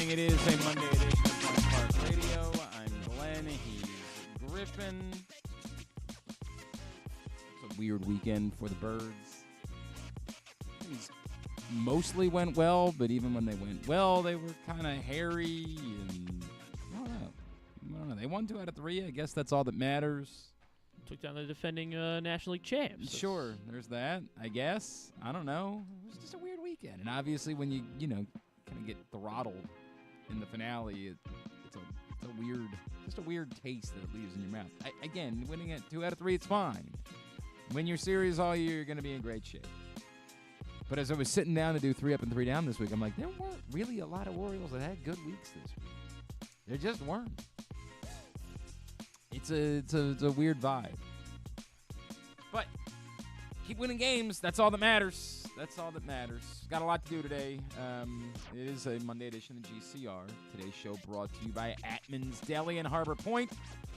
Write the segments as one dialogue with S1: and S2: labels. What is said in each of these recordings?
S1: evening. It is a Monday edition of Glenn Park Radio. I'm Glenn. He's Griffin. It's a weird weekend for the Birds. Things mostly went well, but even when they went well, they were kind of hairy. And I don't know. They won 2 out of 3. I guess that's all that matters.
S2: Took down the defending National League champs.
S1: Sure, there's that, I guess. I don't know. It was just a weird weekend. And obviously when you kind of get throttled in the finale, it's a weird taste that it leaves in your mouth. Again, winning at 2 out of 3, it's fine. Win your series all year, you're going to be in great shape. But as I was sitting down to do 3 up and 3 down this week, I'm like, there weren't really a lot of Orioles that had good weeks this week. There just weren't. It's a weird vibe. But keep winning games. That's all that matters. Got a lot to do today. It is a Monday edition of GCR. Today's show brought to you by Atman's Deli in Harbor Point.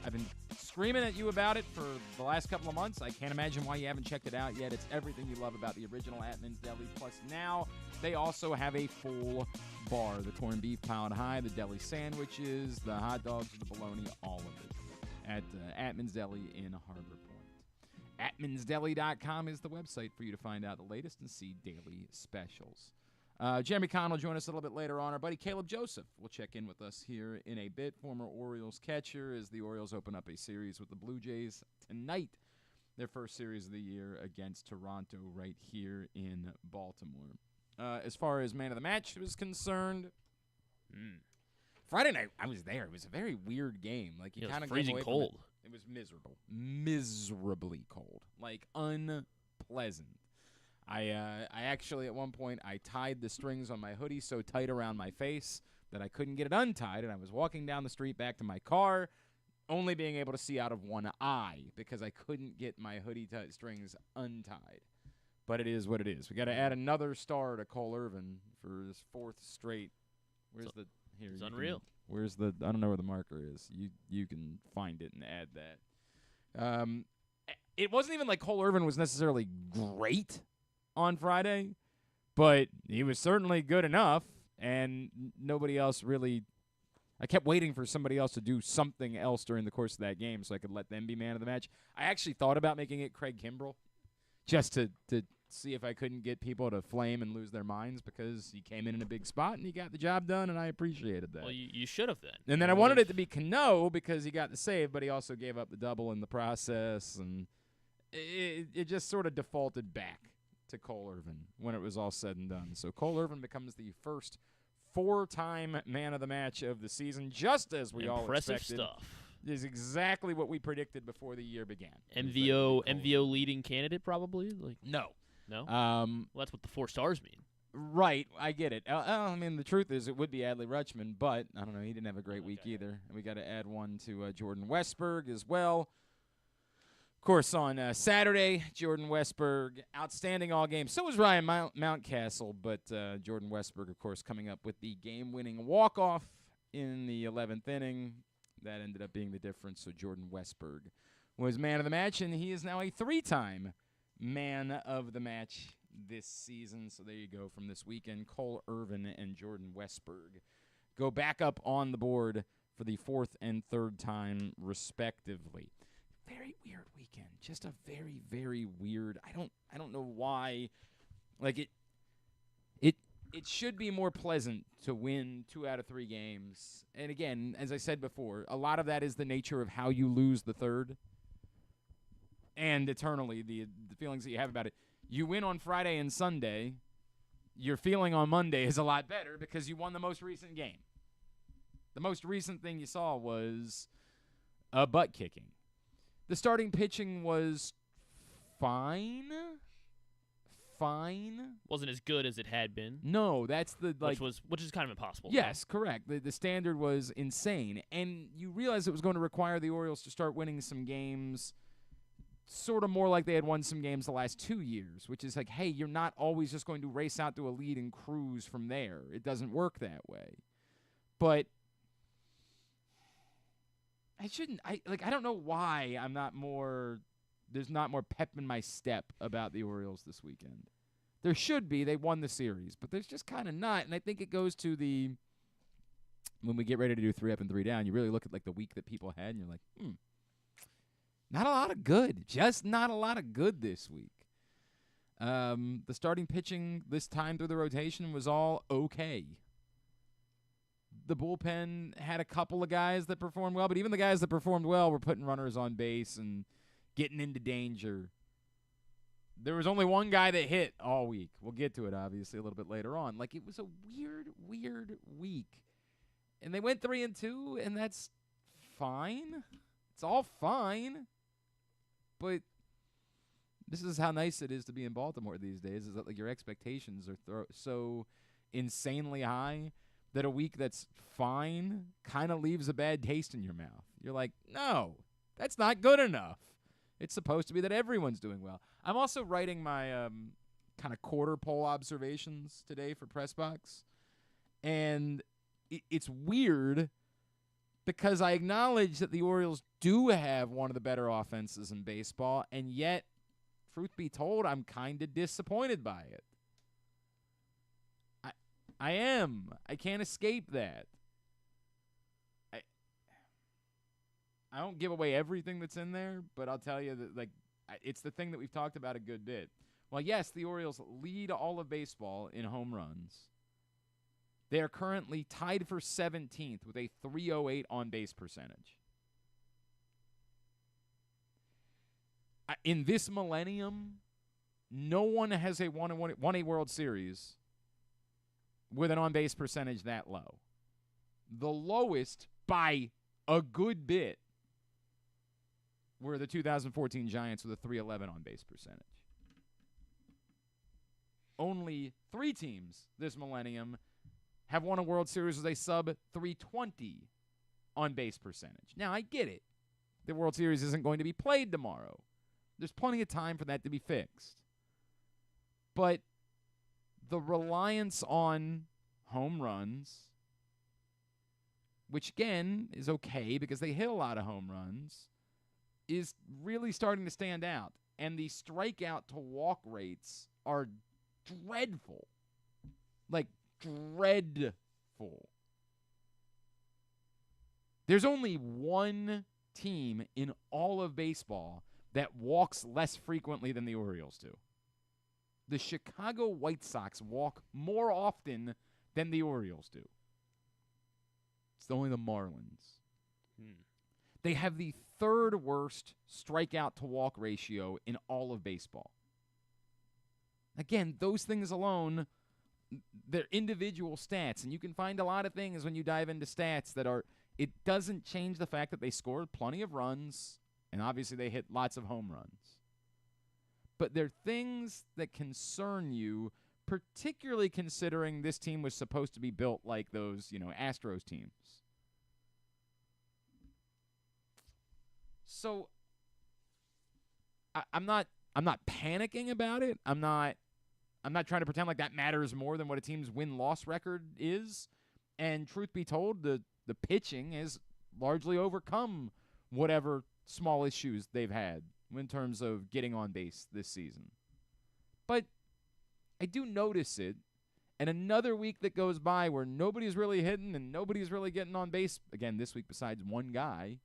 S1: I've been screaming at you about it for the last couple of months. I can't imagine why you haven't checked it out yet. It's everything you love about the original Atman's Deli. Plus now they also have a full bar. The corned beef piled high, the deli sandwiches, the hot dogs, the bologna, all of it. At Atman's Deli in Harbor Point. AtmansDeli.com is the website for you to find out the latest and see daily specials. Jeremy Conn will join us a little bit later on. Our buddy Caleb Joseph will check in with us here in a bit. Former Orioles catcher as the Orioles open up a series with the Blue Jays tonight. Their first series of the year against Toronto right here in Baltimore. As far as man of the match was concerned, Friday night, I was there. It was a very weird game. Like you kind of
S2: freezing cold.
S1: It was miserable, miserably cold, like unpleasant. I actually at one point I tied the strings on my hoodie so tight around my face that I couldn't get it untied, and I was walking down the street back to my car, only being able to see out of one eye because I couldn't get my hoodie strings untied. But it is what it is. We got to add another star to Cole Irvin for his 4th straight. Where's the? Here,
S2: it's unreal.
S1: Where's the? I don't know where the marker is. You can find it and add that. It wasn't even like Cole Irvin was necessarily great on Friday, but he was certainly good enough, and nobody else really. I kept waiting for somebody else to do something else during the course of that game so I could let them be man of the match. I actually thought about making it Craig Kimbrel, just to see if I couldn't get people to flame and lose their minds because he came in a big spot and he got the job done, and I appreciated that.
S2: Well, you should have then.
S1: And then I wanted it to be Cano because he got the save, but he also gave up the double in the process, and it just sort of defaulted back to Cole Irvin when it was all said and done. So Cole Irvin becomes the first 4-time man of the match of the season, just as we all expected.
S2: Impressive stuff.
S1: Is exactly what we predicted before the year began.
S2: MVO leading candidate probably?
S1: No.
S2: Well, that's what the 4 stars mean.
S1: Right, I get it. I mean, the truth is it would be Adley Rutschman, but I don't know. He didn't have a great week either. And we got to add one to Jordan Westberg as well. Of course, on Saturday, Jordan Westberg, outstanding all game. So was Ryan Mountcastle, but Jordan Westberg, of course, coming up with the game-winning walk-off in the 11th inning. That ended up being the difference. So Jordan Westberg was man of the match, and he is now a 3-time man of the match this season. So there you go from this weekend. Cole Irvin and Jordan Westberg go back up on the board for the 4th and 3rd time, respectively. Very weird weekend. Just a very, very weird. I don't know why. Like it should be more pleasant to win 2 out of 3 games. And again, as I said before, a lot of that is the nature of how you lose the 3rd. And eternally, the feelings that you have about it. You win on Friday and Sunday, your feeling on Monday is a lot better because you won the most recent game. The most recent thing you saw was a butt kicking. The starting pitching was fine.
S2: Wasn't as good as it had been.
S1: No, that's the
S2: which is kind of impossible.
S1: Yes, correct. The standard was insane, and you realize it was going to require the Orioles to start winning some games, sort of more like they had won some games the last 2 years, which is like, hey, you're not always just going to race out to a lead and cruise from there. It doesn't work that way. But I don't know why there's not more pep in my step about the Orioles this weekend. There should be. They won the series, but there's just kind of not. And I think it goes to the when we get ready to do 3 up and 3 down, you really look at like the week that people had, and you're like, not a lot of good. Just not a lot of good this week. The starting pitching this time through the rotation was all okay. The bullpen had a couple of guys that performed well, but even the guys that performed well were putting runners on base and getting into danger. There was only one guy that hit all week. We'll get to it, obviously, a little bit later on. Like, it was a weird week. And they went 3-2, and that's fine. It's all fine. But this is how nice it is to be in Baltimore these days, is that like your expectations are so insanely high that a week that's fine kind of leaves a bad taste in your mouth. You're like, no, that's not good enough. It's supposed to be that everyone's doing well. I'm also writing my kind of quarter poll observations today for Pressbox. And it's weird because I acknowledge that the Orioles do have one of the better offenses in baseball, and yet, truth be told, I'm kind of disappointed by it. I am. I can't escape that. I don't give away everything that's in there, but I'll tell you that it's the thing that we've talked about a good bit. Well, yes, the Orioles lead all of baseball in home runs. They are currently tied for 17th with a .308 on-base percentage. In this millennium, no one has won a World Series with an on-base percentage that low. The lowest by a good bit were the 2014 Giants with a .311 on-base percentage. Only 3 teams this millennium have won a World Series with a sub-320 on-base percentage. Now, I get it. The World Series isn't going to be played tomorrow. There's plenty of time for that to be fixed. But the reliance on home runs, which, again, is okay because they hit a lot of home runs, is really starting to stand out. And the strikeout-to-walk rates are dreadful. Like, dreadful. There's only one team in all of baseball that walks less frequently than the Orioles do. The Chicago White Sox walk more often than the Orioles do. It's only the Marlins. They have the 3rd worst strikeout-to-walk ratio in all of baseball. Again, those things alone, they're individual stats, and you can find a lot of things when you dive into stats that are, it doesn't change the fact that they scored plenty of runs, and obviously they hit lots of home runs. But they're things that concern you, particularly considering this team was supposed to be built like those, Astros teams. So I'm not panicking about it. I'm not trying to pretend like that matters more than what a team's win-loss record is. And truth be told, the pitching has largely overcome whatever small issues they've had in terms of getting on base this season. But I do notice it. And another week that goes by where nobody's really hitting and nobody's really getting on base, again, this week besides one guy,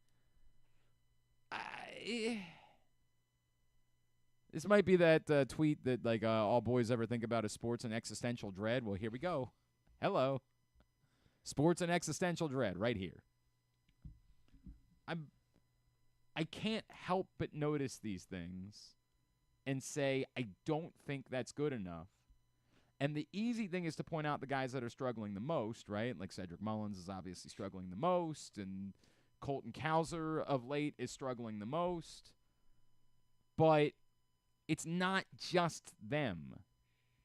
S1: this might be that tweet that all boys ever think about is sports and existential dread. Well, here we go. Hello. Sports and existential dread right here. I can't help but notice these things and say I don't think that's good enough. And the easy thing is to point out the guys that are struggling the most, right? Like Cedric Mullins is obviously struggling the most, and Colton Cowser of late is struggling the most. But it's not just them.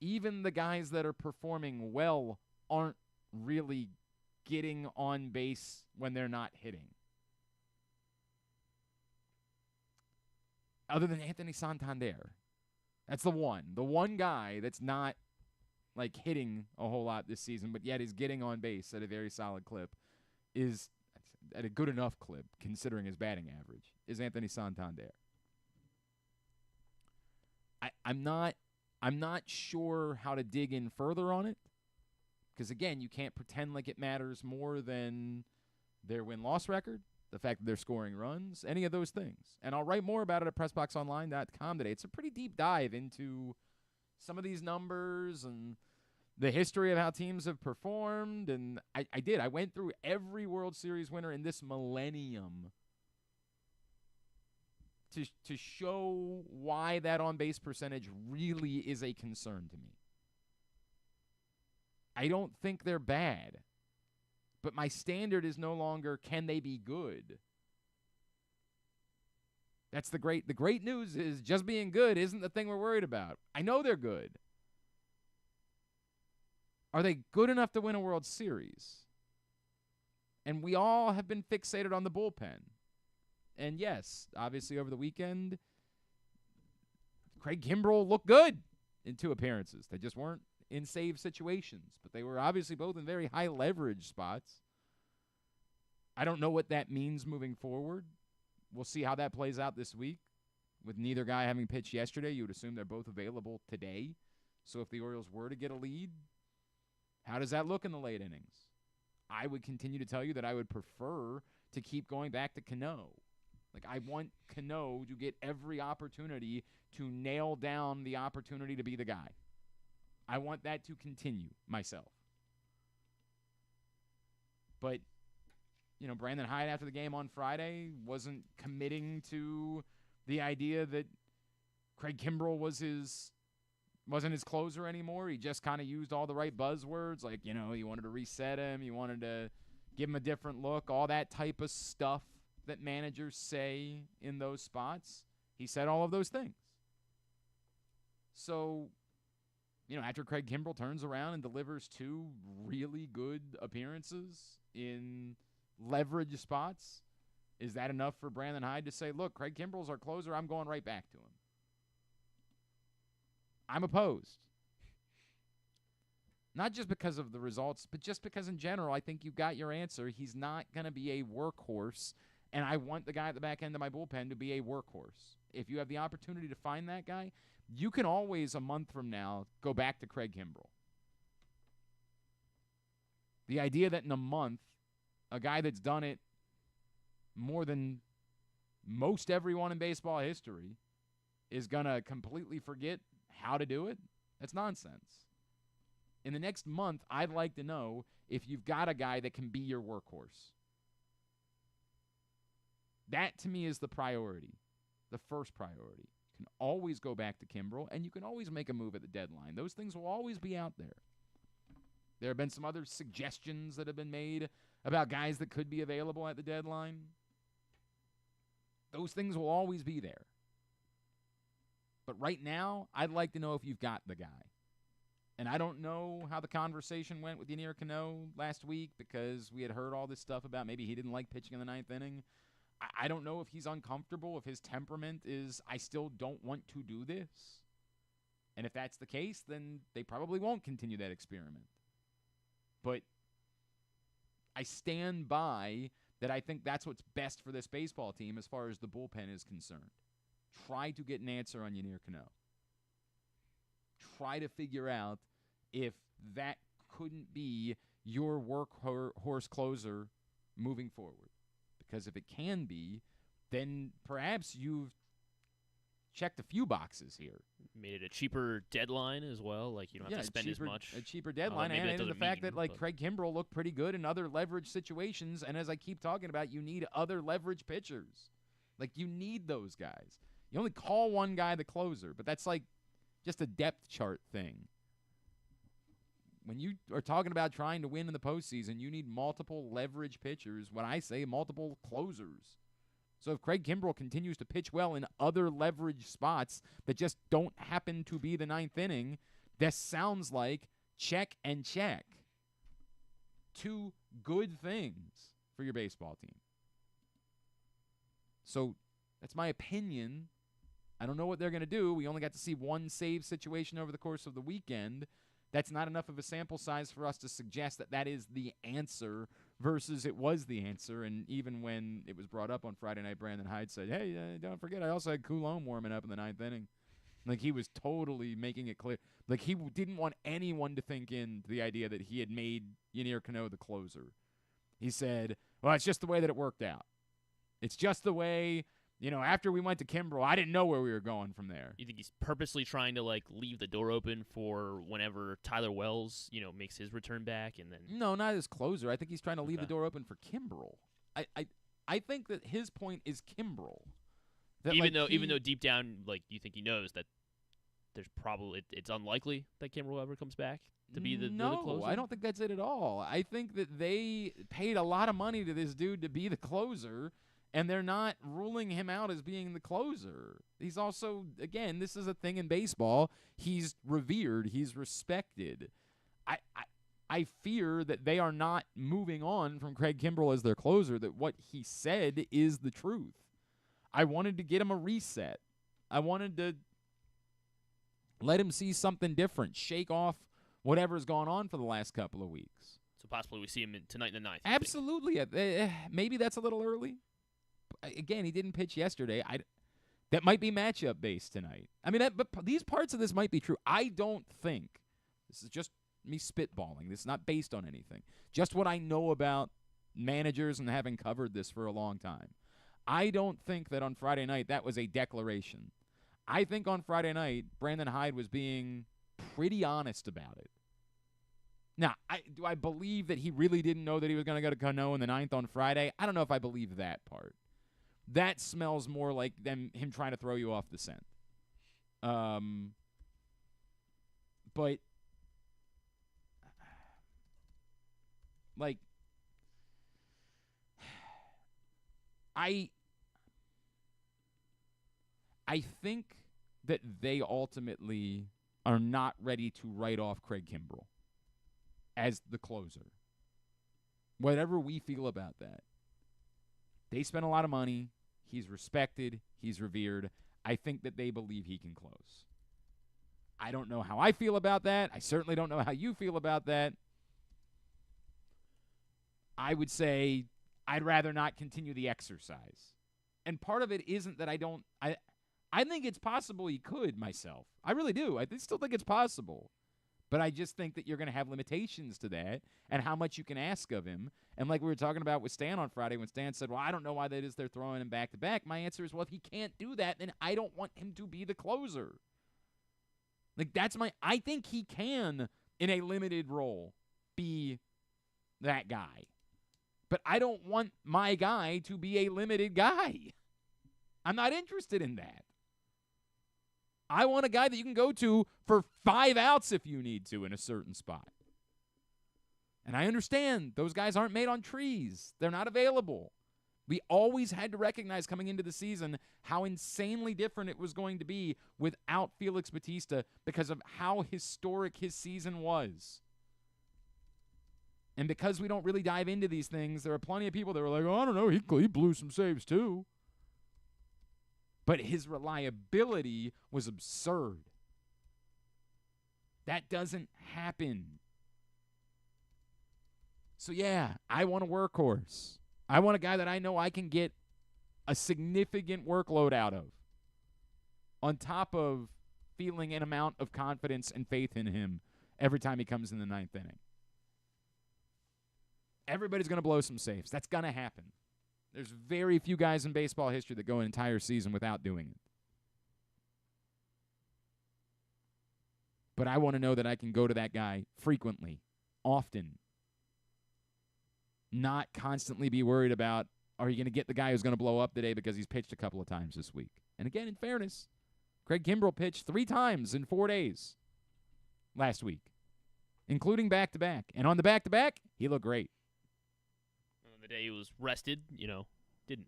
S1: Even the guys that are performing well aren't really getting on base when they're not hitting. Other than Anthony Santander. That's the one guy that's not hitting a whole lot this season, but yet is getting on base at a very solid clip, is at a good enough clip considering his batting average, is Anthony Santander. I'm not sure how to dig in further on it Because, again, you can't pretend like it matters more than their win-loss record, the fact that they're scoring runs, any of those things. And I'll write more about it at PressBoxOnline.com today. It's a pretty deep dive into some of these numbers and the history of how teams have performed. And I did. I went through every World Series winner in this millennium to show why that on-base percentage really is a concern to me. I don't think they're bad, but my standard is no longer can they be good. That's the great news is just being good isn't the thing we're worried about. I know they're good. Are they good enough to win a World Series? And we all have been fixated on the bullpen. And yes, obviously over the weekend, Craig Kimbrel looked good in 2 appearances. They just weren't in save situations, but they were obviously both in very high leverage spots. I don't know what that means moving forward. We'll see how that plays out this week. With neither guy having pitched yesterday, you would assume they're both available today. So if the Orioles were to get a lead, how does that look in the late innings? I would continue to tell you that I would prefer to keep going back to Cano. Like, I want Cano to get every opportunity to nail down the opportunity to be the guy. I want that to continue myself. But, Brandon Hyde after the game on Friday wasn't committing to the idea that Craig Kimbrel wasn't his closer anymore. He just kind of used all the right buzzwords. Like, he wanted to reset him. He wanted to give him a different look. All that type of stuff that managers say in those spots. He said all of those things. So, after Craig Kimbrel turns around and delivers 2 really good appearances in leverage spots, is that enough for Brandon Hyde to say, look, Craig Kimbrel's our closer, I'm going right back to him? I'm opposed. Not just because of the results, but just because in general, I think you got your answer. He's not going to be a workhorse, and I want the guy at the back end of my bullpen to be a workhorse. If you have the opportunity to find that guy, you can always, a month from now, go back to Craig Kimbrel. The idea that in a month, a guy that's done it more than most everyone in baseball history is going to completely forget how to do it, that's nonsense. In the next month, I'd like to know if you've got a guy that can be your workhorse. That, to me, is the priority, the first priority. You can always go back to Kimbrel, and you can always make a move at the deadline. Those things will always be out there. There have been some other suggestions that have been made about guys that could be available at the deadline. Those things will always be there. But right now, I'd like to know if you've got the guy. And I don't know how the conversation went with Yennier Cano last week because we had heard all this stuff about maybe he didn't like pitching in the 9th inning. I don't know if he's uncomfortable, if his temperament is, I still don't want to do this. And if that's the case, then they probably won't continue that experiment. But I stand by that I think that's what's best for this baseball team as far as the bullpen is concerned. Try to get an answer on Yennier Cano. Try to figure out if that couldn't be your workhorse closer moving forward. Because if it can be, then perhaps you've checked a few boxes here.
S2: Made it a cheaper deadline as well. Like, you don't have to spend as much.
S1: A cheaper deadline. And the fact that, Craig Kimbrel looked pretty good in other leverage situations. And as I keep talking about, you need other leverage pitchers. Like, you need those guys. You only call one guy the closer, but that's like just a depth chart thing. When you are talking about trying to win in the postseason, you need multiple leverage pitchers. When I say multiple closers. So if Craig Kimbrel continues to pitch well in other leverage spots that just don't happen to be the 9th inning, this sounds like check and check. 2 good things for your baseball team. So that's my opinion. I don't know what they're going to do. We only got to see one save situation over the course of the weekend. That's not enough of a sample size for us to suggest that that is the answer versus it was the answer. And even when it was brought up on Friday night, Brandon Hyde said, hey, don't forget, I also had Coulombe warming up in the 9th inning. Like, he was totally making it clear. Like, he didn't want anyone to think into the idea that he had made Yennier Cano the closer. He said, well, it's just the way that it worked out. It's just the way, after we went to Kimbrel, I didn't know where we were going from there.
S2: You think he's purposely trying to, leave the door open for whenever Tyler Wells, makes his return back? And then
S1: No, not as closer. I think he's trying to leave the door open for Kimbrel. I think that his point is Kimbrel. That,
S2: even though deep down, you think he knows that there's probably it's unlikely that Kimbrel ever comes back to be the closer?
S1: No, I don't think that's it at all. I think that they paid a lot of money to this dude to be the closer, and they're not ruling him out as being the closer. He's also, again, this is a thing in baseball. He's revered. He's respected. I fear that they are not moving on from Craig Kimbrel as their closer, that what he said is the truth. I wanted to get him a reset. I wanted to let him see something different, shake off whatever's gone on for the last couple of weeks.
S2: So possibly we see him tonight in the ninth.
S1: Absolutely. Maybe that's a little early. Again, he didn't pitch yesterday. That might be matchup based tonight. I mean, but these parts of this might be true. I don't think, this is just me spitballing. This is not based on anything. Just what I know about managers and having covered this for a long time. I don't think that on Friday night that was a declaration. I think on Friday night, Brandon Hyde was being pretty honest about it. Now, do I believe that he really didn't know that he was going to go to Cano in the ninth on Friday? I don't know if I believe that part. That smells more like him trying to throw you off the scent. But, I think that they ultimately are not ready to write off Craig Kimbrel as the closer. Whatever we feel about that. They spent a lot of money. He's respected. He's revered. I think that they believe he can close. I don't know how I feel about that. I certainly don't know how you feel about that. I would say I'd rather not continue the exercise. And part of it isn't that I think it's possible he could myself. I really do. I still think it's possible. But I just think that you're going to have limitations to that and how much you can ask of him. And like we were talking about with Stan on Friday when Stan said, well, I don't know why that is they're throwing him back-to-back. My answer is, well, if he can't do that, then I don't want him to be the closer. I think he can, in a limited role, be that guy. But I don't want my guy to be a limited guy. I'm not interested in that. I want a guy that you can go to for 5 outs if you need to in a certain spot. And I understand those guys aren't made on trees. They're not available. We always had to recognize coming into the season how insanely different it was going to be without Felix Bautista because of how historic his season was. And because we don't really dive into these things, there are plenty of people that were like, oh, I don't know, he blew some saves too. But his reliability was absurd. That doesn't happen. So, yeah, I want a workhorse. I want a guy that I know I can get a significant workload out of, on top of feeling an amount of confidence and faith in him every time he comes in the ninth inning. Everybody's going to blow some saves. That's going to happen. There's very few guys in baseball history that go an entire season without doing it. But I want to know that I can go to that guy frequently, often. Not constantly be worried about, are you going to get the guy who's going to blow up today because he's pitched a couple of times this week? And again, in fairness, Craig Kimbrel pitched 3 times in 4 days last week, including back-to-back. And on the back-to-back, he looked great.
S2: The day he was rested, didn't.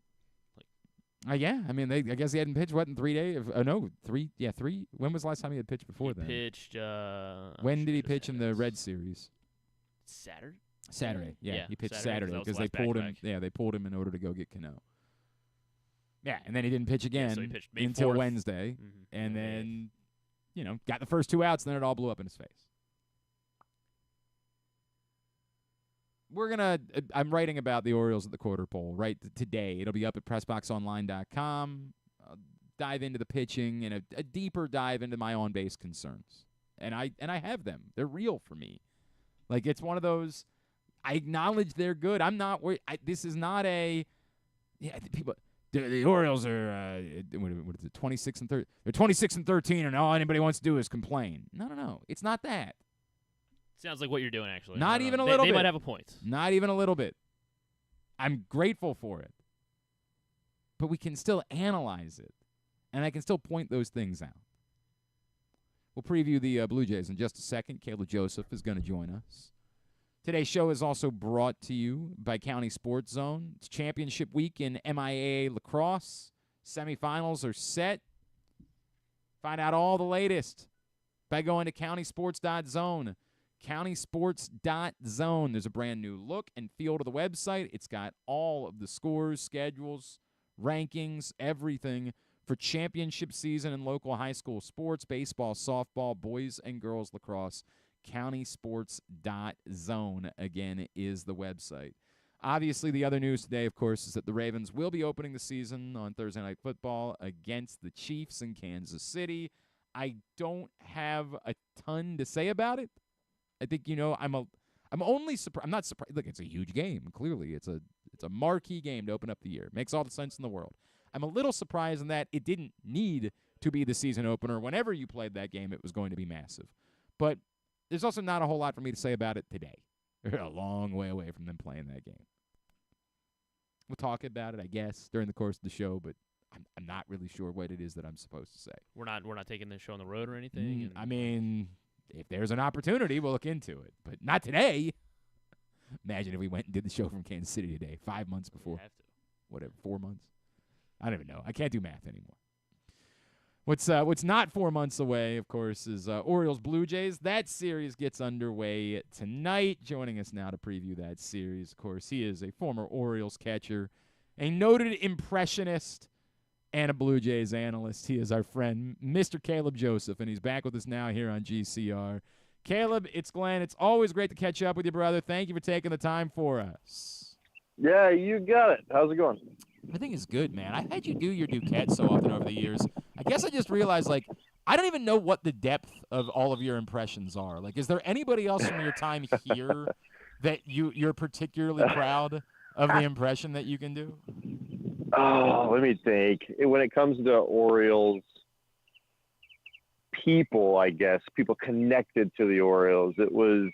S1: Yeah, I mean, I guess he hadn't pitched, in 3 days? 3. When was the last time he had pitched before then?
S2: He pitched,
S1: when did he pitch in the Red Series?
S2: Saturday.
S1: Yeah, he pitched Saturday because they pulled him. Yeah, they pulled him in order to go get Cano. Yeah, and then he didn't pitch again
S2: so he pitched May
S1: until
S2: 4th.
S1: Wednesday, and then, got the first 2 outs, and then it all blew up in his face. I'm writing about the Orioles at the quarter pole right today. It'll be up at PressBoxOnline.com. dive into the pitching and a deeper dive into my on-base concerns. And I have them. They're real for me. Like, it's one of those, I acknowledge they're good. I'm not worried. This is not a, people, the Orioles are, what is it, 26 and 13? They're 26 and 13, and all anybody wants to do is complain. No. It's not that.
S2: Sounds like what you're doing, actually.
S1: Not even a little bit.
S2: They might have a point.
S1: Not even a little bit. I'm grateful for it. But we can still analyze it, and I can still point those things out. We'll preview the Blue Jays in just a second. Caleb Joseph is going to join us. Today's show is also brought to you by County Sports Zone. It's championship week in MIAA lacrosse. Semifinals are set. Find out all the latest by going to countysports.zone. countysports.zone. There's a brand new look and feel to the website. It's got all of the scores, schedules, rankings, everything for championship season in local high school sports, baseball, softball, boys and girls lacrosse. countysports.zone, again, is the website. Obviously, the other news today, of course, is that the Ravens will be opening the season on Thursday Night Football against the Chiefs in Kansas City. I don't have a ton to say about it. I think, I'm only surprised. I'm not surprised. Look, it's a huge game. Clearly, it's a marquee game to open up the year. Makes all the sense in the world. I'm a little surprised in that it didn't need to be the season opener. Whenever you played that game, it was going to be massive. But there's also not a whole lot for me to say about it today. They're a long way away from them playing that game. We'll talk about it, I guess, during the course of the show, but I'm not really sure what it is that I'm supposed to say.
S2: We're not taking this show on the road or anything.
S1: I mean, if there's an opportunity, we'll look into it, but not today. Imagine if we went and did the show from Kansas City today, 5 months before.
S2: Have to.
S1: Whatever, 4 months. I don't even know. I can't do math anymore. What's not 4 months away, of course, is Orioles Blue Jays. That series gets underway tonight. Joining us now to preview that series, of course, he is a former Orioles catcher, a noted impressionist, and a Blue Jays analyst. He is our friend, Mr. Caleb Joseph, and he's back with us now here on GCR. Caleb, it's Glenn. It's always great to catch up with you, brother. Thank you for taking the time for us.
S3: Yeah, you got it. How's it going?
S1: Everything is good, man. I had you do your Duquette so often over the years. I guess I just realized, I don't even know what the depth of all of your impressions are. Is there anybody else from your time here that you're particularly proud of the impression that you can do?
S3: Oh, let me think. When it comes to Orioles people, I guess, people connected to the Orioles, it was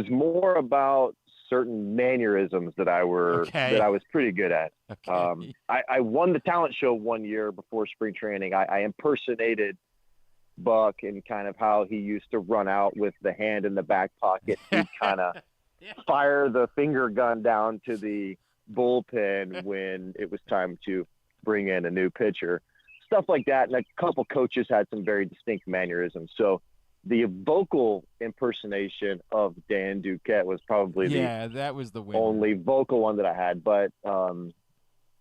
S3: more about certain mannerisms that I was pretty good at.
S1: Okay.
S3: I won the talent show one year before spring training. I impersonated Buck and kind of how he used to run out with the hand in the back pocket. He'd kind of fire the finger gun down to the bullpen when it was time to bring in a new pitcher. Stuff like that. And a couple coaches had some very distinct mannerisms. So the vocal impersonation of Dan Duquette was probably
S1: that was the winner.
S3: Only vocal one that I had. But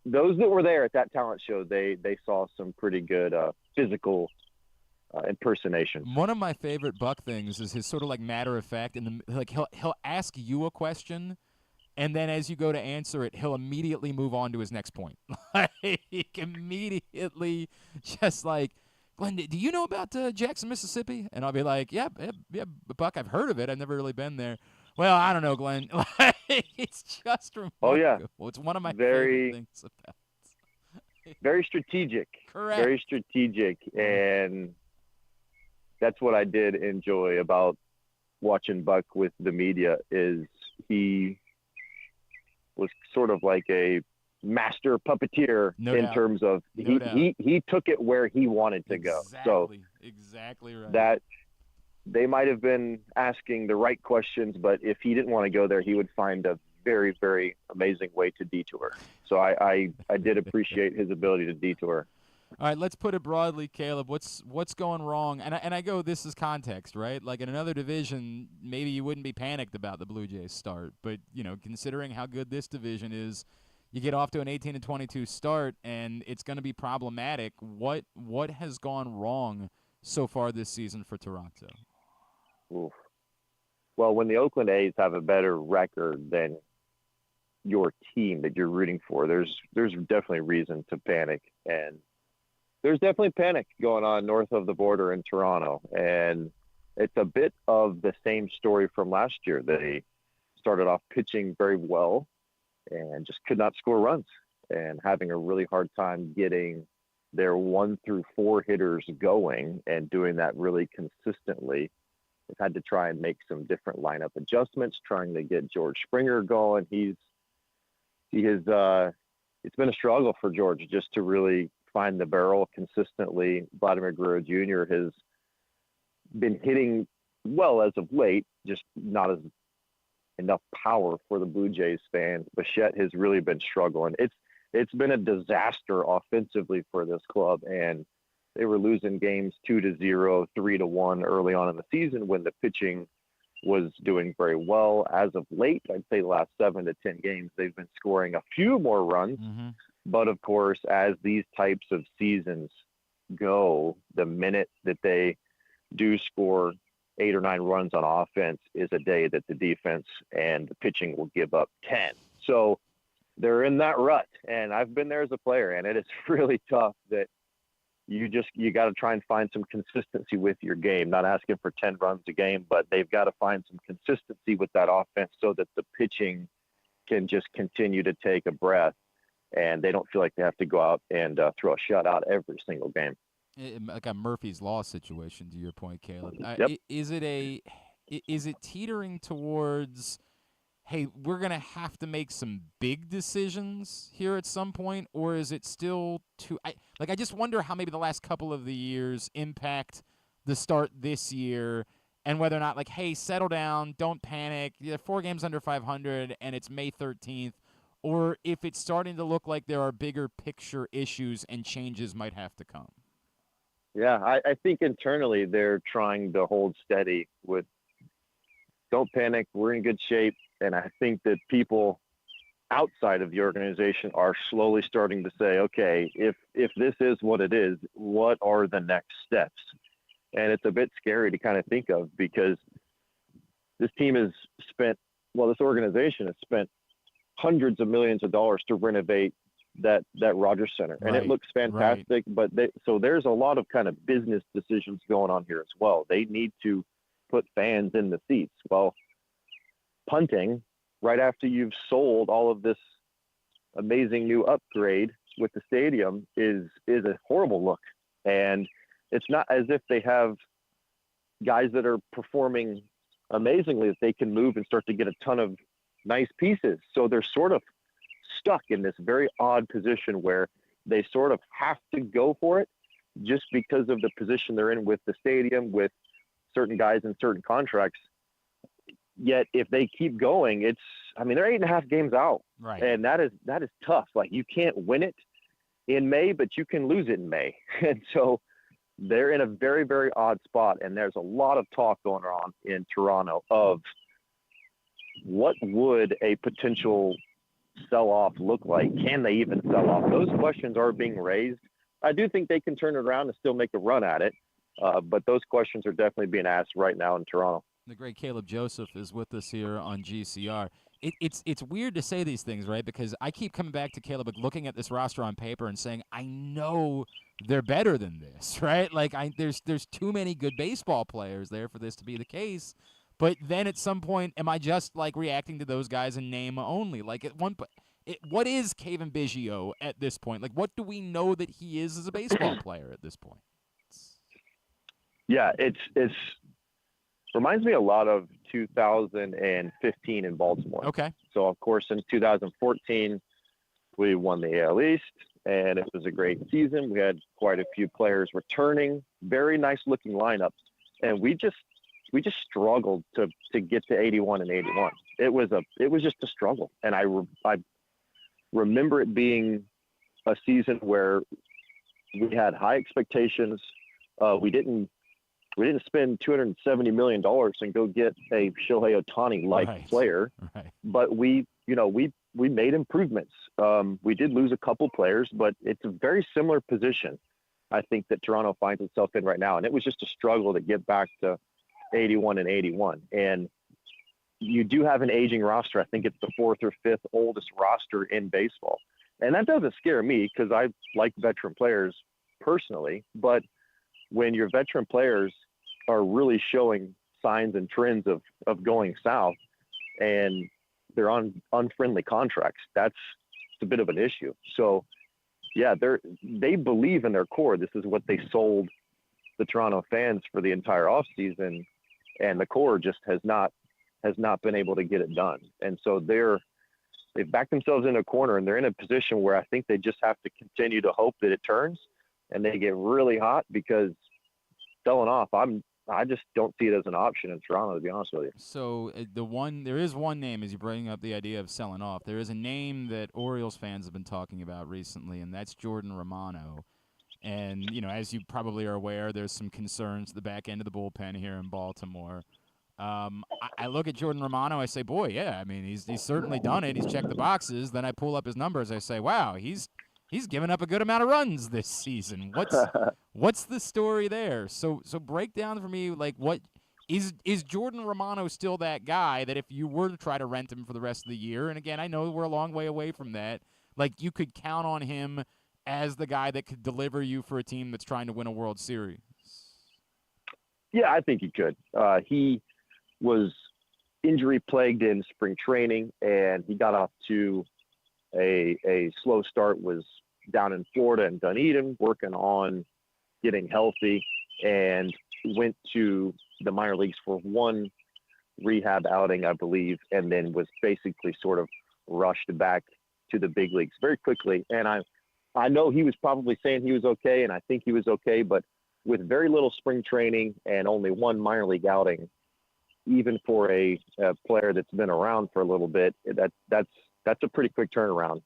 S3: those that were there at that talent show, they saw some pretty good physical impersonations.
S1: One of my favorite Buck things is his sort of matter of fact, and he'll ask you a question, and then as you go to answer it, he'll immediately move on to his next point. Immediately, just Glenn, do you know about Jackson, Mississippi? And I'll be like, yeah, Buck, I've heard of it. I've never really been there. Well, I don't know, Glenn. It's just remarkable.
S3: Oh, yeah.
S1: It's one of my favorite things about it.
S3: Very strategic.
S1: Correct.
S3: Very strategic. And that's what I did enjoy about watching Buck with the media is he was sort of like a master puppeteer terms of he took it where he wanted to go. So
S1: exactly right.
S3: That they might have been asking the right questions, but if he didn't want to go there, he would find a very, very amazing way to detour. So I did appreciate his ability to detour.
S1: All right, let's put it broadly, Caleb. What's going wrong? And I go, this is context, right? In another division, maybe you wouldn't be panicked about the Blue Jays start, but considering how good this division is, you get off to an 18-22 start, and it's going to be problematic. What has gone wrong so far this season for Toronto?
S3: Oof. Well, when the Oakland A's have a better record than your team that you're rooting for, there's definitely reason to panic. And there's definitely panic going on north of the border in Toronto, and it's a bit of the same story from last year. They started off pitching very well and just could not score runs and having a really hard time getting their 1 through 4 hitters going and doing that really consistently. They've had to try and make some different lineup adjustments, trying to get George Springer going. It's been a struggle for George just to really find the barrel consistently. Vladimir Guerrero Jr. has been hitting well as of late, just not as enough power for the Blue Jays fans. Bichette has really been struggling. It's been a disaster offensively for this club, and they were losing games 2-0, 3-1 early on in the season when the pitching was doing very well. As of late, I'd say the last 7 to 10 games, they've been scoring a few more runs.
S1: Mm-hmm.
S3: But of course, as these types of seasons go, the minute that they do score 8 or 9 runs on offense is a day that the defense and the pitching will give up 10. So they're in that rut, and I've been there as a player, and it is really tough that you got to try and find some consistency with your game, not asking for 10 runs a game, but they've got to find some consistency with that offense so that the pitching can just continue to take a breath and they don't feel like they have to go out and throw a shutout every single game.
S1: Like a Murphy's Law situation, to your point, Caleb.
S3: Yep.
S1: Is it teetering towards, hey, we're going to have to make some big decisions here at some point, or is it still too – I just wonder how maybe the last couple of the years impact the start this year and whether or not, like, hey, settle down, don't panic. You're 4 games under 500, and it's May 13th, or if it's starting to look like there are bigger picture issues and changes might have to come.
S3: Yeah, I think internally they're trying to hold steady with don't panic, we're in good shape. And I think that people outside of the organization are slowly starting to say, okay, if this is what it is, what are the next steps? And it's a bit scary to kind of think of because this organization has spent hundreds of millions of dollars to renovate that Rogers Center. And
S1: Right,
S3: it looks fantastic, but so there's a lot of kind of business decisions going on here as well. They need to put fans in the seats. Well, punting right after you've sold all of this amazing new upgrade with the stadium is a horrible look. And it's not as if they have guys that are performing amazingly that they can move and start to get a ton of nice pieces. So they're sort of stuck in this very odd position where they sort of have to go for it just because of the position they're in with the stadium, with certain guys and certain contracts. Yet if they keep going, they're 8.5 games out.
S1: Right.
S3: And that is tough. Like, you can't win it in May, but you can lose it in May. And so they're in a very, very odd spot. And there's a lot of talk going on in Toronto of what would a potential sell-off look like? Can they even sell off? Those questions are being raised. I do think they can turn it around and still make a run at it. But those questions are definitely being asked right now in Toronto.
S1: The great Caleb Joseph is with us here on GCR. It's weird to say these things, right? Because I keep coming back to Caleb, looking at this roster on paper and saying, I know they're better than this, right? Like, there's too many good baseball players there for this to be the case. But then at some point, am I just like reacting to those guys in name only? Like at one point, what is Kevin Biggio at this point? Like, what do we know that he is as a baseball player at this point?
S3: Yeah, it's reminds me a lot of 2015 in Baltimore.
S1: Okay.
S3: So of course in 2014 we won the AL East and it was a great season. We had quite a few players returning, very nice looking lineups, and we just struggled to get to 81 and 81. It was just a struggle, and I remember it being a season where we had high expectations. We didn't spend $270 million and go get a Shohei Ohtani-like player, but we made improvements. We did lose a couple players, but it's a very similar position, I think, that Toronto finds itself in right now. And it was just a struggle to get back to 81 and 81. And you do have an aging roster. I think it's the 4th or 5th oldest roster in baseball. And that doesn't scare me because I like veteran players personally, but when your veteran players are really showing signs and trends of going south and they're on unfriendly contracts, that's a bit of an issue. So, yeah, they believe in their core. This is what they sold the Toronto fans for the entire offseason, and the core just has not been able to get it done. And so they've backed themselves in a corner, and they're in a position where I think they just have to continue to hope that it turns and they get really hot, because selling off, I just don't see it as an option in Toronto, to be honest with you.
S1: So there is one name, as you bring up the idea of selling off. There is a name that Orioles fans have been talking about recently, and that's Jordan Romano. And, as you probably are aware, there's some concerns at the back end of the bullpen here in Baltimore. I look at Jordan Romano, I say, boy, yeah, I mean, he's certainly done it. He's checked the boxes. Then I pull up his numbers. I say, wow, he's given up a good amount of runs this season. What's the story there? So break down for me, like, what is Jordan Romano still that guy that if you were to try to rent him for the rest of the year, and again, I know we're a long way away from that, like, you could count on him as the guy that could deliver you for a team that's trying to win a World Series?
S3: Yeah, I think he could. He was injury plagued in spring training, and he got off to a slow start, was down in Florida and Dunedin working on getting healthy, and went to the minor leagues for one rehab outing, I believe, and then was basically sort of rushed back to the big leagues very quickly. And I know he was probably saying he was okay, and I think he was okay, but with very little spring training and only one minor league outing, even for a player that's been around for a little bit, that's a pretty quick turnaround.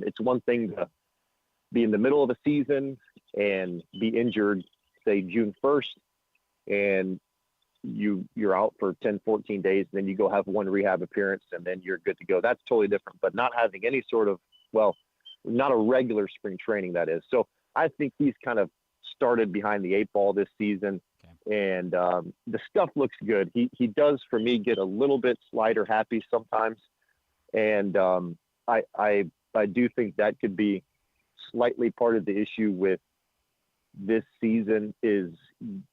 S3: It's one thing to be in the middle of a season and be injured, say June 1st, and you're out for 10, 14 days, and then you go have one rehab appearance, and then you're good to go. That's totally different. But not having any sort of, not a regular spring training, that is. So I think he's kind of started behind the 8 ball this season. Okay. And the stuff looks good. He does, for me, get a little bit slider happy sometimes. And I do think that could be slightly part of the issue with this season, is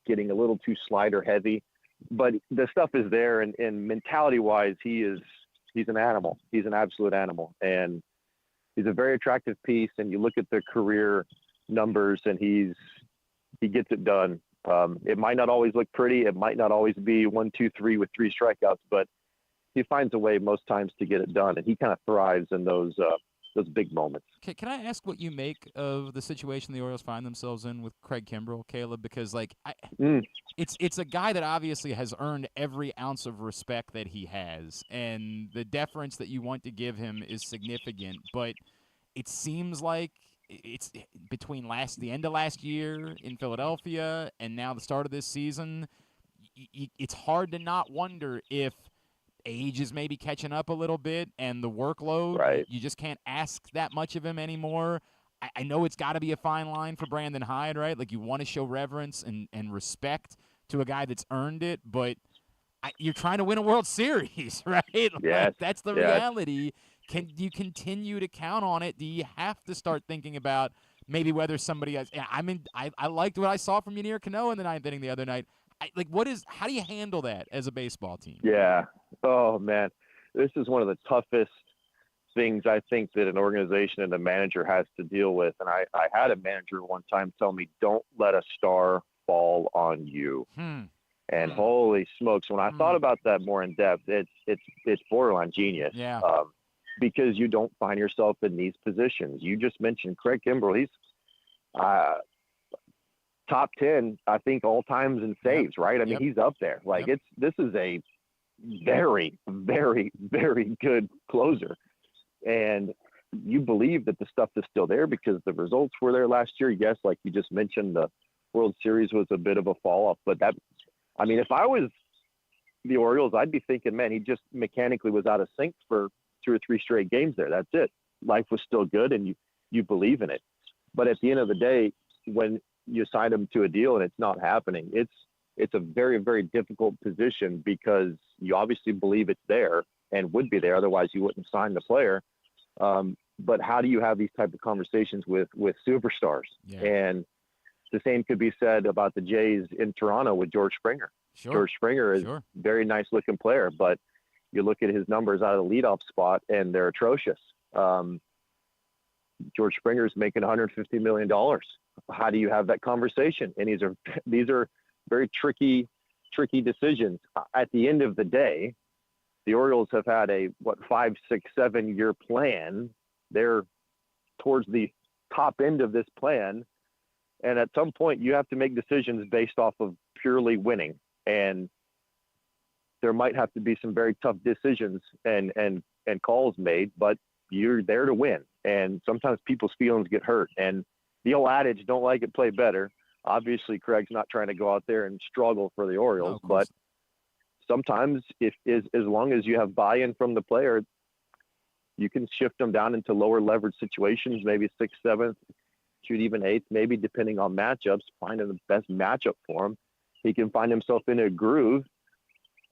S3: getting a little too slider heavy. But the stuff is there, and mentality-wise, he's an animal. He's an absolute animal. And he's a very attractive piece, and you look at the career numbers, and he gets it done. It might not always look pretty. It might not always be 1, 2, 3 with 3 strikeouts, but he finds a way most times to get it done, and he kind of thrives in those big moments.
S1: Can I ask what you make of the situation the Orioles find themselves in with Craig Kimbrel, Caleb? Because it's a guy that obviously has earned every ounce of respect that he has, and the deference that you want to give him is significant. But it seems like it's between the end of last year in Philadelphia and now the start of this season, it's hard to not wonder if age is maybe catching up a little bit, and the workload,
S3: right,
S1: you just can't ask that much of him anymore. I know it's got to be a fine line for Brandon Hyde, right? Like, you want to show reverence and respect to a guy that's earned it, but you're trying to win a World Series, right?
S3: Yes.
S1: Like, that's the reality. Can you continue to count on it? Do you have to start thinking about maybe whether somebody else? I liked what I saw from Ynier Cano in the 9th inning the other night. How do you handle that as a baseball team?
S3: Yeah. Oh, man. This is one of the toughest things I think that an organization and a manager has to deal with. And I had a manager one time tell me, don't let a star fall on you. And holy smokes, when I thought about that more in depth, it's borderline genius.
S1: Yeah.
S3: Because you don't find yourself in these positions. You just mentioned Craig Kimbrel. He's top 10, I think, all times in saves, right? I mean, he's up there. Like, this is a very, very, very good closer. And you believe that the stuff is still there because the results were there last year. Yes, like you just mentioned, the World Series was a bit of a fall off. But if I was the Orioles, I'd be thinking, man, he just mechanically was out of sync for 2 or 3 straight games there. That's it. Life was still good, and you believe in it. But at the end of the day, when you sign him to a deal and it's not happening, it's a very, very difficult position, because you obviously believe it's there and would be there. Otherwise, you wouldn't sign the player. But how do you have these type of conversations with superstars?
S1: Yeah.
S3: And the same could be said about the Jays in Toronto with George Springer.
S1: Sure.
S3: George Springer is a very nice looking player, but you look at his numbers out of the leadoff spot and they're atrocious. George Springer is making $150 million. How do you have that conversation? And these are very tricky decisions. At the end of the day, the Orioles have had a 5, 6, 7 year plan. They're towards the top end of this plan. And at some point you have to make decisions based off of purely winning. And there might have to be some very tough decisions and calls made, but you're there to win. And sometimes people's feelings get hurt. And the old adage, don't like it, play better. Obviously, Craig's not trying to go out there and struggle for the Orioles, but sometimes as long as you have buy-in from the player, you can shift them down into lower leverage situations, maybe 6th, 7th, shoot even 8th, maybe depending on matchups, finding the best matchup for him. He can find himself in a groove,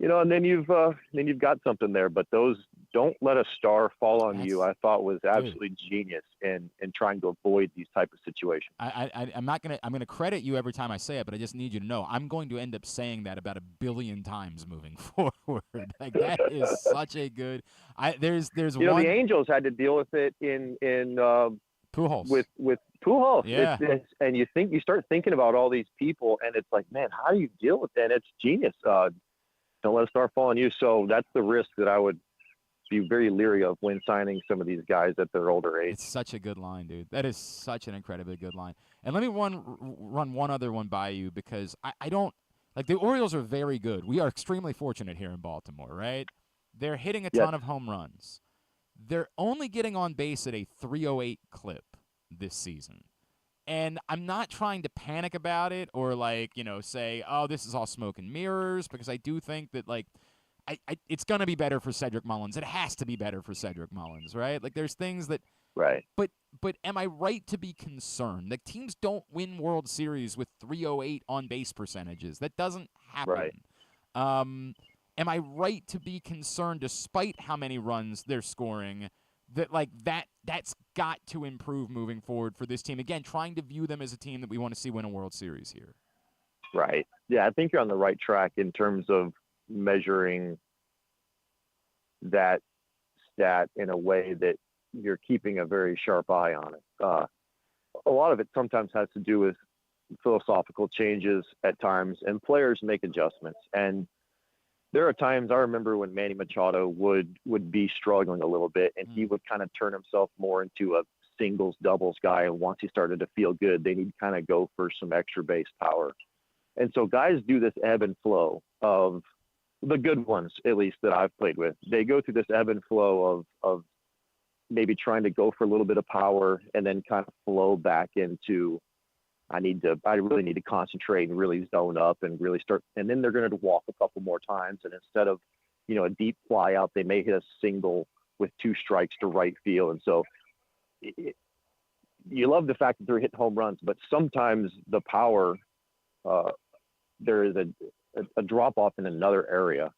S3: and then you've got something there. But those don't let a star fall on you, I thought was absolutely genius in trying to avoid these type of situations.
S1: I'm gonna credit you every time I say it, but I just need you to know I'm going to end up saying that about 1 billion times moving forward. Like that is such a good. There's one.
S3: The Angels had to deal with it in
S1: Pujols.
S3: with Pujols.
S1: Yeah.
S3: And you start thinking about all these people, and it's like, man, how do you deal with that? It's genius. Don't let a star fall on you. So that's the risk that I would be very leery of when signing some of these guys at their older age.
S1: It's such a good line, dude. That is such an incredibly good line. And let me run one other one by you, because I don't – like the Orioles are very good. We are extremely fortunate here in Baltimore, right? They're hitting a ton of home runs. They're only getting on base at a 308 clip this season. And I'm not trying to panic about it or say, oh, this is all smoke and mirrors, because I do think that it's going to be better for Cedric Mullins. It has to be better for Cedric Mullins, right? Like there's things that
S3: right.
S1: But am I right to be concerned? Like teams don't win World Series with 308 on base percentages. That doesn't happen.
S3: Right.
S1: Am I right to be concerned, despite how many runs they're scoring, that that's got to improve moving forward for this team? Again, trying to view them as a team that we want to see win a World Series here.
S3: Right. Yeah, I think you're on the right track in terms of measuring that stat in a way that you're keeping a very sharp eye on it. A lot of it sometimes has to do with philosophical changes at times, and players make adjustments. And there are times I remember when Manny Machado would be struggling a little bit, and he would kind of turn himself more into a singles, doubles guy. And once he started to feel good, then he'd kind of go for some extra base power. And so guys do this ebb and flow of the good ones, at least that I've played with. They go through this ebb and flow of maybe trying to go for a little bit of power and then kind of flow back into, I really need to concentrate and really zone up and really start. And then they're going to walk a couple more times. And instead of, a deep fly out, they may hit a single with 2 strikes to right field. And so you love the fact that they're hitting home runs, but sometimes the power, there is a drop off in another area.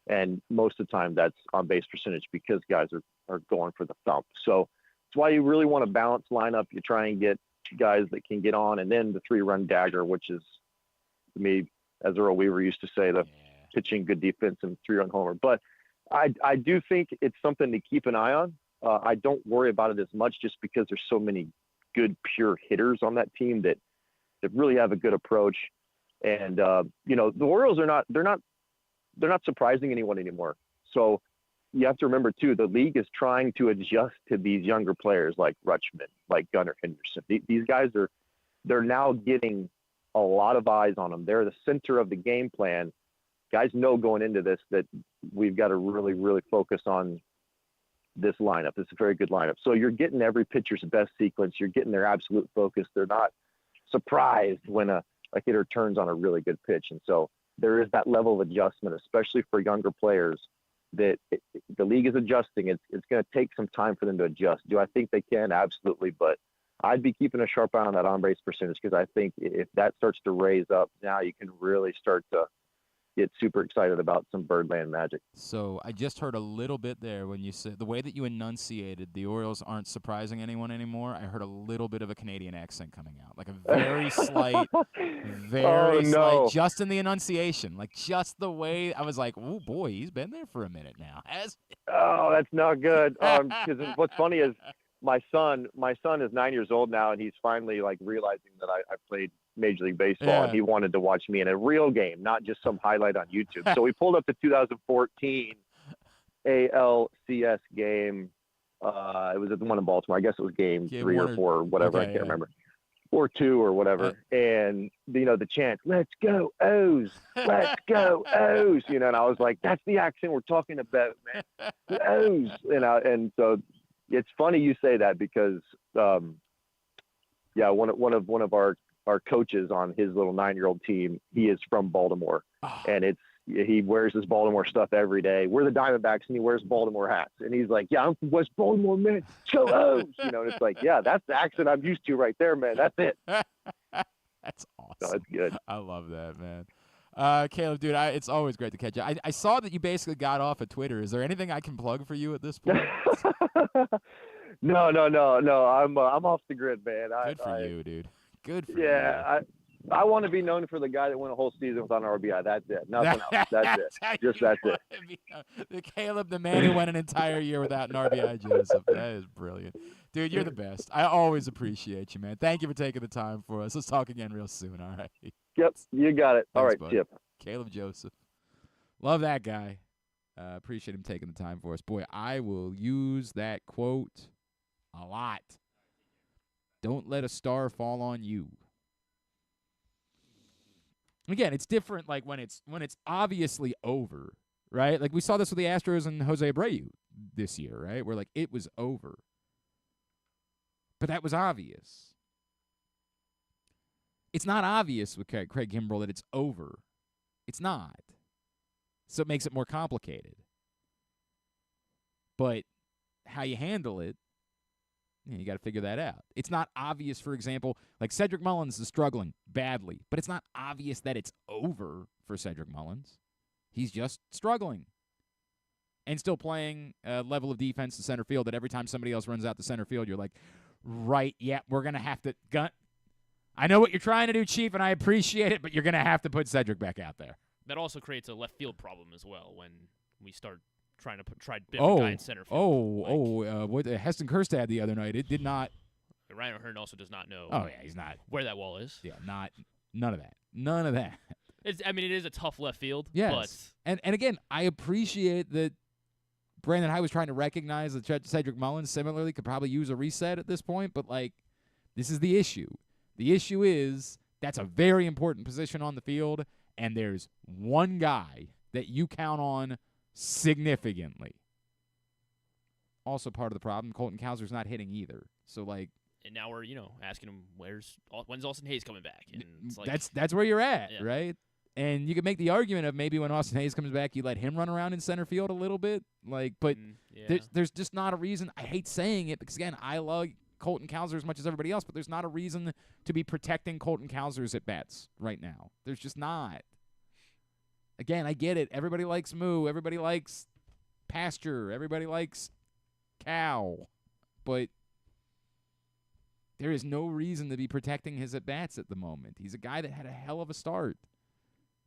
S3: And most of the time that's on base percentage, because guys are going for the thump. So that's why you really want a balanced lineup. You try and get guys that can get on, and then the 3-run dagger, which is, to me, as Earl Weaver used to say, the pitching good defense and 3-run homer. But I do think it's something to keep an eye on. I don't worry about it as much, just because there's so many good pure hitters on that team that really have a good approach. And the Orioles they're not surprising anyone anymore. So you have to remember too, the league is trying to adjust to these younger players like Rutschman, like Gunnar Henderson. These guys they're now getting a lot of eyes on them. They're the center of the game plan. Guys know going into this that we've got to really, really focus on this lineup. It's a very good lineup. So you're getting every pitcher's best sequence. You're getting their absolute focus. They're not surprised when a hitter turns on a really good pitch. And so there is that level of adjustment, especially for younger players, that the league is adjusting. It's going to take some time for them to adjust. Do I think they can? Absolutely. But I'd be keeping a sharp eye on that on-base percentage, because I think if that starts to raise up, now you can really start to, get super excited about some Birdland magic.
S1: So I just heard a little bit there when you said the way that you enunciated the Orioles aren't surprising anyone anymore. I heard a little bit of a Canadian accent coming out, like a very slight, very slight, just in the enunciation, like just the way I was like, oh boy, he's been there for a minute now.
S3: Oh, that's not good. Because what's funny is my son is 9 years old now, and he's finally like realizing that I played Major League Baseball, and he wanted to watch me in a real game, not just some highlight on YouTube. So we pulled up the 2014 ALCS game. It was at the one in Baltimore. I guess it was game 3 or 4 or whatever. I can't remember. Or 2 or whatever. And, the chant, let's go O's, let's go O's, and I was like, that's the accent we're talking about, man. The O's, and so it's funny you say that because, one of our coaches on his little 9-year-old team, he is from Baltimore, and he wears his Baltimore stuff every day. We're the Diamondbacks, and he wears Baltimore hats, and he's like, yeah, I'm from West Baltimore, man. Go O's, and it's like, yeah, that's the accent I'm used to right there, man. That's it.
S1: That's awesome.
S3: So it's good.
S1: I love that, man. Caleb, dude, it's always great to catch you. I saw that you basically got off of Twitter. Is there anything I can plug for you at this point?
S3: No. I'm off the grid, man.
S1: Good for you, dude. Good for you.
S3: Yeah, I want to be known for the guy that went a whole season without an RBI. That's it. Nothing else. That's it. That's it.
S1: The Caleb, the man who went an entire year without an RBI, Joseph. That is brilliant. Dude, you're the best. I always appreciate you, man. Thank you for taking the time for us. Let's talk again real soon, all right?
S3: Yep, you got it. All right,
S1: buddy.
S3: Chip.
S1: Caleb Joseph. Love that guy. Appreciate him taking the time for us. Boy, I will use that quote a lot. Don't let a star fall on you. Again, it's different like when it's obviously over, right? Like we saw this with the Astros and Jose Abreu this year, right? Where like it was over. But that was obvious. It's not obvious with Craig Kimbrel that it's over. It's not. So it makes it more complicated. But how you handle it, you got to figure that out. It's not obvious, for example, like Cedric Mullins is struggling badly, but it's not obvious that it's over for Cedric Mullins. He's just struggling and still playing a level of defense to center field that every time somebody else runs out to center field, you're like, right, yeah, we're going to have to gun. I know what you're trying to do, Chief, and I appreciate it, but you're going to have to put Cedric back out there.
S2: That also creates a left field problem as well when we start trying to try different guy in center field.
S1: What Heston Kjerstad the other night, it did not.
S2: Ryan O'Hearn also does not know.
S1: Oh, yeah, he's not.
S2: Where that wall is.
S1: Yeah, none of that. None of that.
S2: It is a tough left field.
S1: Yes.
S2: But
S1: and again, I appreciate that Brandon High was trying to recognize that Cedric Mullins similarly could probably use a reset at this point, but, like, this is the issue. The issue is that's a very important position on the field, and there's one guy that you count on significantly. Also part of the problem, Colton Cowser's not hitting either. So, like,
S2: and now we're, asking him when's Austin Hayes coming back? And it's like,
S1: that's where you're at, right? And you could make the argument of maybe when Austin Hayes comes back, you let him run around in center field a little bit. Like, but there's just not a reason. I hate saying it because, again, I love Colton Cowser as much as everybody else, but there's not a reason to be protecting Colton Cowser's at bats right now. There's just not. Again, I get it. Everybody likes moo. Everybody likes pasture. Everybody likes cow. But there is no reason to be protecting his at-bats at the moment. He's a guy that had a hell of a start.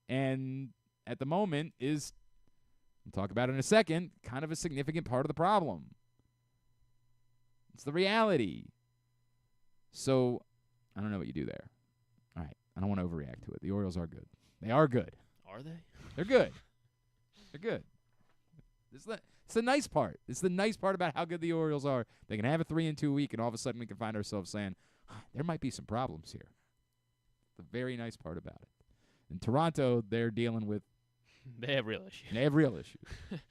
S1: And at the moment is, we'll talk about it in a second, kind of a significant part of the problem. It's the reality. So, I don't know what you do there. All right. I don't want to overreact to it. The Orioles are good. They are good.
S2: Are they?
S1: They're good. They're good. It's the nice part. It's the nice part about how good the Orioles are. They can have a 3-2 week, and all of a sudden we can find ourselves saying, there might be some problems here. The very nice part about it. In Toronto, they're dealing with.
S2: They have real issues.
S1: They have real issues.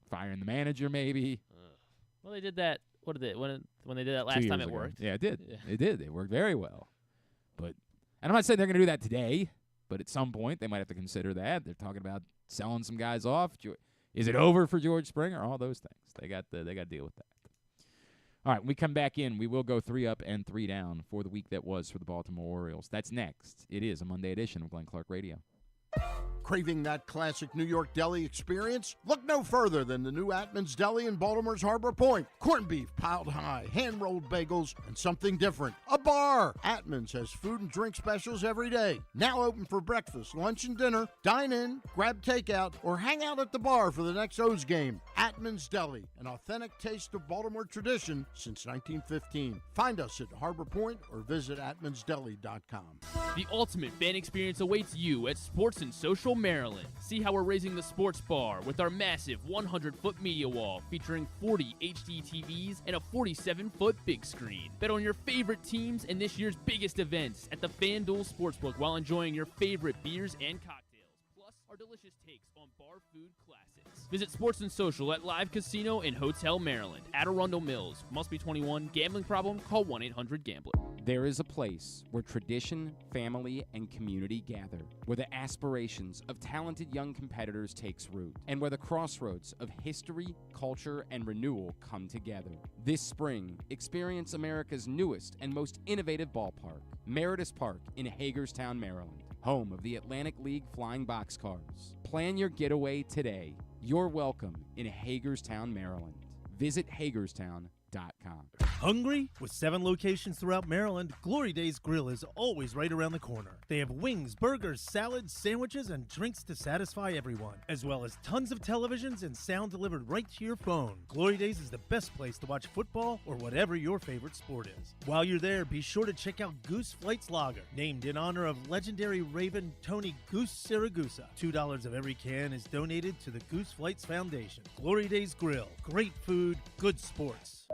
S1: Firing the manager, maybe.
S2: Well, they did that. What did they when they did that last time? It worked.
S1: Yeah, it did. Yeah. It did. It worked very well. But, and I'm not saying they're going to do that today. But at some point, they might have to consider that. They're talking about selling some guys off. Is it over for George Springer? All those things. They got to deal with that. All right, when we come back in, we will go 3 up and 3 down for the week that was for the Baltimore Orioles. That's next. It is a Monday edition of Glenn Clark Radio.
S4: Craving that classic New York deli experience? Look no further than the new Atman's Deli in Baltimore's Harbor Point. Corned beef piled high, hand-rolled bagels, and something different. A bar! Atman's has food and drink specials every day. Now open for breakfast, lunch, and dinner. Dine in, grab takeout, or hang out at the bar for the next O's game. Atman's Deli, an authentic taste of Baltimore tradition since 1915. Find us at Harbor Point or visit atmansdeli.com.
S2: The ultimate fan experience awaits you at Sports and Social Maryland. See how we're raising the sports bar with our massive 100-foot media wall featuring 40 HD TVs and a 47-foot big screen. Bet on your favorite teams and this year's biggest events at the FanDuel Sportsbook while enjoying your favorite beers and cocktails, plus our delicious takes on bar food classics. Visit Sports and Social at Live Casino and Hotel Maryland at Arundel Mills. Must be 21. Gambling problem? Call 1-800-GAMBLER.
S1: There is a place where tradition, family, and community gather, where the aspirations of talented young competitors takes root, and where the crossroads of history, culture, and renewal come together. This spring, experience America's newest and most innovative ballpark, Meritus Park in Hagerstown, Maryland, home of the Atlantic League Flying Boxcars. Plan your getaway today. You're welcome in Hagerstown, Maryland. Visit Hagerstown.com.
S5: Hungry? With 7 locations throughout Maryland, Glory Days Grill is always right around the corner. They have wings, burgers, salads, sandwiches, and drinks to satisfy everyone, as well as tons of televisions and sound delivered right to your phone. Glory Days is the best place to watch football or whatever your favorite sport is. While you're there, be sure to check out Goose Flight's Lager, named in honor of legendary Raven Tony Goose Siragusa. $2 of every can is donated to the Goose Flights Foundation. Glory Days Grill. Great food, good sports.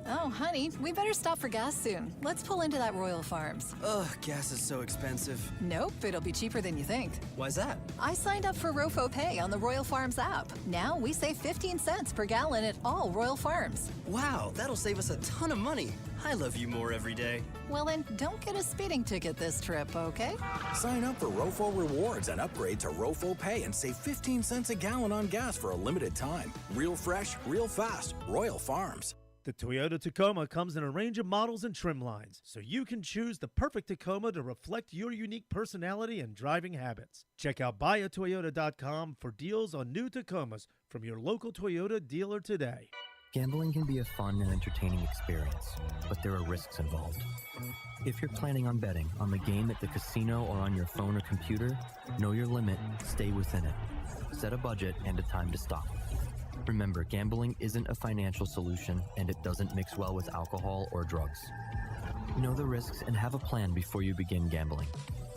S6: Oh, honey, we better stop for gas soon. Let's pull into that Royal Farms.
S7: Ugh, gas is so expensive.
S6: Nope, it'll be cheaper than you think.
S7: Why's that?
S6: I signed up for Rofo Pay on the Royal Farms app. Now we save 15 cents per gallon at all Royal Farms.
S7: Wow, that'll save us a ton of money. I love you more every day.
S6: Well then, don't get a speeding ticket this trip, okay?
S8: Sign up for Rofo Rewards and upgrade to Rofo Pay and save 15 cents a gallon on gas for a limited time. Real fresh, real fast. Royal Farms.
S5: The Toyota Tacoma comes in a range of models and trim lines, so you can choose the perfect Tacoma to reflect your unique personality and driving habits. Check out buyatoyota.com for deals on new Tacomas from your local Toyota dealer today.
S9: Gambling can be a fun and entertaining experience, but there are risks involved. If you're planning on betting on the game at the casino or on your phone or computer, know your limit, stay within it. Set a budget and a time to stop. Remember, gambling isn't a financial solution, and it doesn't mix well with alcohol or drugs. Know the risks and have a plan before you begin gambling.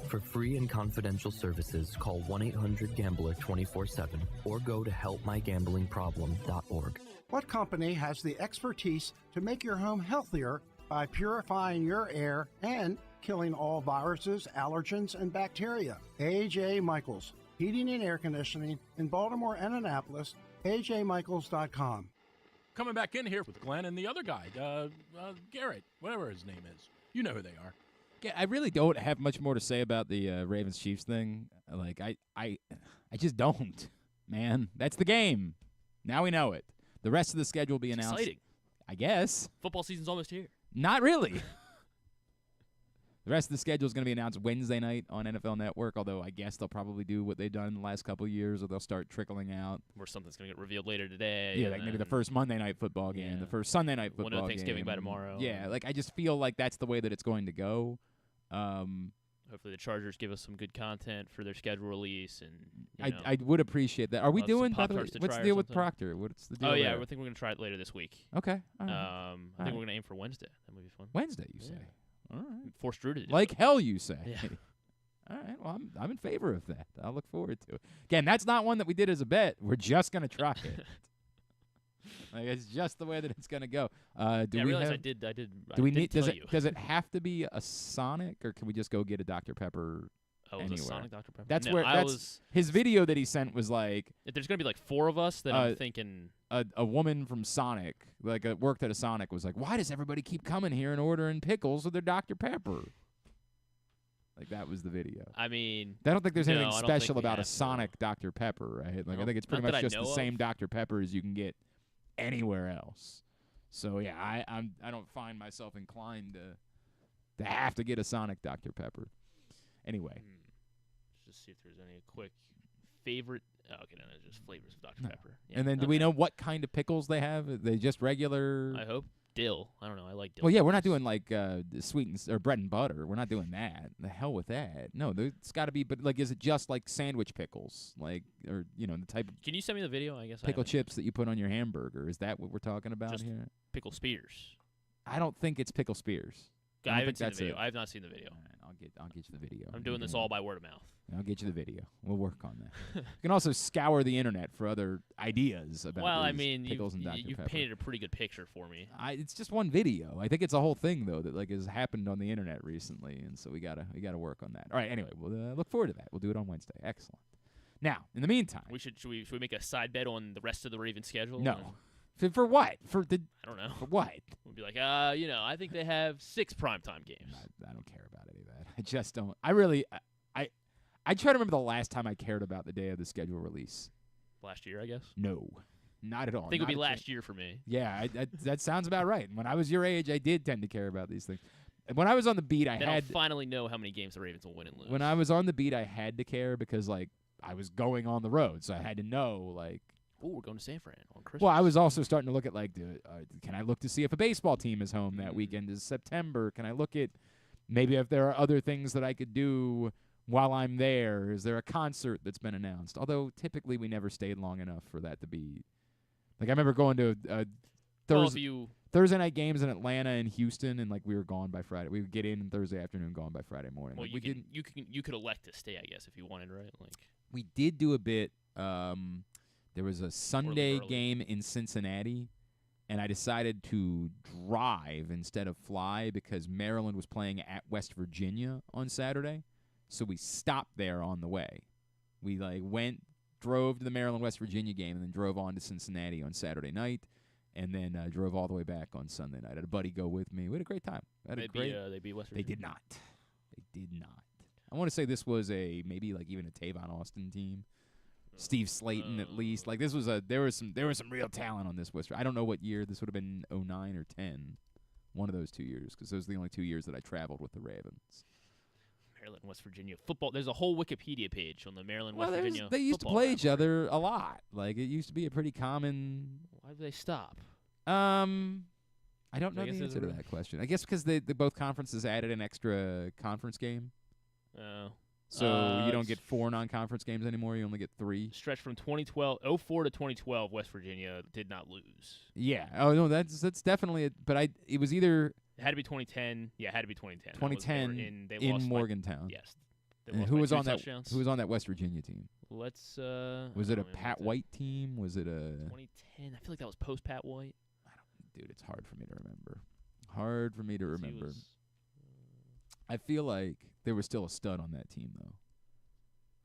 S9: For free and confidential services, call 1-800-GAMBLER 24/7 or go to helpmygamblingproblem.org.
S10: What company has the expertise to make your home healthier by purifying your air and killing all viruses, allergens, and bacteria? A.J. Michaels, Heating and Air Conditioning in Baltimore and Annapolis. AJMichaels.com.
S11: Coming back in here with Glenn and the other guy, Garrett, whatever his name is. You know who they are.
S1: Yeah, I really don't have much more to say about the Ravens-Chiefs thing. Like, I just don't, man. That's the game. Now we know it. The rest of the schedule will be announced.
S2: Exciting.
S1: I guess.
S2: Football season's almost here.
S1: Not really. The rest of the schedule is going to be announced Wednesday night on NFL Network, although I guess they'll probably do what they've done in the last couple of years, or they'll start trickling out.
S2: Or something's going to get revealed later today.
S1: Yeah, like maybe the first Monday night football game, the first Sunday night football game.
S2: One of Thanksgiving by tomorrow.
S1: Yeah, like I just feel like that's the way that it's going to go.
S2: Hopefully the Chargers give us some good content for their schedule release, and
S1: I would appreciate that. Are we doing? By the way, what's the deal with
S2: something?
S1: Proctor? What's the deal?
S2: Oh yeah,
S1: there?
S2: I think we're gonna try it later this week.
S1: Okay. All right.
S2: I think we're gonna aim for Wednesday. That would be fun.
S1: Wednesday, you say? All right.
S2: Force Drew to do
S1: like
S2: it.
S1: hell, you say?
S2: Yeah.
S1: All right. Well, I'm in favor of that. I'll look forward to it. Again, that's not one that we did as a bet. We're just gonna try it. Like, it's just the way that it's gonna go. Do
S2: I
S1: we
S2: realized
S1: have,
S2: I did.
S1: Do we
S2: did
S1: need?
S2: tell you.
S1: Does it have to be a Sonic, or can we just go get a Dr. Pepper?
S2: Oh,
S1: anywhere?
S2: a Sonic Dr. Pepper.
S1: That's
S2: no,
S1: where. That's his video that he sent was like.
S2: If there's gonna be like 4 of us, then I'm thinking
S1: a woman from Sonic, like worked at a Sonic, was like, "Why does everybody keep coming here and ordering pickles with their Dr. Pepper?" Like that was the video.
S2: I mean,
S1: I don't think there's anything
S2: I don't
S1: special
S2: think we
S1: about a
S2: have to.
S1: Sonic Dr. Pepper, right? Like I think it's pretty
S2: Not
S1: much
S2: that I
S1: just the
S2: know
S1: same
S2: of.
S1: Dr. Pepper as you can get anywhere else. So yeah, I don't find myself inclined to have to get a Sonic Dr. Pepper. Anyway.
S2: Let's just see if there's any quick favorite. Oh, okay, no, they're just flavors of Dr. Pepper. Yeah,
S1: And then do we know what kind of pickles they have? Are they just regular?
S2: I hope dill. I don't know. I like dill.
S1: Well, yeah, we're not doing like sweet or bread and butter. We're not doing that. The hell with that. No, it's got to be. But like, is it just like sandwich pickles, like, or the type of
S2: Can you send me the video? I guess
S1: pickle chips that you put on your hamburger? Is that what we're talking about
S2: Just
S1: here?
S2: pickle spears.
S1: I don't think it's pickle spears.
S2: I haven't
S1: think
S2: seen the
S1: that's
S2: video. I have not seen the video.
S1: All right, I'll get you the video.
S2: I'm doing this all by word of mouth.
S1: I'll get you the video. We'll work on that. You can also scour the internet for other ideas about
S2: Well, I
S1: these
S2: mean,
S1: pickles and Dr.
S2: you've
S1: Pepper.
S2: painted a pretty good picture for me.
S1: It's just one video. I think it's a whole thing though that like has happened on the internet recently, and so we gotta work on that. All right. Anyway, we'll look forward to that. We'll do it on Wednesday. Excellent. Now, in the meantime,
S2: Should we make a side bet on the rest of the Ravens schedule?
S1: no. For what? I
S2: don't know.
S1: For what?
S2: We'll be like, I think they have 6 primetime games.
S1: I don't care about any of that. I just don't. I really. I try to remember the last time I cared about the day of the schedule release.
S2: Last year, I guess.
S1: No, not at all.
S2: I think it would be
S1: Not a
S2: last year for me.
S1: Yeah, that sounds about right. When I was your age, I did tend to care about these things. When I was on the beat,
S2: Then I'll finally know how many games the Ravens will win and lose.
S1: When I was on the beat, I had to care because like I was going on the road, so I had to know like.
S2: Oh, we're going to San Fran on Christmas.
S1: Well, I was also starting to look at like, can I look to see if a baseball team is home that weekend? Is September? Can I look at maybe if there are other things that I could do while I'm there? Is there a concert that's been announced? Although typically we never stayed long enough for that to be. Like I remember going to Thursday night games in Atlanta and Houston, and like we were gone by Friday. We would get in Thursday afternoon, gone by Friday morning.
S2: Well,
S1: like,
S2: you could elect to stay, I guess, if you wanted, right? Like
S1: we did do a bit. There was a Sunday game in Cincinnati, and I decided to drive instead of fly because Maryland was playing at West Virginia on Saturday. So we stopped there on the way. We drove to the Maryland-West Virginia game, and then drove on to Cincinnati on Saturday night, and then drove all the way back on Sunday night. I had a buddy go with me. We had a great time.
S2: They beat West Virginia?
S1: They did not. They did not. I want to say this was maybe even a Tavon Austin team. Steve Slayton, at least. Like this was there was some real talent on this West. I don't know what year this would have been, 09 or 10, one of those 2 years, because those are the only 2 years that I traveled with the Ravens.
S2: Maryland, West Virginia football. There's a whole Wikipedia page on the Maryland, West Virginia.
S1: They used to play each other a lot. Like it used to be a pretty common.
S2: Why did they stop?
S1: I don't know the answer to that question. I guess because they both conferences added an extra conference game.
S2: Oh.
S1: So you don't get 4 non-conference games anymore. You only get 3.
S2: Stretch from 04 to 2012, West Virginia did not lose.
S1: Yeah. Oh no, that's definitely it. But it was either.
S2: It had to be 2010. Yeah, it had to be 2010.
S1: 2010
S2: they
S1: in Morgantown.
S2: Yes.
S1: And who was on that? Who was on that West Virginia team?
S2: Let's.
S1: Was it a Pat White team? Was it a
S2: 2010? I feel like that was post Pat White.
S1: Dude, it's hard for me to remember. I feel like there was still a stud on that team, though.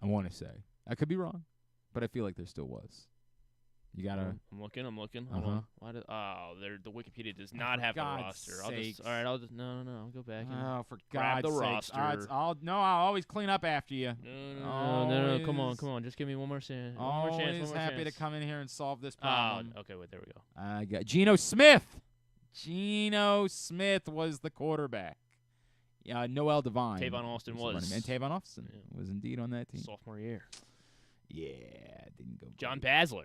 S1: I want to say. I could be wrong, but I feel like there still was. You gotta.
S2: I'm looking.
S1: Uh-huh.
S2: Why the Wikipedia does not have the roster. I'll just no. I'll go back. And
S1: for
S2: grab
S1: God's
S2: the
S1: sakes.
S2: roster.
S1: I'll always clean up after you.
S2: No. Come on. Just give me one more chance.
S1: Always happy to come in here and solve this problem.
S2: Okay, wait. There we go.
S1: I got Geno Smith. Geno Smith was the quarterback. Noel Devine.
S2: Tavon Austin was.
S1: And Tavon Austin was indeed on that team.
S2: Sophomore year.
S1: Yeah, didn't go.
S2: John Basler.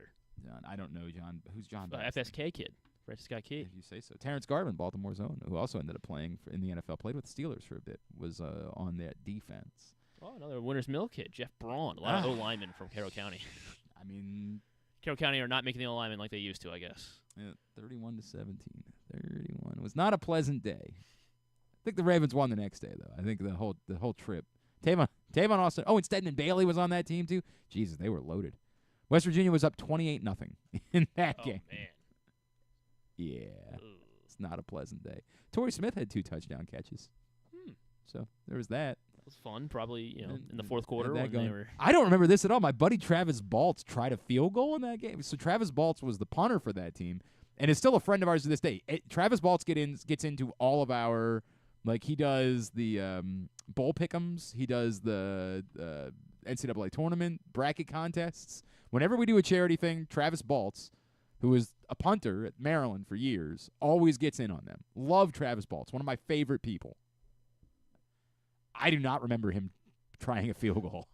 S1: I don't know John. Who's John?
S2: FSK kid. Francis Scott Key.
S1: If you say so. Terrence Garvin, Baltimore's own, who also ended up playing in the NFL, played with the Steelers for a bit, was on that defense.
S2: Oh, another Winners Mill kid, Jeff Braun. A lot of O-linemen from Carroll County.
S1: I mean,
S2: Carroll County are not making the O-linemen like they used to, I guess.
S1: 31-17. 31. It was not a pleasant day. I think the Ravens won the next day, though. I think the whole trip. Tavon Austin. Oh, and Stedman Bailey was on that team, too. Jesus, they were loaded. West Virginia was up 28-0 in that game.
S2: Oh, man.
S1: Yeah. It's not a pleasant day. Torrey Smith had 2 touchdown catches. So there was that.
S2: That was fun, probably, in the fourth quarter when they were.
S1: I don't remember this at all. My buddy Travis Baltz tried a field goal in that game. So Travis Baltz was the punter for that team and is still a friend of ours to this day. Travis Baltz gets into all of our, he does the bowl pick'ems. He does the NCAA tournament, bracket contests. Whenever we do a charity thing, Travis Baltz, who was a punter at Maryland for years, always gets in on them. Love Travis Baltz, one of my favorite people. I do not remember him trying a field goal.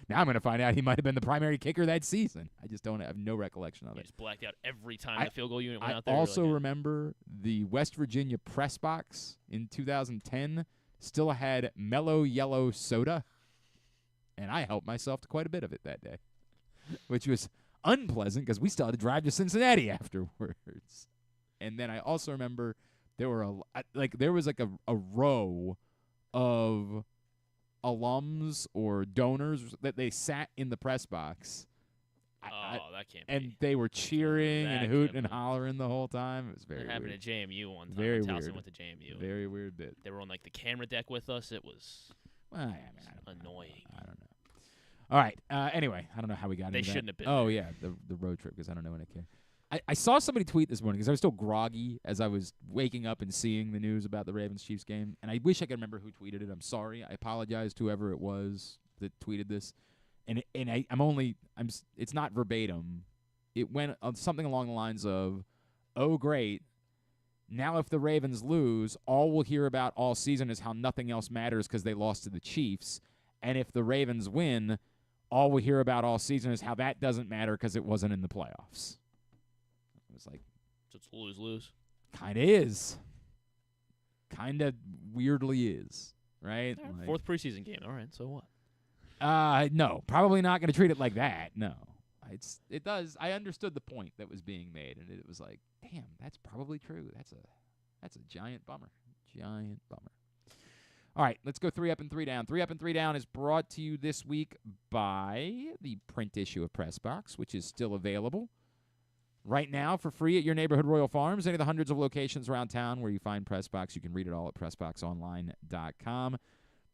S1: Now I'm going to find out he might have been the primary kicker that season. I just don't have no recollection of
S2: You
S1: it.
S2: just blacked out every time the field goal unit went out there.
S1: I also remember the West Virginia press box in 2010 still had mellow yellow soda, and I helped myself to quite a bit of it that day, which was unpleasant because we still had to drive to Cincinnati afterwards. And then I also remember there was a row of alums or donors that they sat in the press box.
S2: That can't be.
S1: And they were cheering and hooting and hollering the whole time. It was very
S2: weird. That happened
S1: weird.
S2: at JMU one time.
S1: Very
S2: when Towson
S1: weird.
S2: went to JMU.
S1: Very weird bit.
S2: They were on, like, the camera deck with us. It was annoying.
S1: I don't know. All right. Anyway, I don't know how we got
S2: They
S1: into that.
S2: shouldn't have been
S1: Oh,
S2: there.
S1: yeah, the road trip, because I don't know when it came. I saw somebody tweet this morning because I was still groggy as I was waking up and seeing the news about the Ravens-Chiefs game, and I wish I could remember who tweeted it. I'm sorry. I apologize to whoever it was that tweeted this. And it's not verbatim. It went something along the lines of, "Oh, great. Now if the Ravens lose, all we'll hear about all season is how nothing else matters because they lost to the Chiefs. And if the Ravens win, all we hear about all season is how that doesn't matter because it wasn't in the playoffs." It was like,
S2: So it's lose-lose.
S1: Kind of is. Kind of weirdly is, right?
S2: Right, fourth preseason game. All right, so what?
S1: No, probably not going to treat it like that. No. It does. I understood the point that was being made, and it was like, damn, that's probably true. That's a giant bummer. Giant bummer. All right, let's go 3 Up and 3 Down. 3 Up and 3 Down is brought to you this week by the print issue of Press Box, which is still available right now for free at your neighborhood Royal Farms, any of the hundreds of locations around town where you find Press Box. You can read it all at PressBoxOnline.com.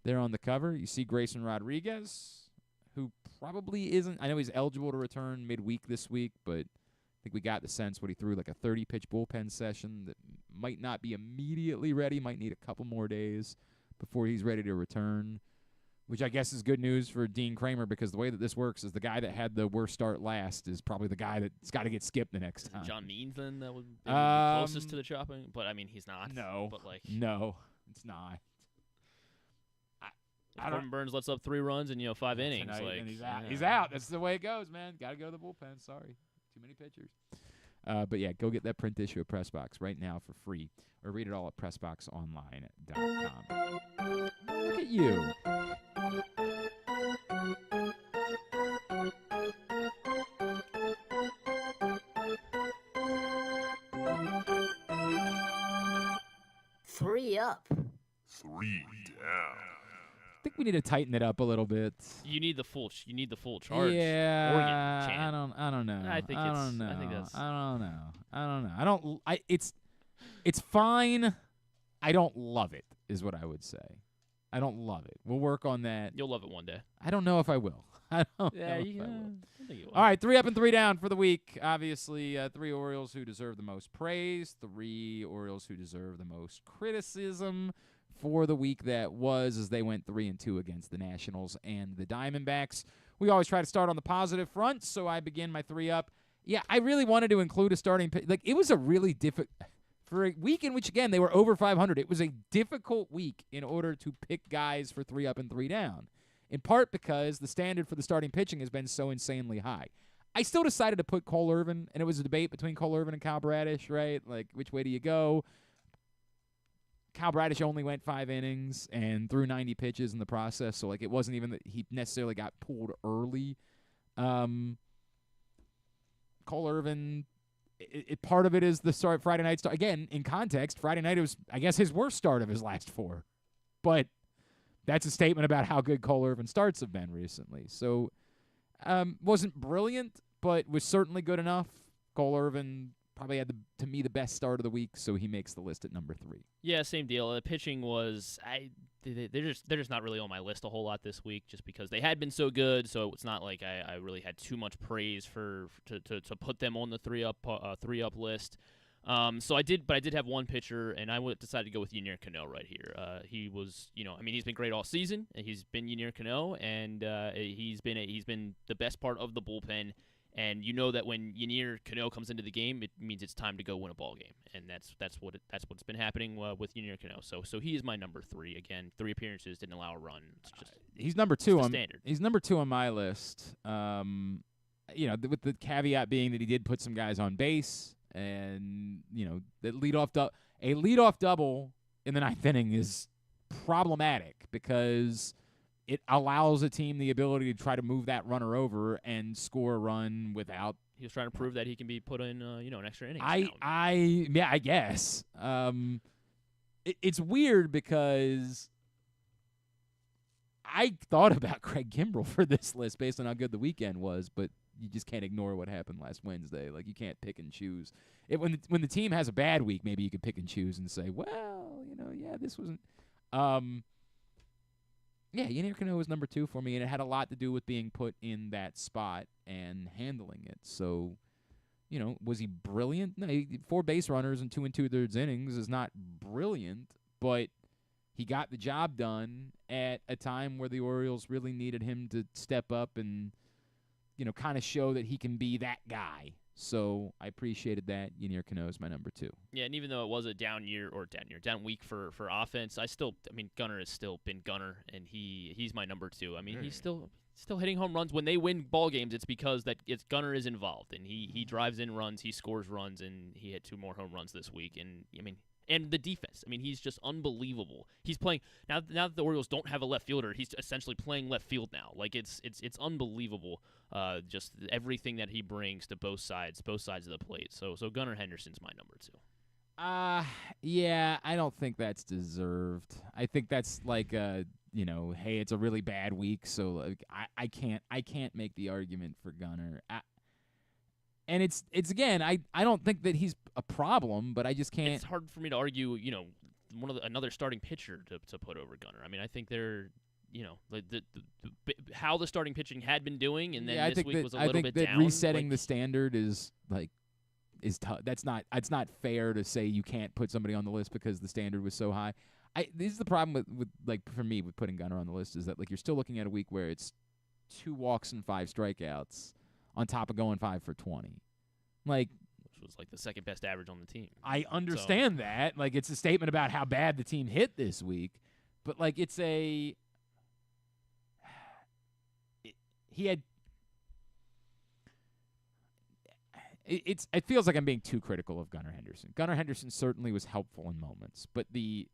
S1: There on the cover, you see Grayson Rodriguez, who probably isn't. I know he's eligible to return midweek this week, but I think we got the sense when he threw like a 30-pitch bullpen session that might not be immediately ready, might need a couple more days before he's ready to return, which I guess is good news for Dean Kramer because the way that this works is the guy that had the worst start last is probably the guy that's got to get skipped the next time.
S2: John Means, then, that would be the closest to the chopping? But, I mean, he's not.
S1: No.
S2: But, like,
S1: no, it's not.
S2: Corbin Burns lets up 3 runs in 5 innings.
S1: Tonight,
S2: Like,
S1: and he's out. He's out. That's the way it goes, man. Got to go to the bullpen. Sorry. Too many pitchers. But, yeah, go get that print issue of Press Box right now for free. Or read it all at PressBoxOnline.com. Look at you.
S12: Three up.
S13: 3 down.
S1: I think we need to tighten it up a little bit.
S2: You need the full charge.
S1: Yeah,
S2: Oregon chant.
S1: I don't know.
S2: I think
S1: don't know.
S2: I think that's.
S1: I don't know. It's fine. I don't love it, is what I would say. I don't love it. We'll work on that.
S2: You'll love it one day.
S1: I don't know if I will. I don't
S2: Yeah,
S1: know
S2: you
S1: if I will.
S2: I think you will.
S1: All right, 3 up and 3 down for the week. Obviously, 3 Orioles who deserve the most praise, 3 Orioles who deserve the most criticism for the week that was as they went 3-2 against the Nationals and the Diamondbacks. We always try to start on the positive front, so I begin my 3 up. Yeah, I really wanted to include a starting pitch. Like, it was a really difficult for a week in which, again, they were over 500. It was a difficult week in order to pick guys for 3 up and 3 down, in part because the standard for the starting pitching has been so insanely high. I still decided to put Cole Irvin, and it was a debate between Cole Irvin and Kyle Bradish, right? Like, which way do you go? Kyle Bradish only went 5 innings and threw 90 pitches in the process, so, like, it wasn't even that he necessarily got pulled early. Cole Irvin, part of it is the start Friday night start. Again, in context, Friday night it was, I guess, his worst start of his last 4. But that's a statement about how good Cole Irvin starts have been recently. So, wasn't brilliant, but was certainly good enough. Cole Irvin probably had, to me, the best start of the week, so he makes the list at number 3.
S2: Yeah, same deal. The pitching was they're just not really on my list a whole lot this week, just because they had been so good. So it's not like I really had too much praise to put them on the 3 up list. So I did have one pitcher, and I decided to go with Yennier Cano right here. He was, he's been great all season. He's been Yennier Cano, and he's been the best part of the bullpen And you know that when Yennier Cano comes into the game, it means it's time to go win a ball game, and that's what's been happening with Yennier Cano. So he is my number 3 again. 3 appearances, didn't allow a run. It's just
S1: he's number 2 on
S2: standard.
S1: He's number 2 on my list. With the caveat being that he did put some guys on base, and that a leadoff double in the 9th inning is problematic because it allows a team the ability to try to move that runner over and score a run without.
S2: He was trying to prove that he can be put in, an extra inning.
S1: I guess. It's weird because I thought about Craig Kimbrel for this list based on how good the weekend was, but you just can't ignore what happened last Wednesday. Like, you can't pick and choose. When the team has a bad week, maybe you could pick and choose and say, well, this wasn't. Yennier Cano was number 2 for me, and it had a lot to do with being put in that spot and handling it. So, was he brilliant? No, 4 base runners in 2 2/3 innings is not brilliant, but he got the job done at a time where the Orioles really needed him to step up and, kind of show that he can be that guy. So I appreciated that. Yennier Cano is my number 2.
S2: Yeah, and even though it was a down week for offense, Gunnar has still been Gunnar, and he's my number 2. I mean, he's still hitting home runs. When they win ball games, it's because Gunnar is involved, and he drives in runs, he scores runs, and he hit 2 more home runs this week. And and the defense. I mean, he's just unbelievable. He's playing now that the Orioles don't have a left fielder. He's essentially playing left field now. Like it's unbelievable. Just everything that he brings to both sides of the plate. So Gunnar Henderson's my number 2.
S1: Yeah, I don't think that's deserved. I think that's like hey, it's a really bad week, so like I can't make the argument for Gunnar. And it's again, I don't think that he's a problem, but I just can't.
S2: It's hard for me to argue, another starting pitcher to put over Gunnar. I mean, I think they're, how the starting pitching had been doing, and then this week was a little bit down.
S1: I think that resetting the standard is tough. It's not fair to say you can't put somebody on the list because the standard was so high. This is the problem with for me with putting Gunnar on the list is that you're still looking at a week where it's 2 walks and 5 strikeouts. On top of going 5 for 20. Which
S2: was the second best average on the team.
S1: I understand that. It's a statement about how bad the team hit this week. But, it's a... It feels like I'm being too critical of Gunnar Henderson. Gunnar Henderson certainly was helpful in moments. But the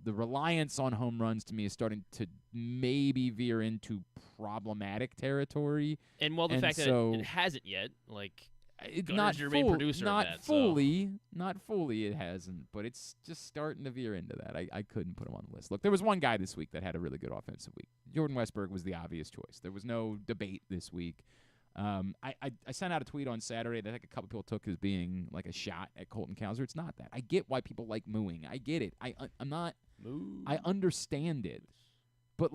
S1: reliance on home runs to me is starting to maybe veer into problematic territory.
S2: And the fact that it hasn't yet,
S1: it's
S2: Gunnar's
S1: not
S2: your main producer
S1: not
S2: of that.
S1: Not fully it hasn't, but it's just starting to veer into that. I couldn't put him on the list. Look, there was one guy this week that had a really good offensive week. Jordan Westburg was the obvious choice. There was no debate this week. I sent out a tweet on Saturday that I think a couple people took as being a shot at Colton Cowser. It's not that. I get why people like mooing. I get it. I'm not.
S2: Moo.
S1: I understand it. But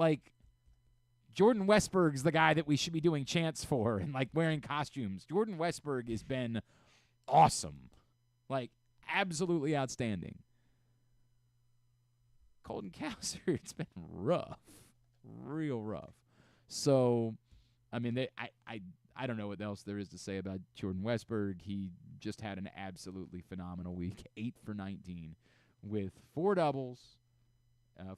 S1: Jordan Westburg's the guy that we should be doing chants for and wearing costumes. Jordan Westburg has been awesome. Absolutely outstanding. Colton Cowser, it's been rough. Real rough. So, I mean, I don't know what else there is to say about Jordan Westburg. He just had an absolutely phenomenal week, 8 for 19 with 4 doubles,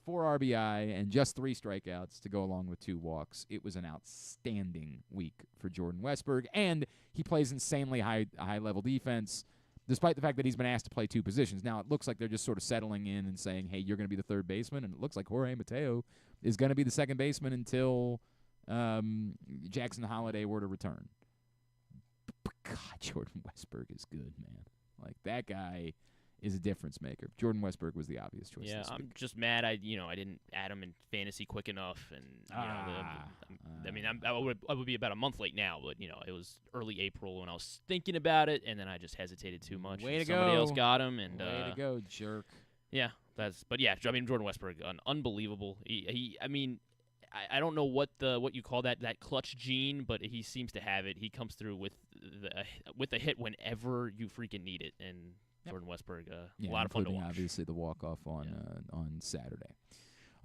S1: 4 RBI, and just 3 strikeouts to go along with 2 walks. It was an outstanding week for Jordan Westburg, and he plays insanely high-level defense, despite the fact that he's been asked to play 2 positions. Now, it looks like they're just sort of settling in and saying, hey, you're going to be the third baseman, and it looks like Jorge Mateo is going to be the second baseman until Jackson Holiday were to return. But God, Jordan Westburg is good, man. That guy is a difference maker. Jordan Westburg was the obvious choice.
S2: Yeah,
S1: this week.
S2: I'm just mad. I didn't add him in fantasy quick enough, and I would be about a month late now, but it was early April when I was thinking about it, and then I just hesitated too much.
S1: Way to
S2: Somebody
S1: go.
S2: else got him, and
S1: way to go, jerk.
S2: Yeah, Jordan Westburg, unbelievable. I don't know what you call that clutch gene, but he seems to have it. He comes through with a hit whenever you freaking need it, and Jordan Westburg, a lot of fun to watch.
S1: Obviously the walk-off on Saturday.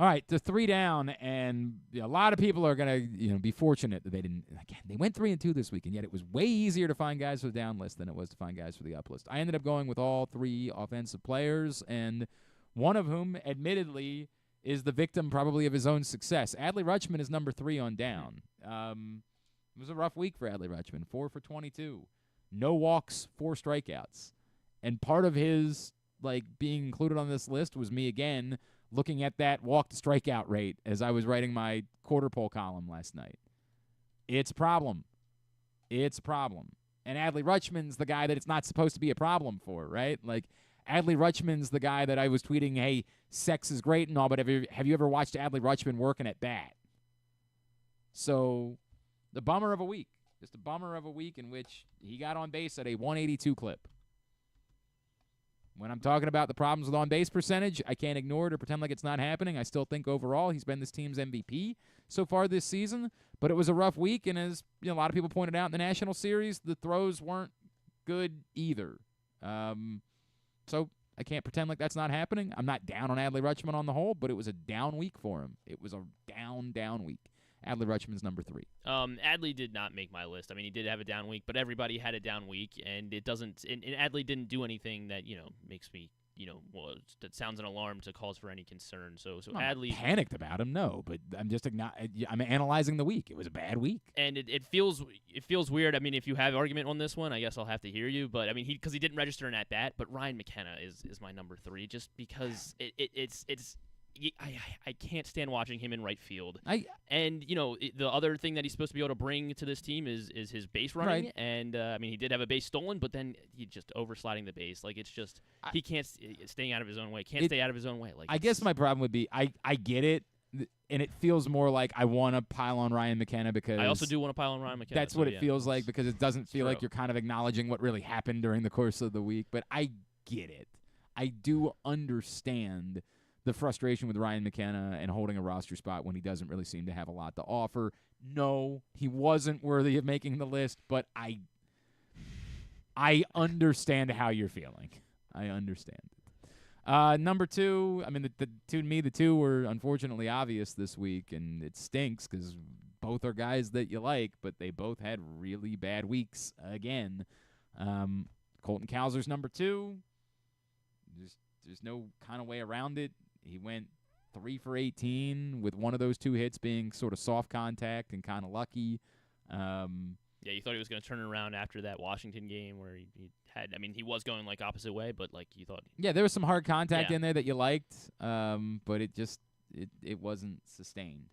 S1: All right, the 3 down, and a lot of people are going to be fortunate that they didn't. Again, they went 3-2 this week, and yet it was way easier to find guys for the down list than it was to find guys for the up list. I ended up going with all 3 offensive players, and one of whom, admittedly, is the victim probably of his own success. Adley Rutschman is number 3 on down. It was a rough week for Adley Rutschman, 4 for 22. No walks, 4 strikeouts. And part of his being included on this list was me, again, looking at that walk-to-strikeout rate as I was writing my quarter pole column last night. It's a problem. It's a problem. And Adley Rutschman's the guy that it's not supposed to be a problem for, right? Adley Rutschman's the guy that I was tweeting, hey, sex is great and all, but have you ever watched Adley Rutschman working at bat? So, the bummer of a week. Just a bummer of a week in which he got on base at a 182 clip. When I'm talking about the problems with on-base percentage, I can't ignore it or pretend like it's not happening. I still think overall he's been this team's MVP so far this season. But it was a rough week, and as a lot of people pointed out in the National Series, the throws weren't good either. So I can't pretend like that's not happening. I'm not down on Adley Rutschman on the whole, but it was a down week for him. It was a down week. Adley Rutschman's number 3.
S2: Adley did not make my list. I mean, he did have a down week, but everybody had a down week, and it doesn't. And Adley didn't do anything that makes me that sounds an alarm to cause for any concern. So Adley
S1: panicked about him, no, but I'm analyzing the week. It was a bad week,
S2: and it feels weird. I mean, if you have argument on this one, I guess I'll have to hear you. But I mean, because he didn't register an at bat, but Ryan McKenna is my number 3, just because it's. I can't stand watching him in right field. The other thing that he's supposed to be able to bring to this team is his base running.
S1: Right.
S2: And, I mean, he did have a base stolen, but then he just oversliding the base. It's just he can't staying out of his own way. Stay out of his own way.
S1: I guess my problem would be I get it, and it feels more like I want to pile on Ryan McKenna because
S2: I also do want to pile on Ryan McKenna.
S1: That's what it feels like because it doesn't feel like you're kind of acknowledging what really happened during the course of the week. But I get it. I do understand the frustration with Ryan McKenna and holding a roster spot when he doesn't really seem to have a lot to offer. No, he wasn't worthy of making the list, but I understand how you're feeling. I understand it. Number 2, I mean, the two were unfortunately obvious this week, and it stinks because both are guys that you like, but they both had really bad weeks again. Colton Cowser's number 2. There's no kind of way around it. He went 3 for 18 with one of those 2 hits being sort of soft contact and kind of lucky.
S2: You thought he was going to turn it around after that Washington game where he had – I mean, he was going opposite way, but you thought –
S1: Yeah, there was some hard contact in there that you liked, but it just it wasn't sustained.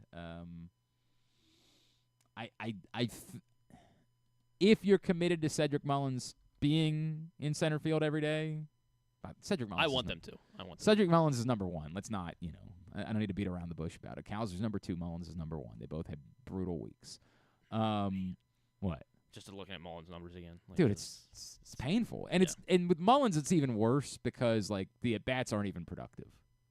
S1: If you're committed to Cedric Mullins being in center field every day – Cedric Mullins.
S2: I want them to.
S1: Cedric Mullins is number 1. Let's not, I don't need to beat around the bush about it. Cowser's number 2. Mullins is number 1. They both had brutal weeks. What?
S2: Just looking at Mullins' numbers again,
S1: dude, it's painful, and and with Mullins it's even worse because the at bats aren't even productive.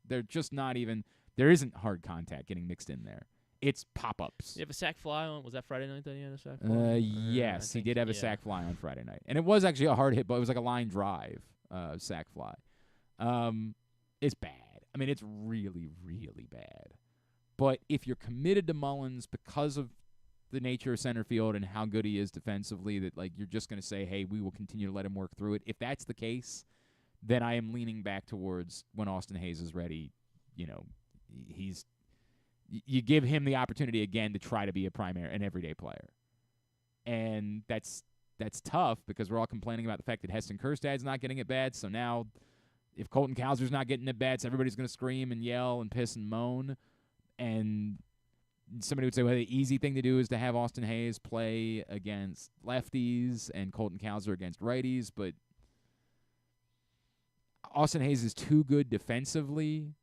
S1: They're just not even. There isn't hard contact getting mixed in there. It's pop-ups.
S2: You have a sack fly on. Was that Friday night that he had a sack fly?
S1: Yes, he did have a sack fly on Friday night, and it was actually a hard hit, but it was like a line drive. Sack fly. It's bad. I mean, it's really, really bad. But if you're committed to Mullins because of the nature of center field and how good he is defensively, that you're just going to say, hey, we will continue to let him work through it. If that's the case, then I am leaning back towards when Austin Hayes is ready. You give him the opportunity again to try to be an everyday player, and that's tough because we're all complaining about the fact that Heston Kjerstad's not getting at bats. So now, if Colton Cowser's not getting at bats, everybody's going to scream and yell and piss and moan. And somebody would say, well, the easy thing to do is to have Austin Hayes play against lefties and Colton Cowser against righties. But Austin Hayes is too good defensively.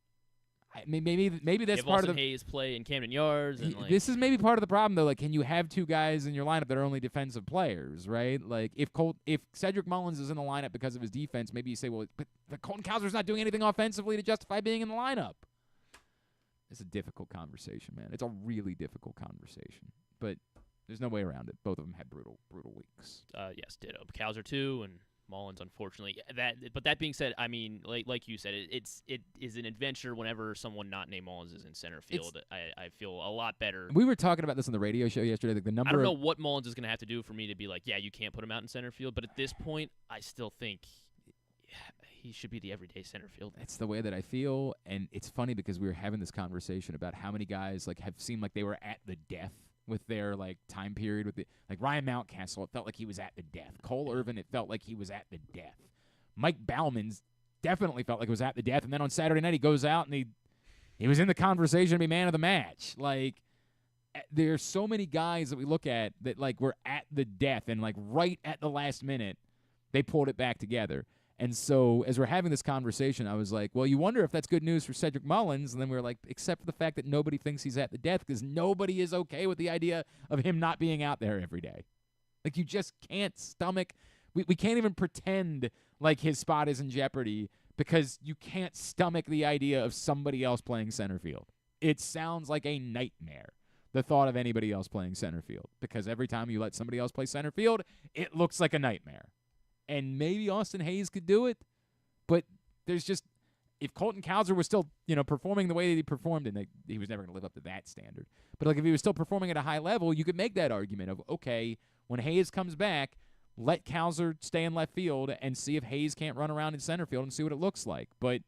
S1: Maybe that's
S2: if
S1: part
S2: Austin
S1: of the
S2: Hayes play in Camden Yards. And
S1: this is maybe part of the problem though. Can you have 2 guys in your lineup that are only defensive players, right? If Cedric Mullins is in the lineup because of his defense, maybe you say, well, but Colton Cowser's not doing anything offensively to justify being in the lineup. It's a difficult conversation, man. It's a really difficult conversation, but there's no way around it. Both of them had brutal weeks.
S2: Yes, ditto. Cowser 2 and Mullins, unfortunately. But that being said, I mean, like you said, it is an adventure whenever someone not named Mullins is in center field. I feel a lot better.
S1: We were talking about this on the radio show yesterday. Like the number
S2: I don't know what Mullins is going to have to do for me to be like, yeah, you can't put him out in center field. But at this point, I still think he should be the everyday center fielder.
S1: It's the way that I feel, and it's funny because we were having this conversation about how many guys like have seemed like they were at the death with their like time period with like Ryan Mountcastle. It felt like he was at the death. Cole Irvin, it felt like he was at the death. Mike Bauman's definitely felt like it was at the death, and then on Saturday night he goes out and he was in the conversation to be man of the match. Like there's so many guys that we look at that like were at the death, and like right at the last minute they pulled it back together. And so as we're having this conversation, I was like, well, you wonder if that's good news for Cedric Mullins. And then we were like, except for the fact that nobody thinks he's at the death because nobody is okay with the idea of him not being out there every day. Like you just can't stomach. We can't even pretend like his spot is in jeopardy because you can't stomach the idea of somebody else playing center field. It sounds like a nightmare, the thought of anybody else playing center field, because every time you let somebody else play center field, it looks like a nightmare. And maybe Austin Hayes could do it, but there's just if Colton Cowser was still, performing the way that he performed, and he was never going to live up to that standard. But like if he was still performing at a high level, you could make that argument of okay, when Hayes comes back, let Cowser stay in left field and see if Hayes can't run around in center field and see what it looks like. But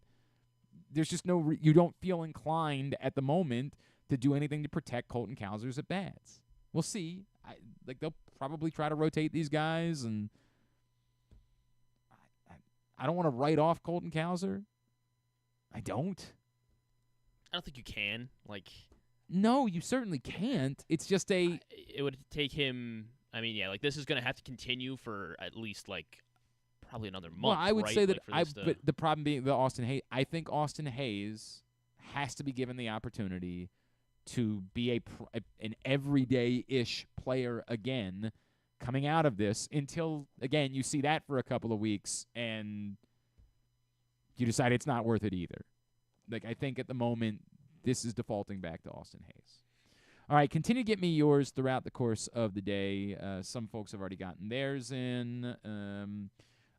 S1: there's just you don't feel inclined at the moment to do anything to protect Colton Cowser's at bats. We'll see. They'll probably try to rotate these guys, and I don't want to write off Colton Cowser. I don't.
S2: I don't think you can.
S1: No, you certainly can't. It's just it
S2: would take him. I mean, yeah, this is going to have to continue for at least probably another month.
S1: Well, I would say that
S2: but
S1: the problem being the Austin Hayes. I think Austin Hayes has to be given the opportunity to be an everyday-ish player again, coming out of this until, again, you see that for a couple of weeks and you decide it's not worth it either. I think at the moment, this is defaulting back to Austin Hayes. All right, continue to get me yours throughout the course of the day. Some folks have already gotten theirs in.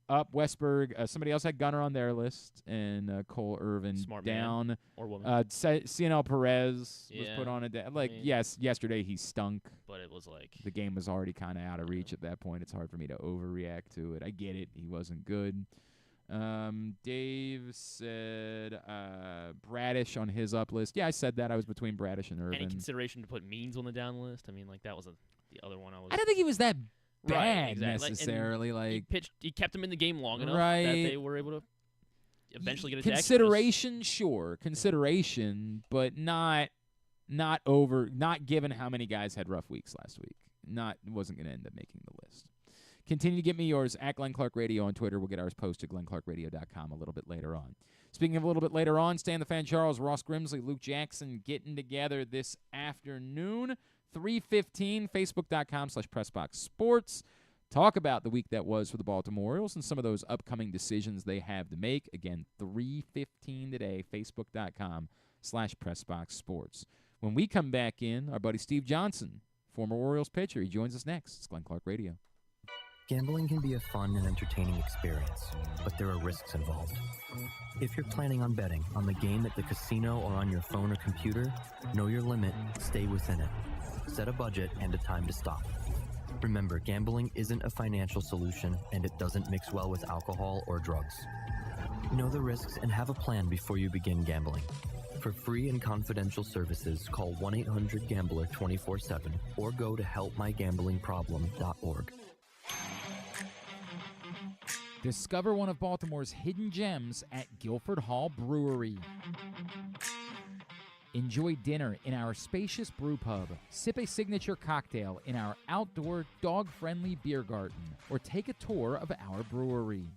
S1: Up, Westberg. Somebody else had Gunnar on their list, and Cole Irvin
S2: Smart
S1: down.
S2: Man or woman.
S1: CNL Perez was put on a day. Yes, yesterday he stunk.
S2: But it was
S1: the game was already kind of out of reach at that point. It's hard for me to overreact to it. I get it. He wasn't good. Dave said Bradish on his up list. Yeah, I said that. I was between Bradish and Irvin.
S2: Any consideration to put Means on the down list? I mean, that was the other one I was.
S1: I don't think he was that bad
S2: right, exactly.
S1: necessarily.
S2: He kept him in the game long enough
S1: right.
S2: that they were able to eventually get a
S1: consideration. Sure, consideration, but not given how many guys had rough weeks last week. Wasn't going to end up making the list. Continue to get me yours at Glenn Clark Radio on Twitter. We'll get ours posted at glennclarkradio.com a little bit later on. Speaking of a little bit later on, Stan the Fan Charles, Ross Grimsley, Luke Jackson getting together this afternoon. 3:15, facebook.com/PressBoxSports. Talk about the week that was for the Baltimore Orioles and some of those upcoming decisions they have to make. Again, 3:15 today, facebook.com/PressBoxSports. When we come back in, our buddy Steve Johnson, former Orioles pitcher, he joins us next. It's Glenn Clark Radio.
S9: Gambling can be a fun and entertaining experience, but there are risks involved. If you're planning on betting on the game at the casino or on your phone or computer, know your limit, stay within it. Set a budget and a time to stop. Remember, gambling isn't a financial solution, and it doesn't mix well with alcohol or drugs. Know the risks and have a plan before you begin gambling. For free and confidential services, call 1-800-GAMBLER 24/7 or go to helpmygamblingproblem.org.
S1: Discover one of Baltimore's hidden gems at Guilford Hall Brewery. Enjoy dinner in our spacious brew pub, sip a signature cocktail in our outdoor dog-friendly beer garden, or take a tour of our brewery.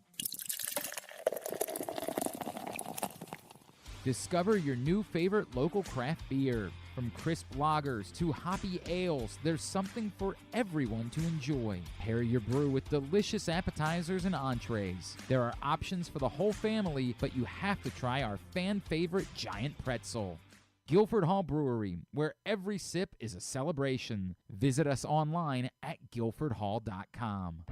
S1: Discover your new favorite local craft beer. From crisp lagers to hoppy ales, there's something for everyone to enjoy. Pair your brew with delicious appetizers and entrees. There are options for the whole family, but you have to try our fan-favorite giant pretzel. Guilford Hall Brewery, where every sip is a celebration. Visit us online at guilfordhall.com.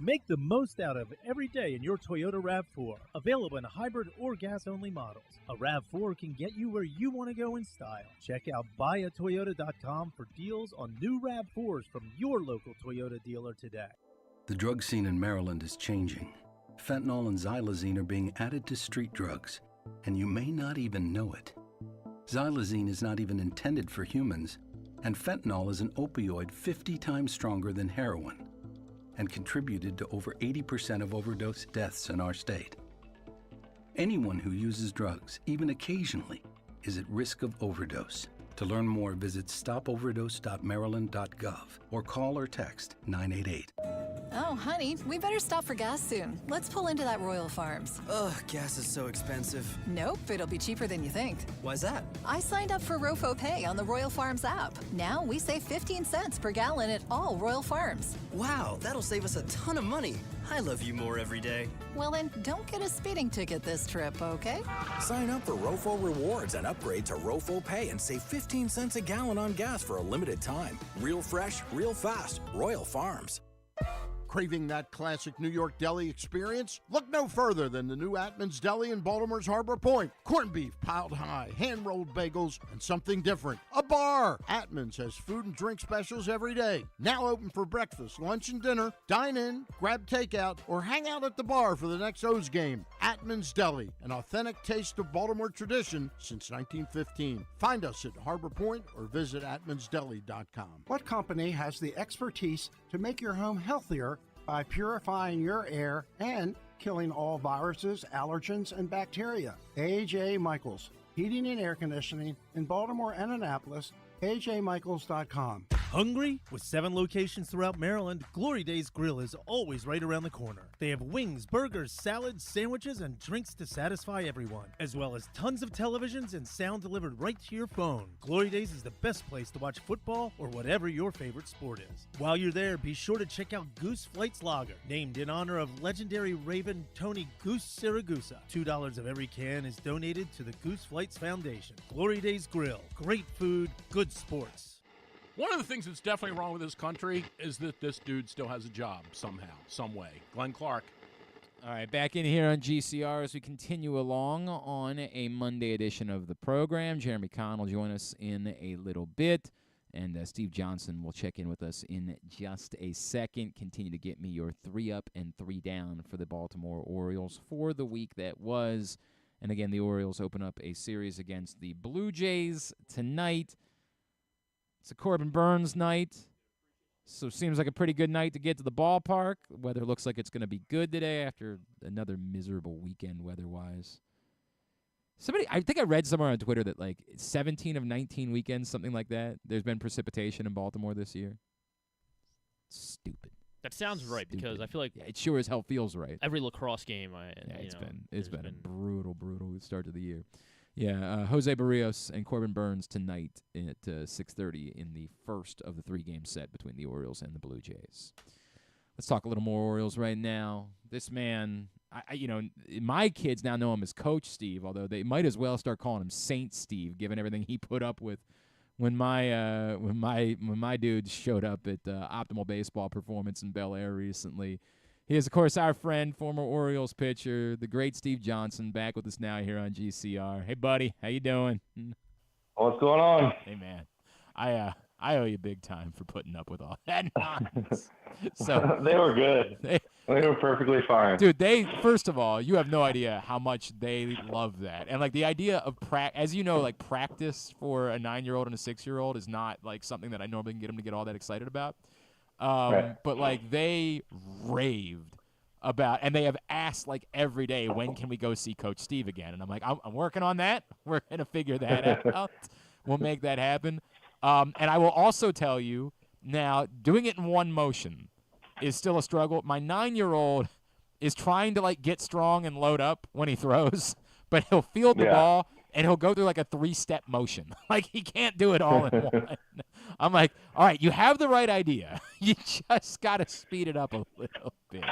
S5: Make the most out of every day in your Toyota RAV4. Available in hybrid or gas-only models. A RAV4 can get you where you want to go in style. Check out buyatoyota.com for deals on new RAV4s from your local Toyota dealer today.
S12: The drug scene in Maryland is changing. Fentanyl and xylazine are being added to street drugs, and you may not even know it. Xylazine is not even intended for humans, and fentanyl is an opioid 50 times stronger than heroin, and contributed to over 80% of overdose deaths in our state. Anyone who uses drugs, even occasionally, is at risk of overdose. To learn more, visit stopoverdose.maryland.gov or call or text 988.
S6: Oh, honey, we better stop for gas soon. Let's pull into that Royal Farms.
S7: Ugh, gas is so expensive.
S6: Nope, it'll be cheaper than you think.
S7: Why's that?
S6: I signed up for Rofo Pay on the Royal Farms app. Now we save 15 cents per gallon at all Royal Farms.
S7: Wow, that'll save us a ton of money. I love you more every day.
S6: Well then, don't get a speeding ticket this trip, okay?
S8: Sign up for Rofo Rewards and upgrade to Rofo Pay and save 15 cents a gallon on gas for a limited time. Real fresh, real fast. Royal Farms.
S4: Craving that classic New York deli experience? Look no further than the new Atman's Deli in Baltimore's Harbor Point. Corned beef piled high, hand-rolled bagels, and something different. A bar! Atman's has food and drink specials every day. Now open for breakfast, lunch, and dinner. Dine in, grab takeout, or hang out at the bar for the next O's game. Atman's Deli, an authentic taste of Baltimore tradition since 1915. Find us at Harbor Point or visit atmansdeli.com.
S10: What company has the expertise to make your home healthier by purifying your air and killing all viruses, allergens, and bacteria? A.J. Michaels, Heating and Air Conditioning in Baltimore and Annapolis. AJMichaels.com.
S5: Hungry? With 7 locations throughout Maryland, Glory Days Grill is always right around the corner. They have wings, burgers, salads, sandwiches, and drinks to satisfy everyone, as well as tons of televisions and sound delivered right to your phone. Glory Days is the best place to watch football or whatever your favorite sport is. While you're there, be sure to check out Goose Flight's Lager, named in honor of legendary Raven Tony Goose Siragusa. $2 of every can is donated to the Goose Flights Foundation. Glory Days Grill. Great food, good sports.
S11: One of the things that's definitely wrong with this country is that this dude still has a job somehow, some way. Glenn Clark.
S1: All right, back in here on GCR as we continue along on a Monday edition of the program. Jeremy Conn will join us in a little bit, and Steve Johnson will check in with us in just a second. Continue to get me your 3 up and 3 down for the Baltimore Orioles for the week that was. And again, the Orioles open up a series against the Blue Jays tonight. It's a Corbin Burns night, so it seems like a pretty good night to get to the ballpark. Weather looks like it's going to be good today after another miserable weekend weather-wise. I think I read somewhere on Twitter that like 17 of 19 weekends, something like that, there's been precipitation in Baltimore this year. Stupid.
S2: That sounds right because I feel like
S1: it sure as hell feels right.
S2: Every lacrosse game,
S1: it's been a brutal start to the year. Yeah, Jose Barrios and Corbin Burns tonight at 6:30 in the first of the 3-game set between the Orioles and the Blue Jays. Let's talk a little more Orioles right now. This man, my kids now know him as Coach Steve, although they might as well start calling him Saint Steve, given everything he put up with when my dude showed up at Optimal Baseball Performance in Bel Air recently. He is, of course, our friend, former Orioles pitcher, the great Steve Johnson, back with us now here on GCR. Hey, buddy, how you doing?
S14: What's going on?
S1: Hey, man, I owe you big time for putting up with all that nonsense. So
S14: they were good. They were perfectly fine,
S1: dude. First of all, you have no idea how much they love that, and like the idea of as you know, like practice for a 9-year-old and a 6-year-old is not like something that I normally can get them to get all that excited about.
S14: Right.
S1: But like they raved about, and they have asked like every day, when can we go see Coach Steve again? And I'm like, I'm working on that. We're gonna figure that out. We'll make that happen. And I will also tell you now, doing it in one motion is still a struggle. My 9-year-old is trying to like get strong and load up when he throws, but he'll field the ball and he'll go through like a 3-step motion. Like he can't do it all in one. I'm like, all right, you have the right idea. You just got to speed it up a little bit.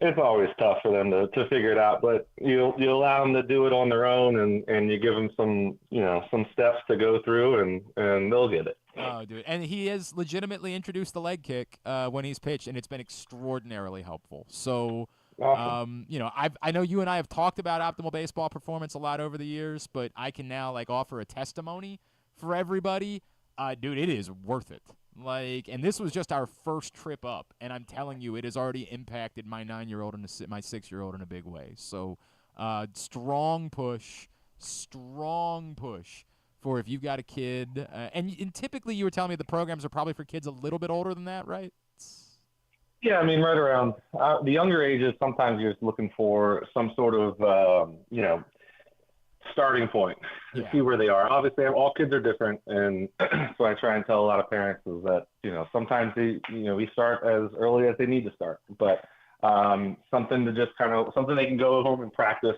S14: it's always tough for them to figure it out, but you allow them to do it on their own, and you give them some steps to go through, and they'll get it.
S1: Oh, dude. And he has legitimately introduced the leg kick when he's pitched, and it's been extraordinarily helpful. So,
S14: awesome.
S1: I know you and I have talked about optimal baseball performance a lot over the years, but I can now, offer a testimony for everybody. Dude, it is worth it. And this was just our first trip up, and I'm telling you, it has already impacted my 9-year-old and my 6-year-old in a big way. So, strong push for if you've got a kid. And typically you were telling me the programs are probably for kids a little bit older than that, right?
S14: Yeah, I mean, right around the younger ages, sometimes you're just looking for some sort of, starting point to see where they are. Obviously, all kids are different, and so I try and tell a lot of parents is that sometimes we start as early as they need to start, but something to just something they can go home and practice.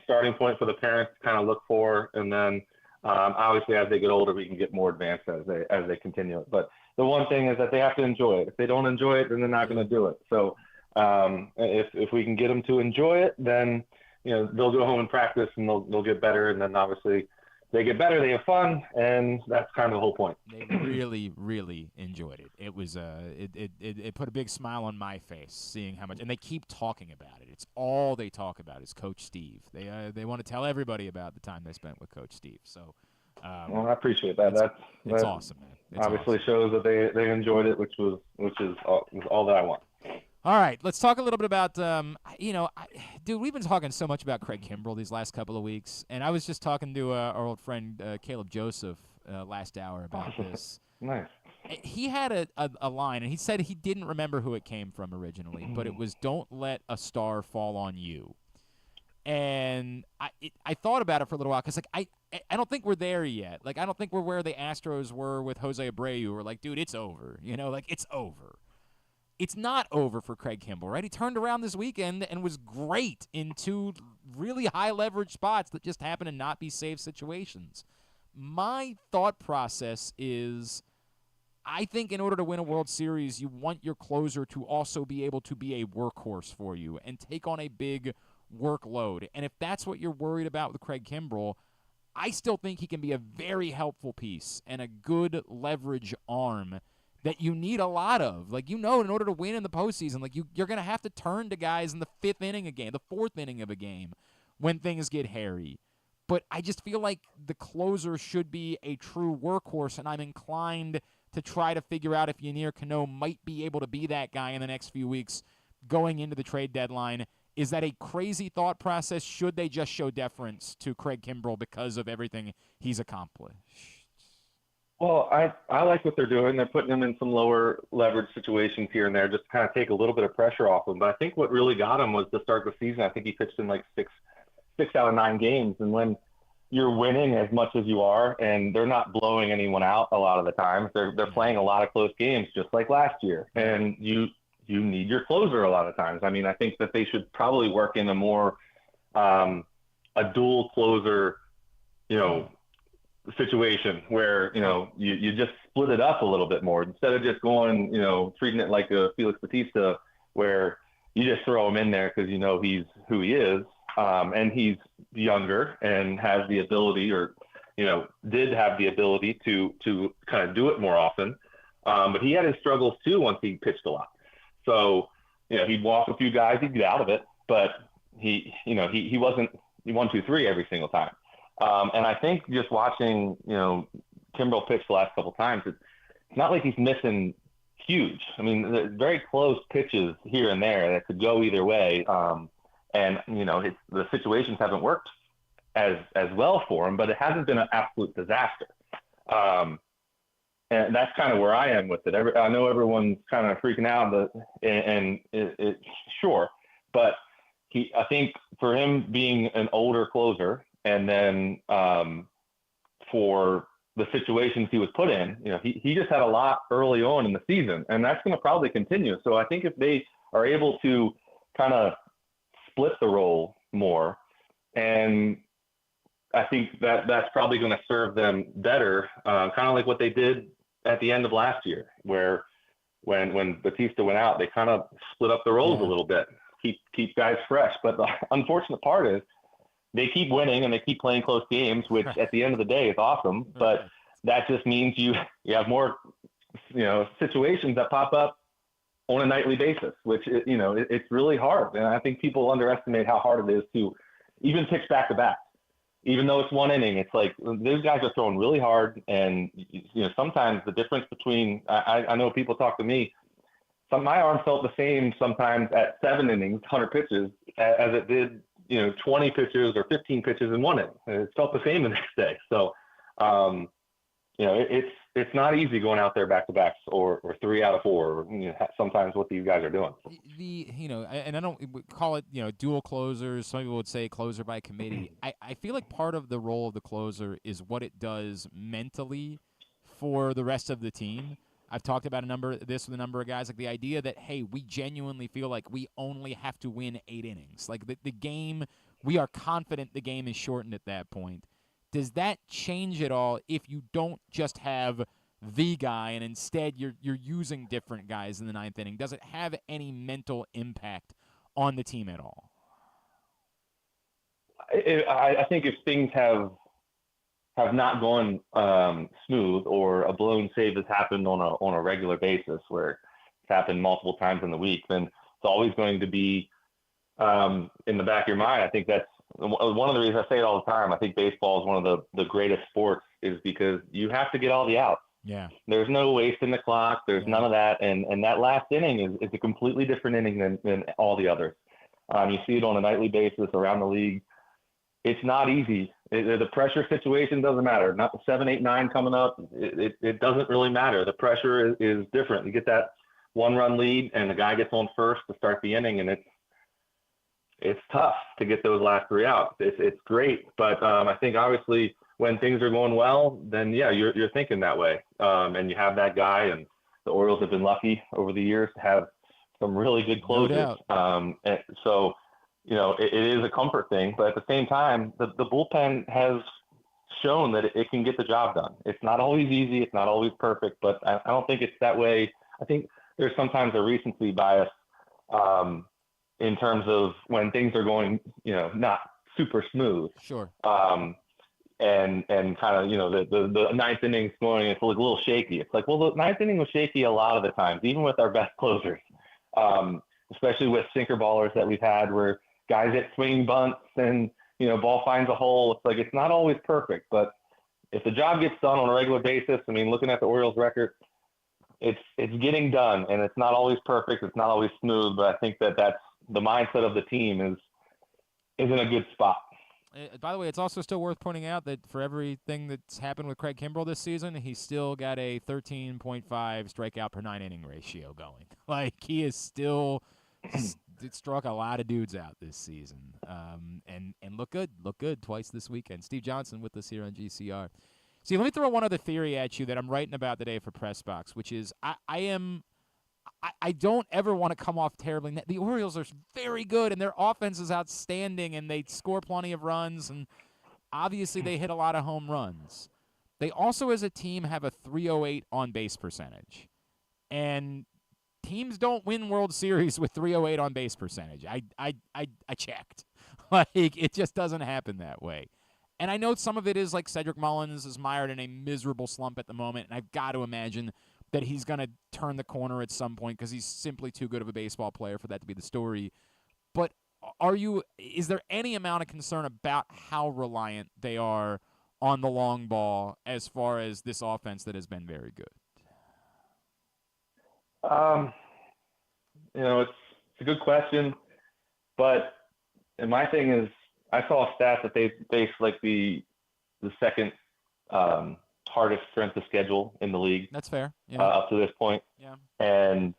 S14: Starting point for the parents to kind of look for, and then obviously as they get older, we can get more advanced as they continue it. But the one thing is that they have to enjoy it. If they don't enjoy it, then they're not going to do it. So if we can get them to enjoy it, then they'll go home and practice, and they'll get better. And then obviously they get better, they have fun, and that's kind of the whole point.
S1: They really, really enjoyed it. It was it put a big smile on my face seeing how much, and they keep talking about it. It's all they talk about is Coach Steve. They want to tell everybody about the time they spent with Coach Steve. So,
S14: well, I appreciate that.
S1: That's awesome, man. It's
S14: obviously
S1: awesome.
S14: shows that they enjoyed it, which is all that I want.
S1: All right, let's talk a little bit about, dude, we've been talking so much about Craig Kimbrel these last couple of weeks, and I was just talking to our old friend Caleb Joseph last hour about this.
S14: Nice.
S1: He had a line, and he said he didn't remember who it came from originally, but it was, "Don't let a star fall on you." And I thought about it for a little while because, I don't think we're there yet. I don't think we're where the Astros were with Jose Abreu. We're like, dude, it's over. It's over. It's not over for Craig Kimbrel, right? He turned around this weekend and was great in 2 really high-leverage spots that just happen to not be safe situations. My thought process is I think in order to win a World Series, you want your closer to also be able to be a workhorse for you and take on a big workload. And if that's what you're worried about with Craig Kimbrel, I still think he can be a very helpful piece and a good leverage arm that you need a lot of. In order to win in the postseason, you're going to have to turn to guys in the 5th inning a game, the 4th inning of a game when things get hairy. But I just feel like the closer should be a true workhorse, and I'm inclined to try to figure out if Yennier Cano might be able to be that guy in the next few weeks going into the trade deadline. Is that a crazy thought process? Should they just show deference to Craig Kimbrel because of everything he's accomplished?
S14: Well, I like what they're doing. They're putting him in some lower leverage situations here and there just to kind of take a little bit of pressure off him. But I think what really got him was to start the season. I think he pitched in 6 out of 9 games. And when you're winning as much as you are, and they're not blowing anyone out a lot of the time, they're playing a lot of close games just like last year. And you need your closer a lot of times. I mean, I think that they should probably work in a more a dual closer, situation where you just split it up a little bit more instead of just going treating it like a Felix Bautista where you just throw him in there because he's who he is, and he's younger and has the ability did have the ability to kind of do it more often, but he had his struggles too once he pitched a lot. So he'd walk a few guys, he'd get out of it, but he wasn't 1, 2, 3 every single time. And I think just watching, Kimbrel pitch the last couple of times, it's not like he's missing huge. I mean, very close pitches here and there that could go either way. And the situations haven't worked as well for him, but it hasn't been an absolute disaster. And that's kind of where I am with it. I know everyone's kind of freaking out, sure, but I think for him being an older closer, and then for the situations he was put in, he just had a lot early on in the season, and that's going to probably continue. So I think if they are able to kind of split the role more, and I think that's probably going to serve them better, kind of like what they did at the end of last year, where when Batista went out, they kind of split up the roles a little bit, keep guys fresh. But the unfortunate part is they keep winning and they keep playing close games, which at the end of the day is awesome. But that just means you have more, situations that pop up on a nightly basis, which, it's really hard. And I think people underestimate how hard it is to even pitch back to back. Even though it's one inning, it's like those guys are throwing really hard. And, sometimes the difference between, I know people talk to me, my arm felt the same sometimes at 7 innings, 100 pitches, as it did, 20 pitches or 15 pitches in 1 inning. And it felt the same the next day. So, it's not easy going out there back-to-backs or 3 out of 4, sometimes what these guys are doing.
S1: And I don't call it, dual closers. Some people would say closer by committee. I feel like part of the role of the closer is what it does mentally for the rest of the team. I've talked about this with a number of guys, like the idea that, hey, we genuinely feel like we only have to win 8 innings. Like the game, we are confident the game is shortened at that point. Does that change at all if you don't just have the guy and instead you're using different guys in the 9th inning? Does it have any mental impact on the team at all?
S14: I think if things have not gone smooth, or a blown save has happened on a regular basis where it's happened multiple times in the week, then it's always going to be in the back of your mind. I think that's one of the reasons I say it all the time. I think baseball is one of the greatest sports, is because you have to get all the outs.
S1: Yeah.
S14: There's no wasting the clock. There's none of that. And that last inning is a completely different inning than all the others. You see it on a nightly basis around the league. It's not easy. The pressure situation doesn't matter. Not the 7, 8, 9 coming up. It doesn't really matter. The pressure is different. You get that 1-run lead and the guy gets on first to start the inning, and it's tough to get those last 3 outs. It's great, but I think obviously when things are going well, then you're thinking that way, and you have that guy. And the Orioles have been lucky over the years to have some really good closers.
S1: No doubt.
S14: And so it is a comfort thing, but at the same time, the bullpen has shown that it can get the job done. It's not always easy, it's not always perfect, but I don't think it's that way. I think there's sometimes a recency bias. In terms of when things are going, not super smooth.
S1: Sure.
S14: And kind of, the 9th inning's going, it's a little shaky. It's like, well, the 9th inning was shaky a lot of the times, even with our best closers, especially with sinker ballers that we've had where guys hit swinging bunts and, ball finds a hole. It's like, it's not always perfect, but if the job gets done on a regular basis, I mean, looking at the Orioles record, it's getting done, and it's not always perfect. It's not always smooth, but I think that's the mindset of the team is in a good spot.
S1: By the way, it's also still worth pointing out that for everything that's happened with Craig Kimbrel this season, he's still got a 13.5 strikeout per 9 inning ratio going. Like, he is still struck a lot of dudes out this season, and look good twice this weekend. Steve Johnson with us here on GCR. See, let me throw one other theory at you that I'm writing about today for Press Box, which is I don't ever want to come off terribly. The Orioles are very good, and their offense is outstanding, and they score plenty of runs, and obviously they hit a lot of home runs. They also, as a team, have a .308 on-base percentage, and teams don't win World Series with .308 on-base percentage. I checked. Like, it just doesn't happen that way. And I know some of it is like Cedric Mullins is mired in a miserable slump at the moment, and I've got to imagine that he's going to turn the corner at some point because he's simply too good of a baseball player for that to be the story. But is there any amount of concern about how reliant they are on the long ball as far as this offense that has been very good?
S14: It's a good question, but my thing is, I saw a stat that they faced like the second hardest strength of schedule in the league.
S1: That's fair. Yeah.
S14: Up to this point.
S1: Yeah.
S14: And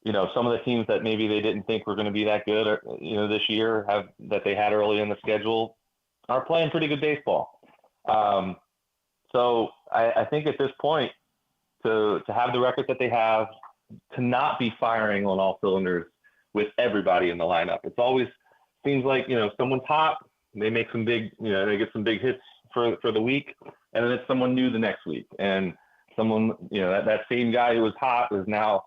S14: some of the teams that maybe they didn't think were going to be that good, or, this year that they had early in the schedule are playing pretty good baseball. So I think at this point to have the record that they have, to not be firing on all cylinders with everybody in the lineup. It's always seems like, someone's hot. They make some big, they get some big hits for the week, and then it's someone new the next week. And someone, that same guy who was hot is now,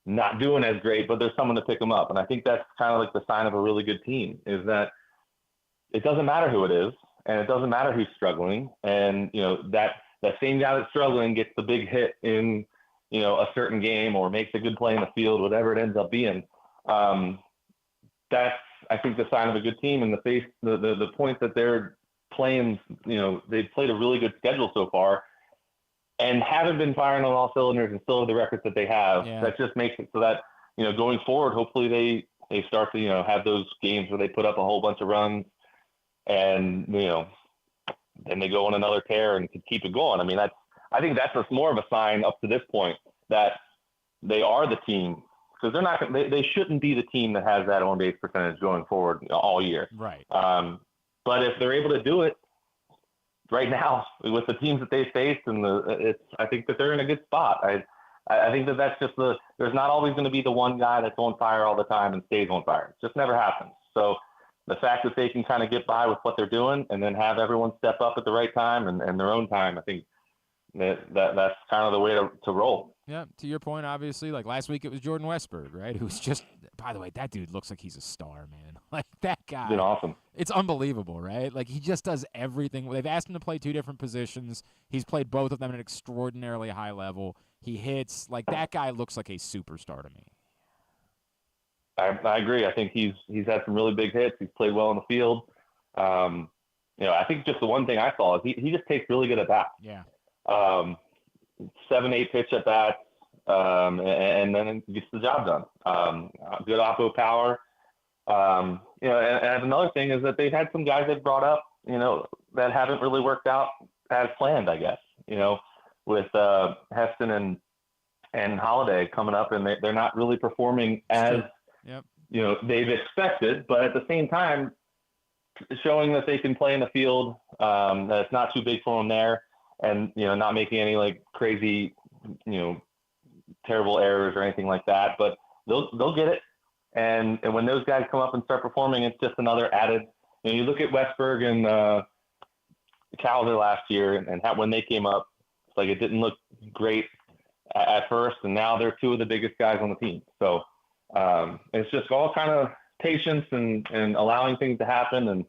S14: not doing as great, but there's someone to pick them up. And I think that's kind of like the sign of a really good team, is that it doesn't matter who it is, and it doesn't matter who's struggling. And, that same guy that's struggling gets the big hit in, a certain game, or makes a good play in the field, whatever it ends up being. That's, I think, the sign of a good team. And the point that they're playing, they've played a really good schedule so far and haven't been firing on all cylinders and still have the records that they have.
S1: Yeah.
S14: That just makes it so that, going forward, hopefully they start to, have those games where they put up a whole bunch of runs and, then they go on another tear and can keep it going. I mean, I think that's more of a sign up to this point that they are the team, because they shouldn't be the team that has that on base percentage going forward all year.
S1: Right.
S14: But if they're able to do it right now with the teams that they faced, I think that they're in a good spot. I think that's just there's not always going to be the one guy that's on fire all the time and stays on fire. It just never happens. So the fact that they can kind of get by with what they're doing and then have everyone step up at the right time and their own time, I think that's kind of the way to roll.
S1: Yeah, to your point, obviously, like last week it was Jordan Westberg, right? Who's just, by the way, that dude looks like he's a star, man. Like that guy.
S14: He's been awesome.
S1: It's unbelievable, right? Like he just does everything. They've asked him to play two different positions. He's played both of them at an extraordinarily high level. He hits. Like that guy looks like a superstar to me.
S14: I agree. I think he's had some really big hits. He's played well in the field. I think just the one thing I saw is he just takes really good at bats.
S1: Yeah.
S14: 7-8 pitch at bats, and then gets the job done. Good oppo power. And another thing is that they've had some guys they've brought up, that haven't really worked out as planned, I guess, with Heston and Holiday coming up, and they're not really performing as, they've expected, but at the same time, showing that they can play in the field, that it's not too big for them there, and, not making any like crazy, terrible errors or anything like that, but they'll get it. And when those guys come up and start performing, it's just another added, you look at Westberg and Calder last year and when they came up, it's like it didn't look great at first, and now they're two of the biggest guys on the team. So it's just all kind of patience and allowing things to happen and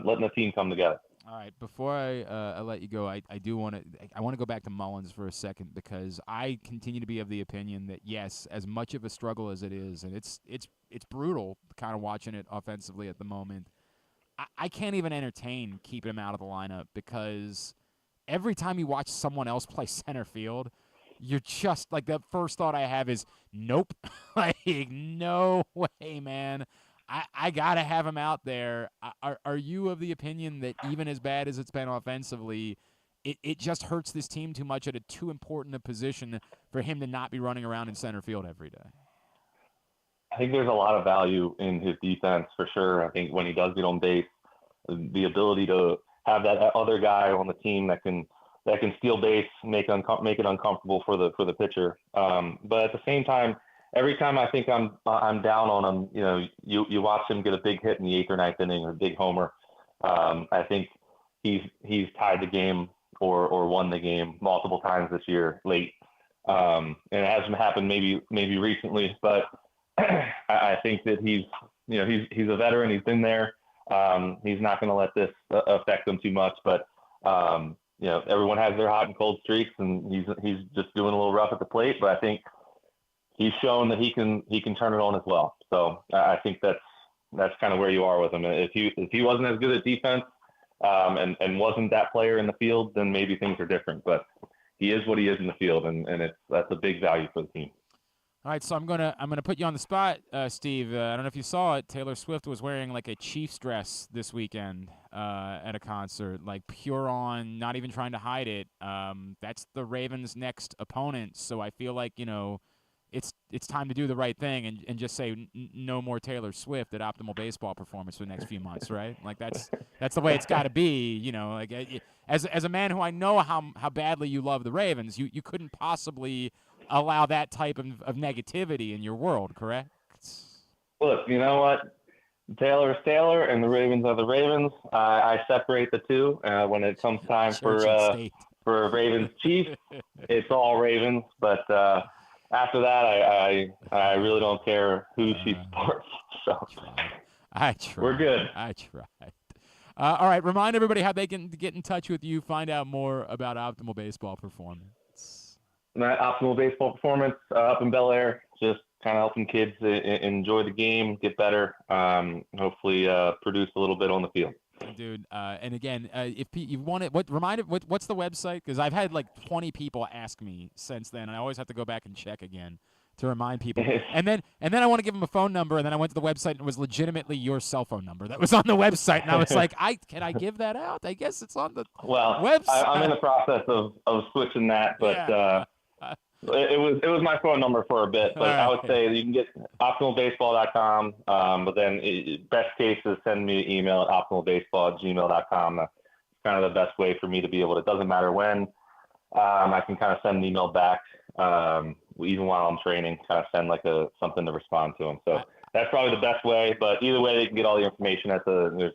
S14: letting the team come together.
S1: All right, before I let you go, I want to go back to Mullins for a second, because I continue to be of the opinion that yes, as much of a struggle as it is, and it's brutal kind of watching it offensively at the moment, I can't even entertain keeping him out of the lineup, because every time you watch someone else play center field, you're just like, the first thought I have is nope, like no way, man. I got to have him out there. Are you of the opinion that even as bad as it's been offensively, it just hurts this team too much at a too important a position for him to not be running around in center field every day?
S14: I think there's a lot of value in his defense for sure. I think when he does get on base, the ability to have that other guy on the team that can steal base, make it uncomfortable for the pitcher. But at the same time, every time I think I'm down on him, you watch him get a big hit in the 8th or 9th inning or a big homer. I think he's tied the game or won the game multiple times this year late. And it hasn't happened maybe recently, but I think that he's a veteran. He's been there. He's not going to let this affect him too much, but everyone has their hot and cold streaks, and he's just doing a little rough at the plate, but I think he's shown that he can turn it on as well. So I think that's kind of where you are with him. If he wasn't as good at defense and wasn't that player in the field, then maybe things are different. But he is what he is in the field, and that's a big value for the team.
S1: All right, so I'm gonna put you on the spot, Steve. I don't know if you saw it. Taylor Swift was wearing like a Chiefs dress this weekend at a concert, like pure on, not even trying to hide it. That's the Ravens' next opponent, so I feel like it's time to do the right thing and just say no more Taylor Swift at Optimal Baseball Performance for the next few months, right? Like that's the way it's got to be, Like as a man who I know how badly you love the Ravens, you couldn't possibly allow that type of negativity in your world, correct?
S14: Look, you know what? Taylor is Taylor, and the Ravens are the Ravens. I separate the two when it comes time for Ravens Chiefs. It's all Ravens, but after that, I really don't care who she supports. So
S1: I tried.
S14: We're good.
S1: I tried. All right, remind everybody how they can get in touch with you, find out more about Optimal Baseball Performance.
S14: Optimal Baseball Performance up in Bel Air, just kind of helping kids enjoy the game, get better, hopefully produce a little bit on the field.
S1: Dude, and again, if you want it, what's the website? Because I've had like 20 people ask me since then, and I always have to go back and check again to remind people. and then I want to give them a phone number, and then I went to the website and it was legitimately your cell phone number that was on the website, and I was like, can I give that out? I guess it's on the website.
S14: I'm in the process of switching that, but it was my phone number for a bit. But I would say you can get optimalbaseball.com, but then best case is send me an email at optimalbaseball@gmail.com. That's kind of the best way for me to be able to. It doesn't matter when. I can kind of send an email back. Even while I'm training, kind of send like something to respond to them. So that's probably the best way. But either way, they can get all the information at there's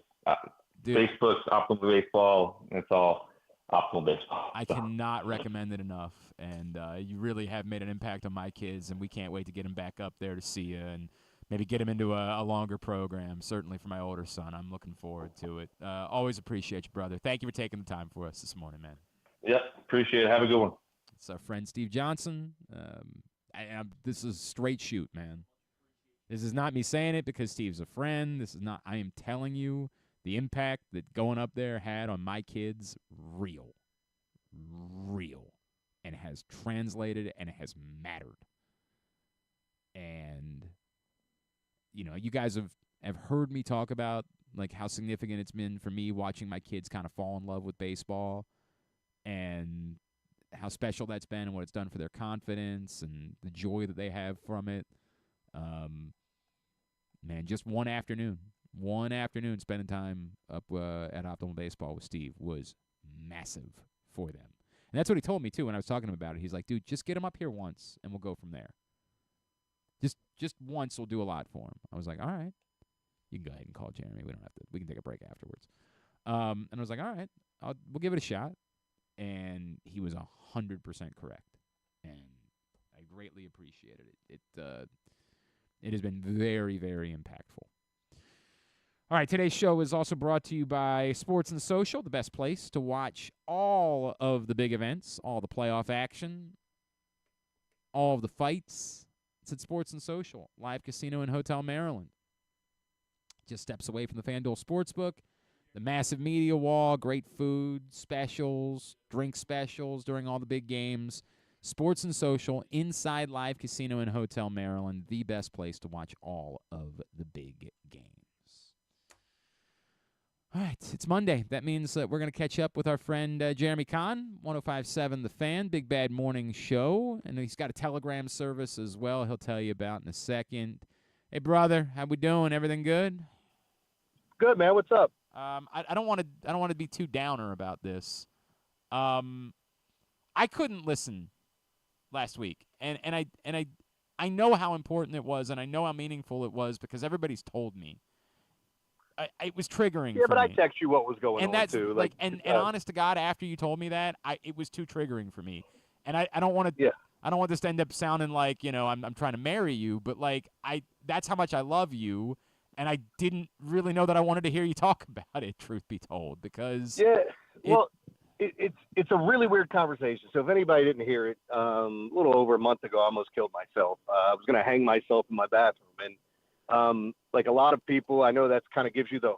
S14: Facebook's Optimal Baseball. It's all Optimal Baseball.
S1: I cannot recommend it enough. And you really have made an impact on my kids, and we can't wait to get them back up there to see you and maybe get them into a longer program. Certainly for my older son, I'm looking forward to it. Always appreciate you, brother. Thank you for taking the time for us this morning, man.
S14: Yep, appreciate it. Have a good one.
S1: It's our friend Steve Johnson. This is straight shoot, man. This is not me saying it because Steve's a friend. This is not. I am telling you the impact that going up there had on my kids. Real, and it has translated and it has mattered. And you guys have heard me talk about like how significant it's been for me watching my kids kind of fall in love with baseball, and how special that's been and what it's done for their confidence and the joy that they have from it. Man, just one afternoon spending time up at Optimal Baseball with Steve was massive for them. And that's what he told me, too, when I was talking to him about it. He's like, dude, just get him up here once, and we'll go from there. Just once will do a lot for him. I was like, all right. You can go ahead and call Jeremy. We don't have to. We can take a break afterwards. And I was like, all right, we'll give it a shot. And he was 100% correct, and I greatly appreciated it. It has been very, very impactful. All right, today's show is also brought to you by Sports and Social, the best place to watch all of the big events, all the playoff action, all of the fights. It's at Sports and Social, live casino and hotel Maryland. Just steps away from the FanDuel Sportsbook. The massive media wall, great food, specials, drink specials during all the big games. Sports and Social, inside Live Casino and Hotel Maryland, the best place to watch all of the big games. All right, it's Monday. That means that we're going to catch up with our friend Jeremy Conn, 105.7 The Fan, Big Bad Morning Show. And he's got a Telegram service as well he'll tell you about in a second. Hey, brother, how we doing? Everything good?
S15: Good, man. What's up?
S1: I don't want to be too downer about this. I couldn't listen last week, and I know how important it was, and I know how meaningful it was because everybody's told me. It was triggering.
S15: Yeah,
S1: for
S15: but
S1: me.
S15: I text you what was going
S1: and
S15: on
S1: that's,
S15: too.
S1: Like, and honest to God, after you told me that, it was too triggering for me, and I don't want to. Yeah. I don't want this to end up sounding like I'm trying to marry you, but like that's how much I love you. And I didn't really know that I wanted to hear you talk about it, truth be told, because
S15: it's a really weird conversation. So if anybody didn't hear it, a little over a month ago, I almost killed myself. I was going to hang myself in my bathroom, and like a lot of people, I know that kind of gives you the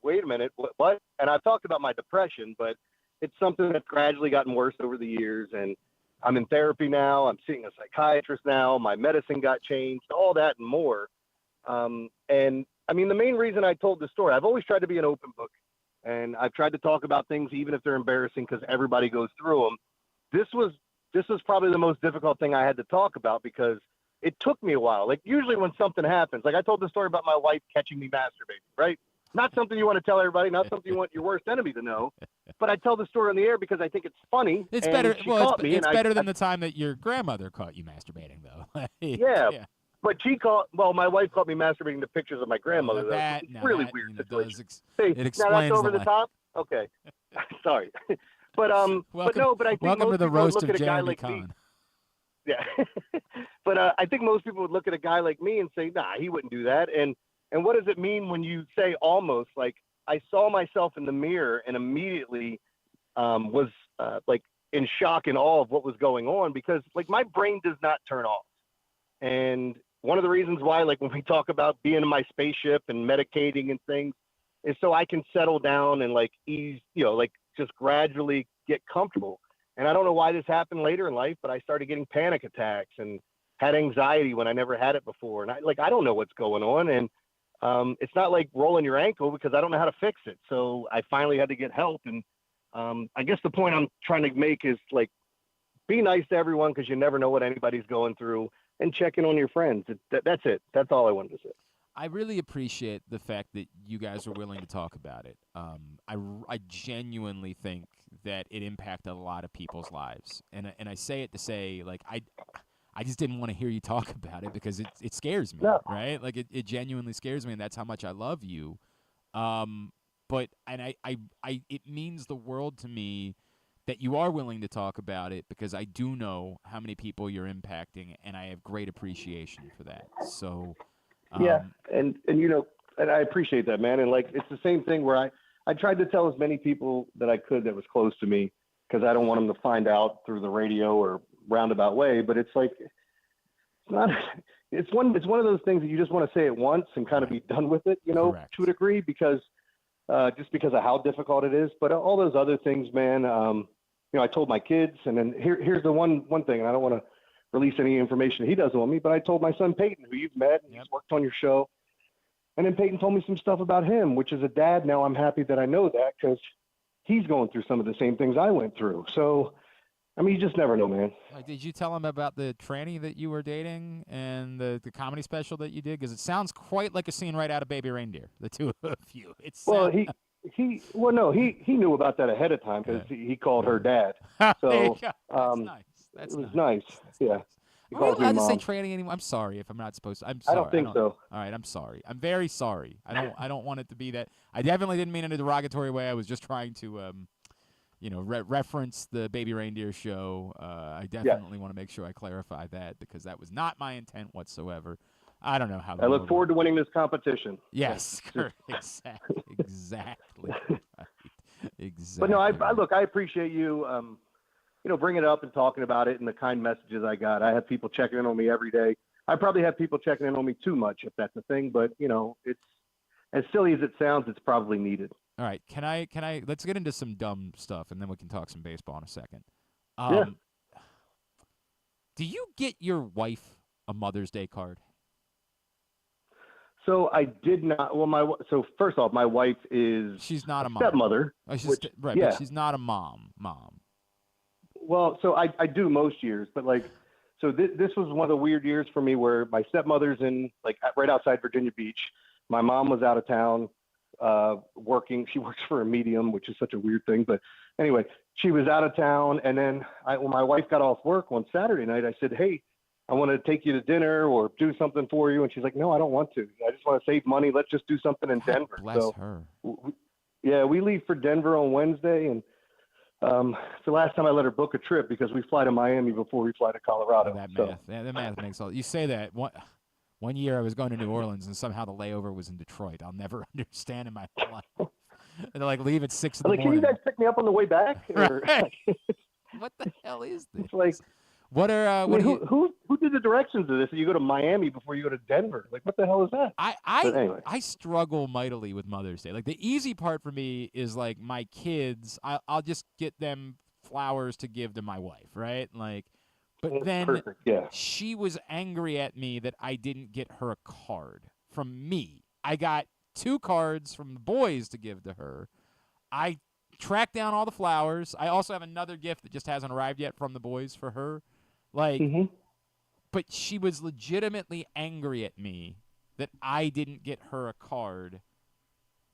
S15: wait a minute, what? And I've talked about my depression, but it's something that's gradually gotten worse over the years, and I'm in therapy now. I'm seeing a psychiatrist now. My medicine got changed, all that and more. And I mean, the main reason I told this story, I've always tried to be an open book, and I've tried to talk about things, even if they're embarrassing, because everybody goes through them. This was probably the most difficult thing I had to talk about because it took me a while. Like usually when something happens, like I told the story about my wife catching me masturbating, right? Not something you want to tell everybody, not something you want your worst enemy to know, but I tell the story on the air because I think it's funny.
S1: It's better. Well, it's better than the time that your grandmother caught you masturbating, though.
S15: Yeah. But my wife caught me masturbating to pictures of my grandmother.
S1: That
S15: really
S1: that,
S15: weird
S1: situation.
S15: It explains now that's over the top? Okay. Sorry. But I think
S1: welcome to the roast of
S15: Jeremy
S1: Conn.
S15: Yeah. But I think most people would look at a guy like me and say, nah, he wouldn't do that. And what does it mean when you say almost? Like, I saw myself in the mirror and immediately was like in shock and awe of what was going on, because like my brain does not turn off. And one of the reasons why, like when we talk about being in my spaceship and medicating and things, is so I can settle down and like ease, like just gradually get comfortable. And I don't know why this happened later in life, but I started getting panic attacks and had anxiety when I never had it before. And I don't know what's going on. And it's not like rolling your ankle, because I don't know how to fix it. So I finally had to get help. And I guess the point I'm trying to make is like, be nice to everyone, because you never know what anybody's going through, and check in on your friends. That's it. That's all I wanted to say.
S1: I really appreciate the fact that you guys are willing to talk about it. I genuinely think that it impacted a lot of people's lives. And I say it to say, like, I just didn't want to hear you talk about it, because it scares me, right? Like, it genuinely scares me, and that's how much I love you. But it means the world to me that you are willing to talk about it, because I do know how many people you're impacting, and I have great appreciation for that. So,
S15: yeah, and and I appreciate that, man. And like, it's the same thing where I tried to tell as many people that I could that was close to me, because I don't want them to find out through the radio or roundabout way. But it's like, it's one of those things that you just want to say it once and kind of be done with it,
S1: Correct.
S15: to a degree, because just because of how difficult it is. But all those other things, man, I told my kids, and then here's the one thing, and I don't want to release any information he doesn't want me, but I told my son Peyton, who you've met, and he's worked on your show. And then Peyton told me some stuff about him, which as a dad now, I'm happy that I know that, because he's going through some of the same things I went through. So, I mean, you just never know, man.
S1: Like, did you tell him about the tranny that you were dating and the comedy special that you did? Because it sounds quite like a scene right out of Baby Reindeer, the two of you.
S15: He knew about that ahead of time, because he called her dad. So
S1: That's nice.
S15: It was nice. Yeah.
S1: Are we allowed to say tranny anymore? I'm sorry if I'm not supposed to. I'm sorry.
S15: I don't think so.
S1: All right, I'm sorry. I'm very sorry. I don't want it to be that. I definitely didn't mean it in a derogatory way. I was just trying to, reference the Baby Reindeer show. I definitely want to make sure I clarify that, because that was not my intent whatsoever. I don't know how.
S15: I look forward to winning this competition.
S1: Yes, exactly. Right. Exactly.
S15: But no, I appreciate you, bringing it up and talking about it, and the kind messages I got. I have people checking in on me every day. I probably have people checking in on me too much, if that's a thing. But it's as silly as it sounds, it's probably needed.
S1: All right, can I? Let's get into some dumb stuff, and then we can talk some baseball in a second.
S15: Yeah.
S1: Do you get your wife a Mother's Day card?
S15: So I did not. Well, so first off, my wife
S1: she's not a mom.
S15: Stepmother.
S1: Right,
S15: yeah.
S1: But she's not a mom.
S15: Well, so I do most years, but so this was one of the weird years for me, where my stepmother's in right outside Virginia Beach. My mom was out of town working. She works for a medium, which is such a weird thing. But anyway, she was out of town. And then when my wife got off work on Saturday night, I said, hey, I want to take you to dinner or do something for you. And she's like, no, I don't want to. I just want to save money. Let's just do something in Denver.
S1: Bless her.
S15: We leave for Denver on Wednesday. And it's the last time I let her book a trip, because we fly to Miami before we fly to Colorado.
S1: That math makes all. You say that. One year I was going to New Orleans, and somehow the layover was in Detroit. I'll never understand in my life. And they're leave at 6 in the morning.
S15: Can you guys pick me up on the way back? Or,
S1: what the hell is this?
S15: It's
S1: what are
S15: who did the directions of this? You go to Miami before you go to Denver. What the hell is that?
S1: I struggle mightily with Mother's Day. The easy part for me is my kids. I'll just get them flowers to give to my wife, right? But then
S15: perfect, yeah.
S1: She was angry at me that I didn't get her a card from me. I got 2 cards from the boys to give to her. I tracked down all the flowers. I also have another gift that just hasn't arrived yet from the boys for her. But she was legitimately angry at me that I didn't get her a card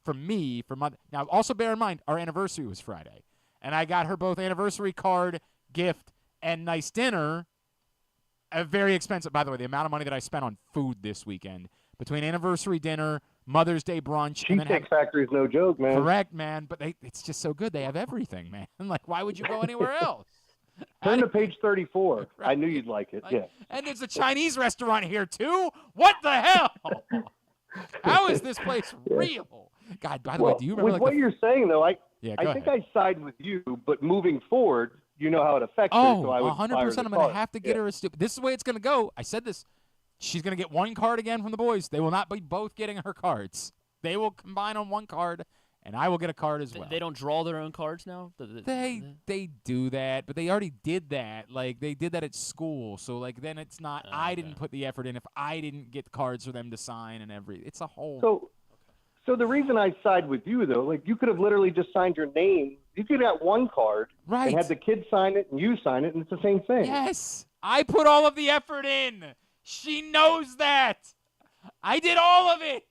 S1: from me for Mother. Now, also bear in mind, our anniversary was Friday, and I got her both anniversary card, gift, and nice dinner. Very expensive, by the way. The amount of money that I spent on food this weekend between anniversary dinner, Mother's Day brunch,
S15: Cheesecake Factory is no joke, man.
S1: Correct, man. But it's just so good. They have everything, man. Why would you go anywhere else?
S15: Turn to page 34.
S1: Right.
S15: I knew you'd like it. Yeah.
S1: And there's a Chinese restaurant here, too? What the hell? How is this place real? God, by the way, do you remember
S15: with what you're saying, though, I think
S1: ahead.
S15: I side with you, but moving forward, you know how it affects her, so I would
S1: 100%. I'm going to have to get her a stupid. This is the way it's going to go. I said this. She's going to get one card again from the boys. They will not be both getting her cards. They will combine on one card, and I will get a card as well.
S2: They don't draw their own cards now?
S1: They do that, but they already did that. Like, they did that at school. So, like, then it's not I didn't put the effort in if I didn't get cards for them to sign and it's a whole.
S15: So the reason I side with you, though, like, you could have literally just signed your name. You could have got one card and had the kid sign it and you sign it, and it's the same thing.
S1: Yes. I put all of the effort in. She knows that. I did all of it.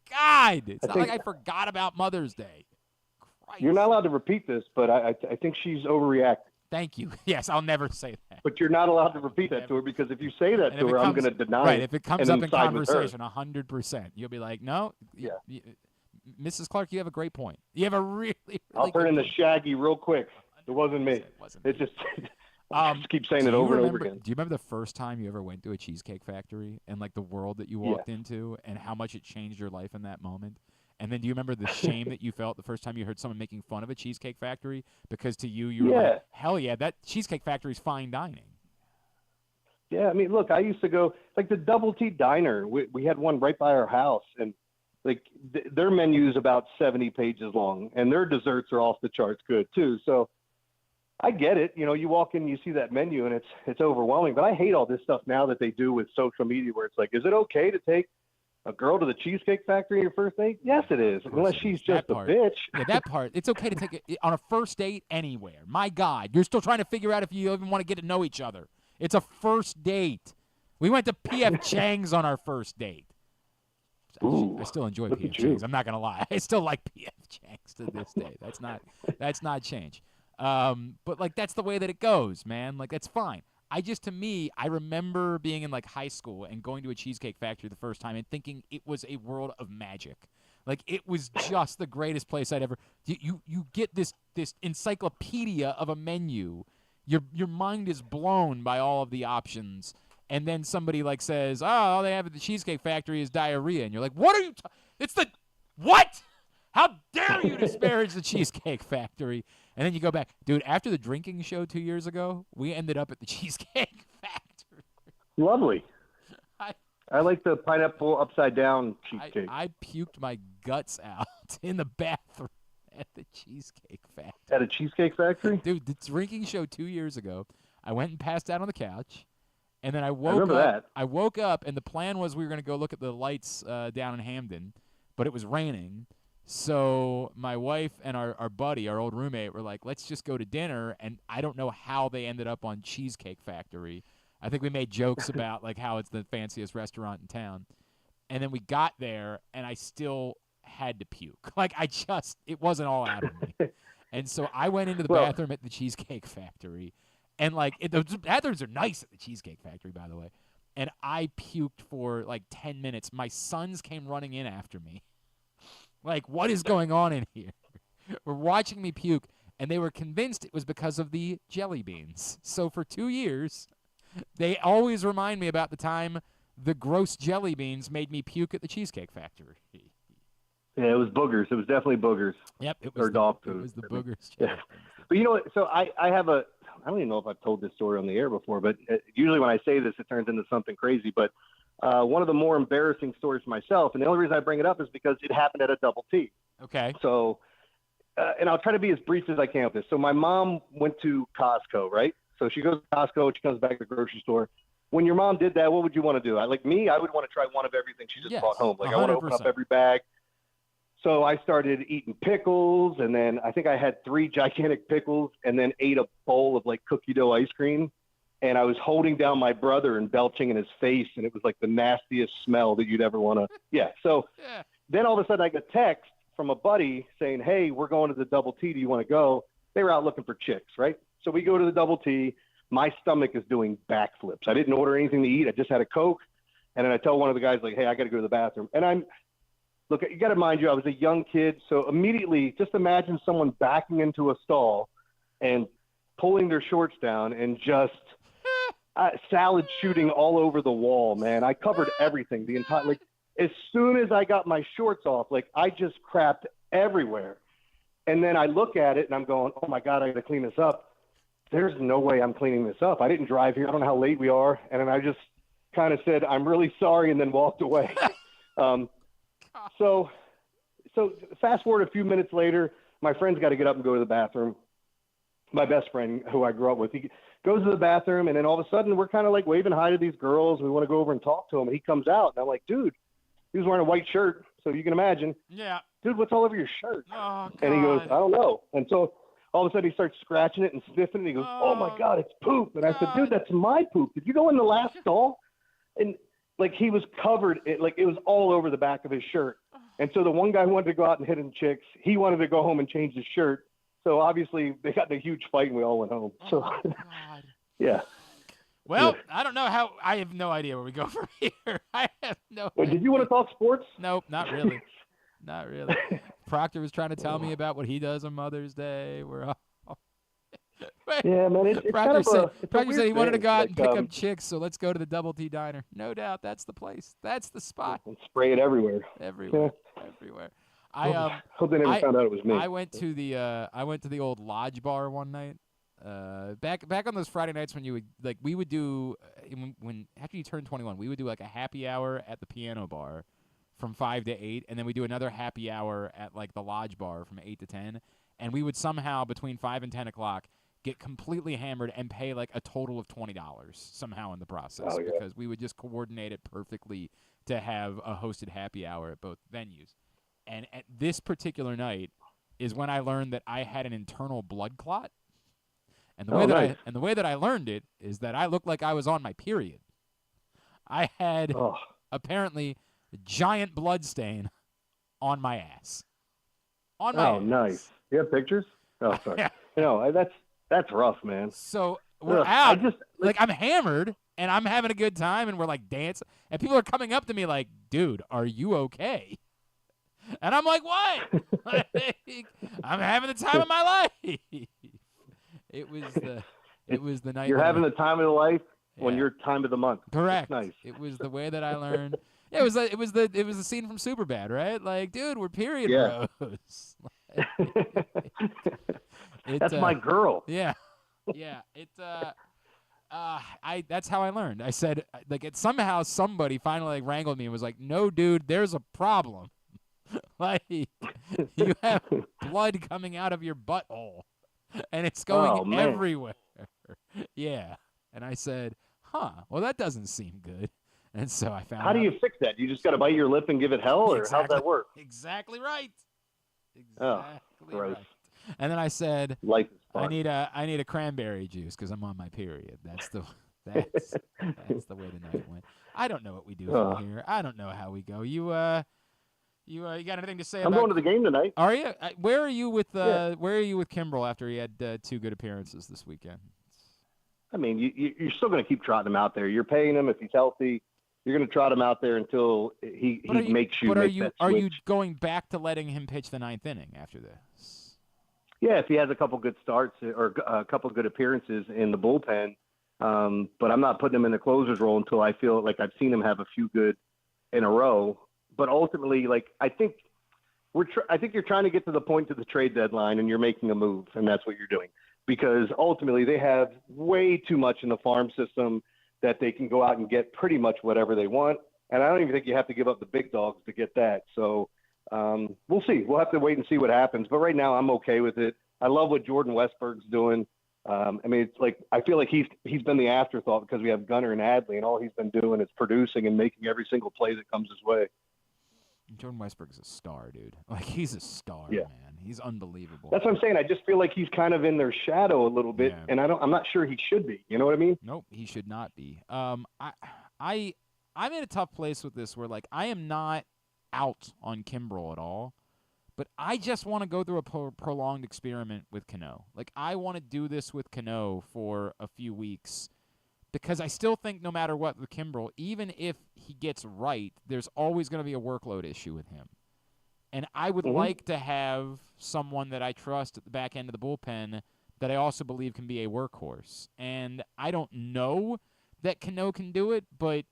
S1: God, it's not like I forgot about Mother's Day. Christ.
S15: You're not allowed to repeat this, but I think she's overreacting.
S1: Thank you. Yes, I'll never say that.
S15: But you're not allowed to repeat that to her, because if you say that to her, I'm going to deny it.
S1: Right, if it comes up in
S15: side with her.
S1: conversation, 100%. You'll be like, no, Mrs. Clark, you have a great point. You have a really
S15: I'll turn into Shaggy real quick. It wasn't me. It just just keep saying it over and over again.
S1: Do you remember the first time you ever went to a Cheesecake Factory and, like, the world that you walked into and how much it changed your life in that moment? And then do you remember the shame that you felt the first time you heard someone making fun of a Cheesecake Factory? Because to you were like, hell yeah, that Cheesecake Factory's fine dining.
S15: Yeah, I mean, look, I used to go, like, the Double T Diner. We had one right by our house, and, like, their menu's about 70 pages long, and their desserts are off the charts good, too. So I get it. You know, you walk in, you see that menu, and it's overwhelming. But I hate all this stuff now that they do with social media where it's like, is it okay to take a girl to the Cheesecake Factory on your first date? Yes, it is, unless she's just a bitch.
S1: Yeah, that part. It's okay to take it on a first date anywhere. My God, you're still trying to figure out if you even want to get to know each other. It's a first date. We went to P.F. Chang's on our first date. I still enjoy P.F. Chang's. I'm not going to lie. I still like P.F. Chang's to this day. That's not change. But, like, that's the way that it goes, man. Like, that's fine. To me, I remember being in, like, high school and going to a Cheesecake Factory the first time and thinking it was a world of magic. Like, it was just the greatest place I'd ever. You get this encyclopedia of a menu. Your mind is blown by all of the options, and then somebody, like, says, "Oh, all they have at the Cheesecake Factory is diarrhea," and you're like, "What are you? It's the what? How dare you disparage the Cheesecake Factory?" And then you go back. Dude, after the drinking show 2 years ago, we ended up at the Cheesecake Factory.
S15: Lovely. I like the pineapple upside down cheesecake.
S1: I puked my guts out in the bathroom at the Cheesecake Factory.
S15: At a Cheesecake Factory?
S1: Dude, the drinking show 2 years ago, I went and passed out on the couch, and then I woke
S15: remember
S1: up.
S15: that.
S1: I woke up, and the plan was we were going to go look at the lights down in Hamden, but it was raining. So my wife and our buddy, our old roommate, were like, let's just go to dinner. And I don't know how they ended up on Cheesecake Factory. I think we made jokes about, like, how it's the fanciest restaurant in town. And then we got there, and I still had to puke. Like, it wasn't all out of me. And so I went into the bathroom at the Cheesecake Factory. And, like, the bathrooms are nice at the Cheesecake Factory, by the way. And I puked for, like, 10 minutes. My sons came running in after me. Like, what is going on in here? We're watching me puke, and they were convinced it was because of the jelly beans. So for 2 years, they always remind me about the time the gross jelly beans made me puke at the Cheesecake Factory.
S15: Yeah, it was boogers. It was definitely boogers.
S1: Yep, it was
S15: dog food.
S1: It was the boogers.
S15: Yeah. But you know what? So I have I don't even know if I've told this story on the air before, but usually when I say this, it turns into something crazy. But one of the more embarrassing stories for myself, and the only reason I bring it up is because it happened at a Double T.
S1: Okay.
S15: So, and I'll try to be as brief as I can with this. So my mom went to Costco, right? So she goes to Costco, she comes back to the grocery store. When your mom did that, what would you want to do? I would want to try one of everything she just brought home. Like 100%. I want to open up every bag. So I started eating pickles, and then I think I had 3 gigantic pickles, and then ate a bowl of, like, cookie dough ice cream. And I was holding down my brother and belching in his face, and it was like the nastiest smell that you'd ever want to. Yeah. So then all of a sudden I get a text from a buddy saying, hey, we're going to the Double T. Do you want to go? They were out looking for chicks, right? So we go to the Double T. My stomach is doing backflips. I didn't order anything to eat. I just had a Coke. And then I tell one of the guys, like, hey, I got to go to the bathroom. And look, you got to mind you, I was a young kid. So immediately just imagine someone backing into a stall and pulling their shorts down and just salad shooting all over the wall, man. I covered everything, the entire, like, as soon as I got my shorts off, like, I just crapped everywhere. And then I look at it and I'm going, oh my God, I got to clean this up. There's no way I'm cleaning this up. I didn't drive here. I don't know how late we are. And then I just kind of said, I'm really sorry, and then walked away. So fast forward a few minutes later, my friend's got to get up and go to the bathroom. My best friend, who I grew up with, he goes to the bathroom, and then all of a sudden we're kind of like waving hi to these girls. We want to go over and talk to him, and he comes out, and I'm like, dude, he was wearing a white shirt, so you can imagine.
S1: Yeah.
S15: Dude, what's all over your shirt?
S1: Oh, God.
S15: And he goes, I don't know. And so all of a sudden he starts scratching it and sniffing it, and he goes, oh my God, it's poop. And I said, dude, that's my poop. Did you go in the last stall? And like, he was covered, it was all over the back of his shirt. And so the one guy who wanted to go out and hit on chicks, he wanted to go home and change his shirt. So obviously they got in a huge fight and we all went home. So yeah.
S1: Well, I don't know how. I have no idea where we go from here. I have no.
S15: Wait, did you want to talk sports?
S1: Nope, not really. Not really. Proctor was trying to tell me about what he does on Mother's Day. We're all.
S15: Yeah, man. It's
S1: Proctor
S15: Proctor
S1: said he wanted to go out
S15: like,
S1: and pick up chicks, so let's go to the Double T Diner. No doubt, that's the place. That's the spot.
S15: And spray it everywhere.
S1: Everywhere. I
S15: hope they never found out it was me.
S1: I went to the old Lodge Bar one night. Back on those Friday nights when you would we would do when after you turn 21, we would do like a happy hour at the piano bar from 5 to 8, and then we do another happy hour at like the Lodge Bar from 8 to 10, and we would somehow between 5 and 10 o'clock get completely hammered and pay like a total of $20 somehow in the process because we would just coordinate it perfectly to have a hosted happy hour at both venues. And at this particular night is when I learned that I had an internal blood clot. And the way that I learned it is that I looked like I was on my period. I had apparently a giant blood stain on my ass. On my ass.
S15: Nice. You have pictures? Oh, sorry. That's rough, man.
S1: So we're out. I'm hammered and I'm having a good time and we're like dancing and people are coming up to me like, dude, are you okay? And I'm like, what? I'm having the time of my life. It was the night.
S15: You're having the time of your life when you're time of the month.
S1: Correct.
S15: That's nice.
S1: It was the way that I learned. Yeah, it was the scene from Superbad, right? Like, dude, we're period bros.
S15: That's my girl.
S1: Yeah. Yeah. That's how I learned. I said somehow somebody finally wrangled me and was like, no, dude, there's a problem. Like, you have blood coming out of your butthole, and it's going everywhere. Yeah. And I said, well, that doesn't seem good. And so I found
S15: How do you fix that? You just got to bite your lip and give it hell, or how's that work?
S1: Exactly right.
S15: Gross.
S1: Right. And then I said,
S15: life is fun.
S1: I need a cranberry juice because I'm on my period. That's the way the night went. I don't know what we do from here. I don't know how we go. You got anything to say?
S15: I'm going to the game tonight.
S1: Are you? Where are you with Where are you with Kimbrel after he had 2 good appearances this weekend?
S15: I mean, you're still going to keep trotting him out there. You're paying him if he's healthy. You're going to trot him out there until he makes you. But
S1: are you going back to letting him pitch the 9th inning after this?
S15: Yeah, if he has a couple good starts or a couple good appearances in the bullpen. But I'm not putting him in the closer's role until I feel like I've seen him have a few good in a row. But ultimately, I think you're trying to get to the point of the trade deadline, and you're making a move, and that's what you're doing. Because ultimately, they have way too much in the farm system that they can go out and get pretty much whatever they want. And I don't even think you have to give up the big dogs to get that. So we'll see. We'll have to wait and see what happens. But right now, I'm okay with it. I love what Jordan Westberg's doing. I mean, it's like I feel like he's been the afterthought because we have Gunnar and Adley, and all he's been doing is producing and making every single play that comes his way.
S1: Jordan Westberg's a star, dude. Like, he's a star, man. He's unbelievable.
S15: That's what I'm saying. I just feel like he's kind of in their shadow a little bit, and I'm not sure he should be. You know what I mean?
S1: Nope, he should not be. I'm in a tough place with this where, like, I am not out on Kimbrel at all, but I just want to go through a prolonged experiment with Cano. Like, I want to do this with Cano for a few weeks because I still think no matter what with Kimbrel, even if he gets right, there's always going to be a workload issue with him. And I would like to have someone that I trust at the back end of the bullpen that I also believe can be a workhorse. And I don't know that Cano can do it, but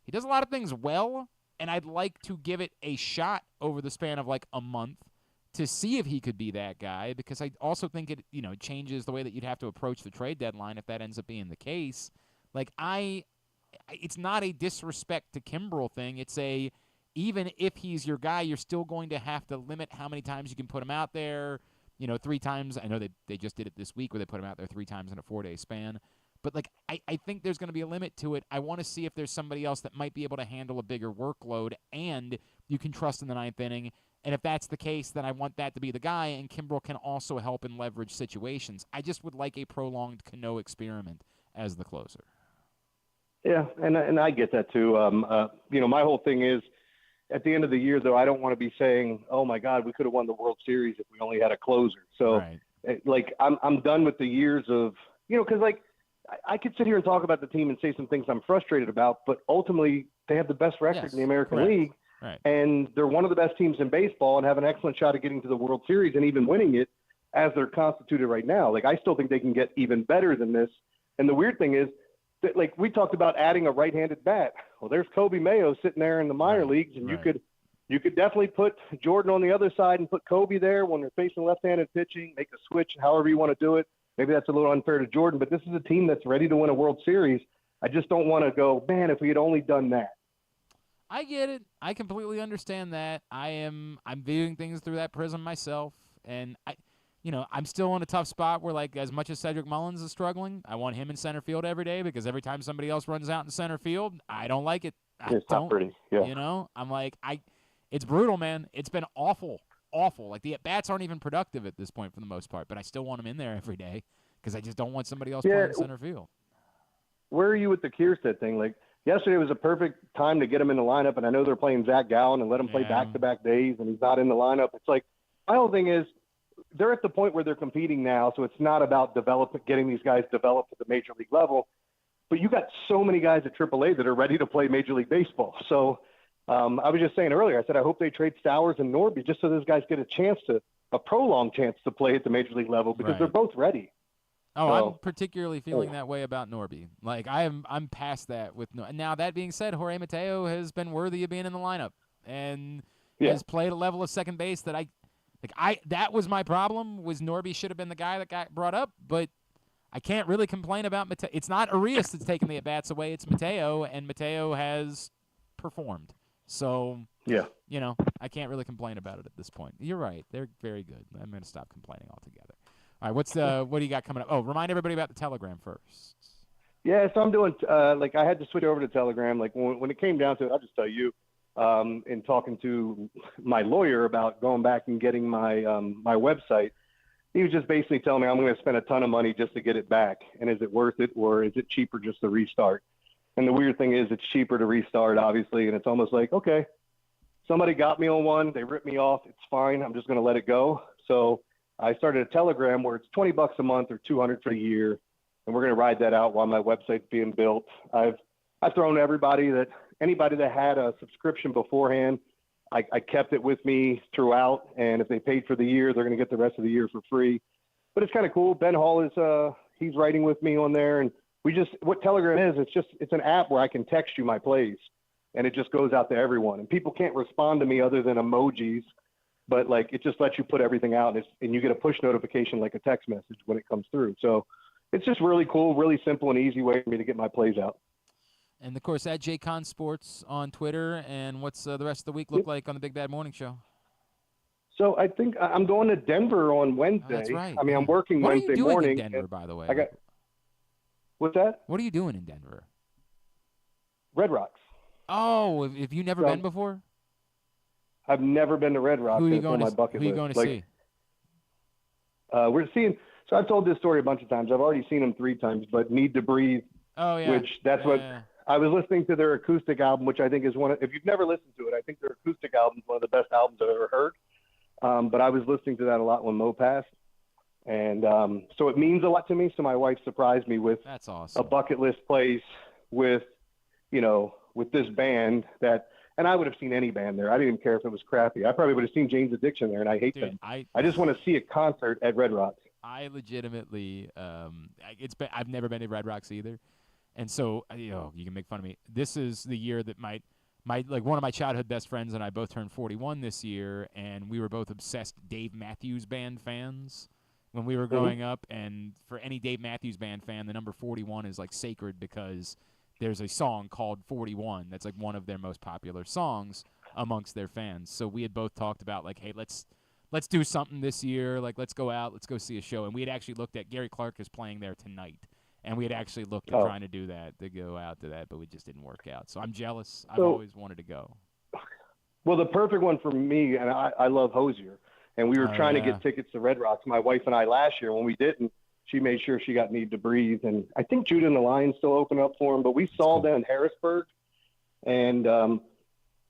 S1: he does a lot of things well, and I'd like to give it a shot over the span of like a month to see if he could be that guy, because I also think it, changes the way that you'd have to approach the trade deadline if that ends up being the case. Like, it's not a disrespect to Kimbrel thing. It's even if he's your guy, you're still going to have to limit how many times you can put him out there. 3 times. I know they just did it this week where they put him out there 3 times in a 4-day span. But, like, I think there's going to be a limit to it. I want to see if there's somebody else that might be able to handle a bigger workload and you can trust in the 9th inning. And if that's the case, then I want that to be the guy, and Kimbrel can also help in leverage situations. I just would like a prolonged Cano experiment as the closer.
S15: Yeah, and I get that too. My whole thing is, at the end of the year, though, I don't want to be saying, oh, my God, we could have won the World Series if we only had a closer. So, I'm done with the years of, because, I could sit here and talk about the team and say some things I'm frustrated about, but ultimately they have the best record in the American League, and they're one of the best teams in baseball and have an excellent shot at getting to the World Series and even winning it as they're constituted right now. I still think they can get even better than this. And the weird thing is that, we talked about adding a right-handed bat. Well, there's Kobe Mayo sitting there in the minor leagues, and you could definitely put Jordan on the other side and put Kobe there when they're facing left-handed pitching, make a switch, however you want to do it. Maybe that's a little unfair to Jordan, but this is a team that's ready to win a World Series. I just don't want to go, man, if we had only done that.
S1: I get it. I completely understand that. I'm viewing things through that prism myself, and I'm still in a tough spot where, as much as Cedric Mullins is struggling, I want him in center field every day, because every time somebody else runs out in center field, I don't like it.
S15: It's not pretty. Yeah.
S1: I'm like, it's brutal, man. It's been awful. The at-bats aren't even productive at this point for the most part, but I still want him in there every day because I just don't want somebody else playing center field.
S15: Where are you with the Kierstead thing? Yesterday was a perfect time to get him in the lineup, and I know they're playing Zach Gallen and let him play back-to-back days, and he's not in the lineup. It's my whole thing is they're at the point where they're competing now, so it's not about getting these guys developed at the major league level, but you got so many guys at AAA that are ready to play Major League Baseball. So I was just saying earlier, I said I hope they trade Stowers and Norby just so those guys get a prolonged chance to play at the major league level, because they're both ready.
S1: Oh, so, I'm particularly feeling that way about Norby. I'm past that with now. That being said, Jorge Mateo has been worthy of being in the lineup and has played a level of second base that that was my problem. Was Norby should have been the guy that got brought up, but I can't really complain about Mateo. It's not Arias that's taking the at bats away. It's Mateo, and Mateo has performed. So, I can't really complain about it at this point. You're right. They're very good. I'm going to stop complaining altogether. All right, what do you got coming up? Oh, remind everybody about the Telegram first.
S15: Yeah, so I'm doing I had to switch over to Telegram. When it came down to it, I'll just tell you, in talking to my lawyer about going back and getting my my website, he was just basically telling me I'm going to spend a ton of money just to get it back, and is it worth it, or is it cheaper just to restart? And the weird thing is it's cheaper to restart, obviously, and it's almost like, okay, somebody got me on one, they ripped me off, it's fine, I'm just going to let it go. So I started a Telegram where it's $20 a month or $200 for the year, and we're going to ride that out while my website's being built. I've thrown anybody that had a subscription beforehand, I kept it with me throughout, and if they paid for the year, they're going to get the rest of the year for free. But it's kind of cool. Ben Hall is he's writing with me on there, and what Telegram is, it's an app where I can text you my plays, and it just goes out to everyone. And people can't respond to me other than emojis, but it just lets you put everything out, and you get a push notification like a text message when it comes through. So it's just really cool, really simple and easy way for me to get my plays out.
S1: And of course, at Jays Conn Sports on Twitter. And what's the rest of the week look like on the Big Bad Morning Show?
S15: So I think I'm going to Denver on Wednesday.
S1: Oh, that's right.
S15: I mean, I'm working Wednesday morning.
S1: What are you doing in Denver, by the way?
S15: What's that?
S1: What are you doing in Denver?
S15: Red Rocks.
S1: Oh, have you never been before?
S15: I've never been to Red Rocks.
S1: Who are you
S15: going to
S1: see?
S15: We're seeing. So I've told this story a bunch of times. I've already seen them 3 times, but Need to Breathe.
S1: Oh yeah.
S15: Which what I was listening to their acoustic album, which I think is one of. If you've never listened to it, I think their acoustic album is one of the best albums I've ever heard. But I was listening to that a lot when Mo passed. And so it means a lot to me. So my wife surprised me with
S1: That's awesome.
S15: A bucket list place with this band that, and I would have seen any band there. I didn't even care if it was crappy. I probably would have seen Jane's Addiction there, and I hate them. I just want to see a concert at Red Rocks.
S1: I legitimately, I've never been to Red Rocks either, and so you can make fun of me. This is the year that my one of my childhood best friends and I both turned 41 this year, and we were both obsessed Dave Matthews Band fans when we were growing up. And for any Dave Matthews Band fan, the number 41 is like sacred because there's a song called 41 that's like one of their most popular songs amongst their fans. So we had both talked about like, hey, let's do something this year. Like, let's go out, let's go see a show. And we had actually looked at Gary Clark is playing there tonight. And we had actually looked at trying to do that, to go out to that, but we just didn't work out. So I'm jealous. I've always wanted to go.
S15: Well, the perfect one for me, and I love Hosier, and we were trying to get tickets to Red Rocks, my wife and I, last year. When we didn't, she made sure she got Need to Breathe. And I think Judah and the Lions still open up for him, but we saw them in Harrisburg. And I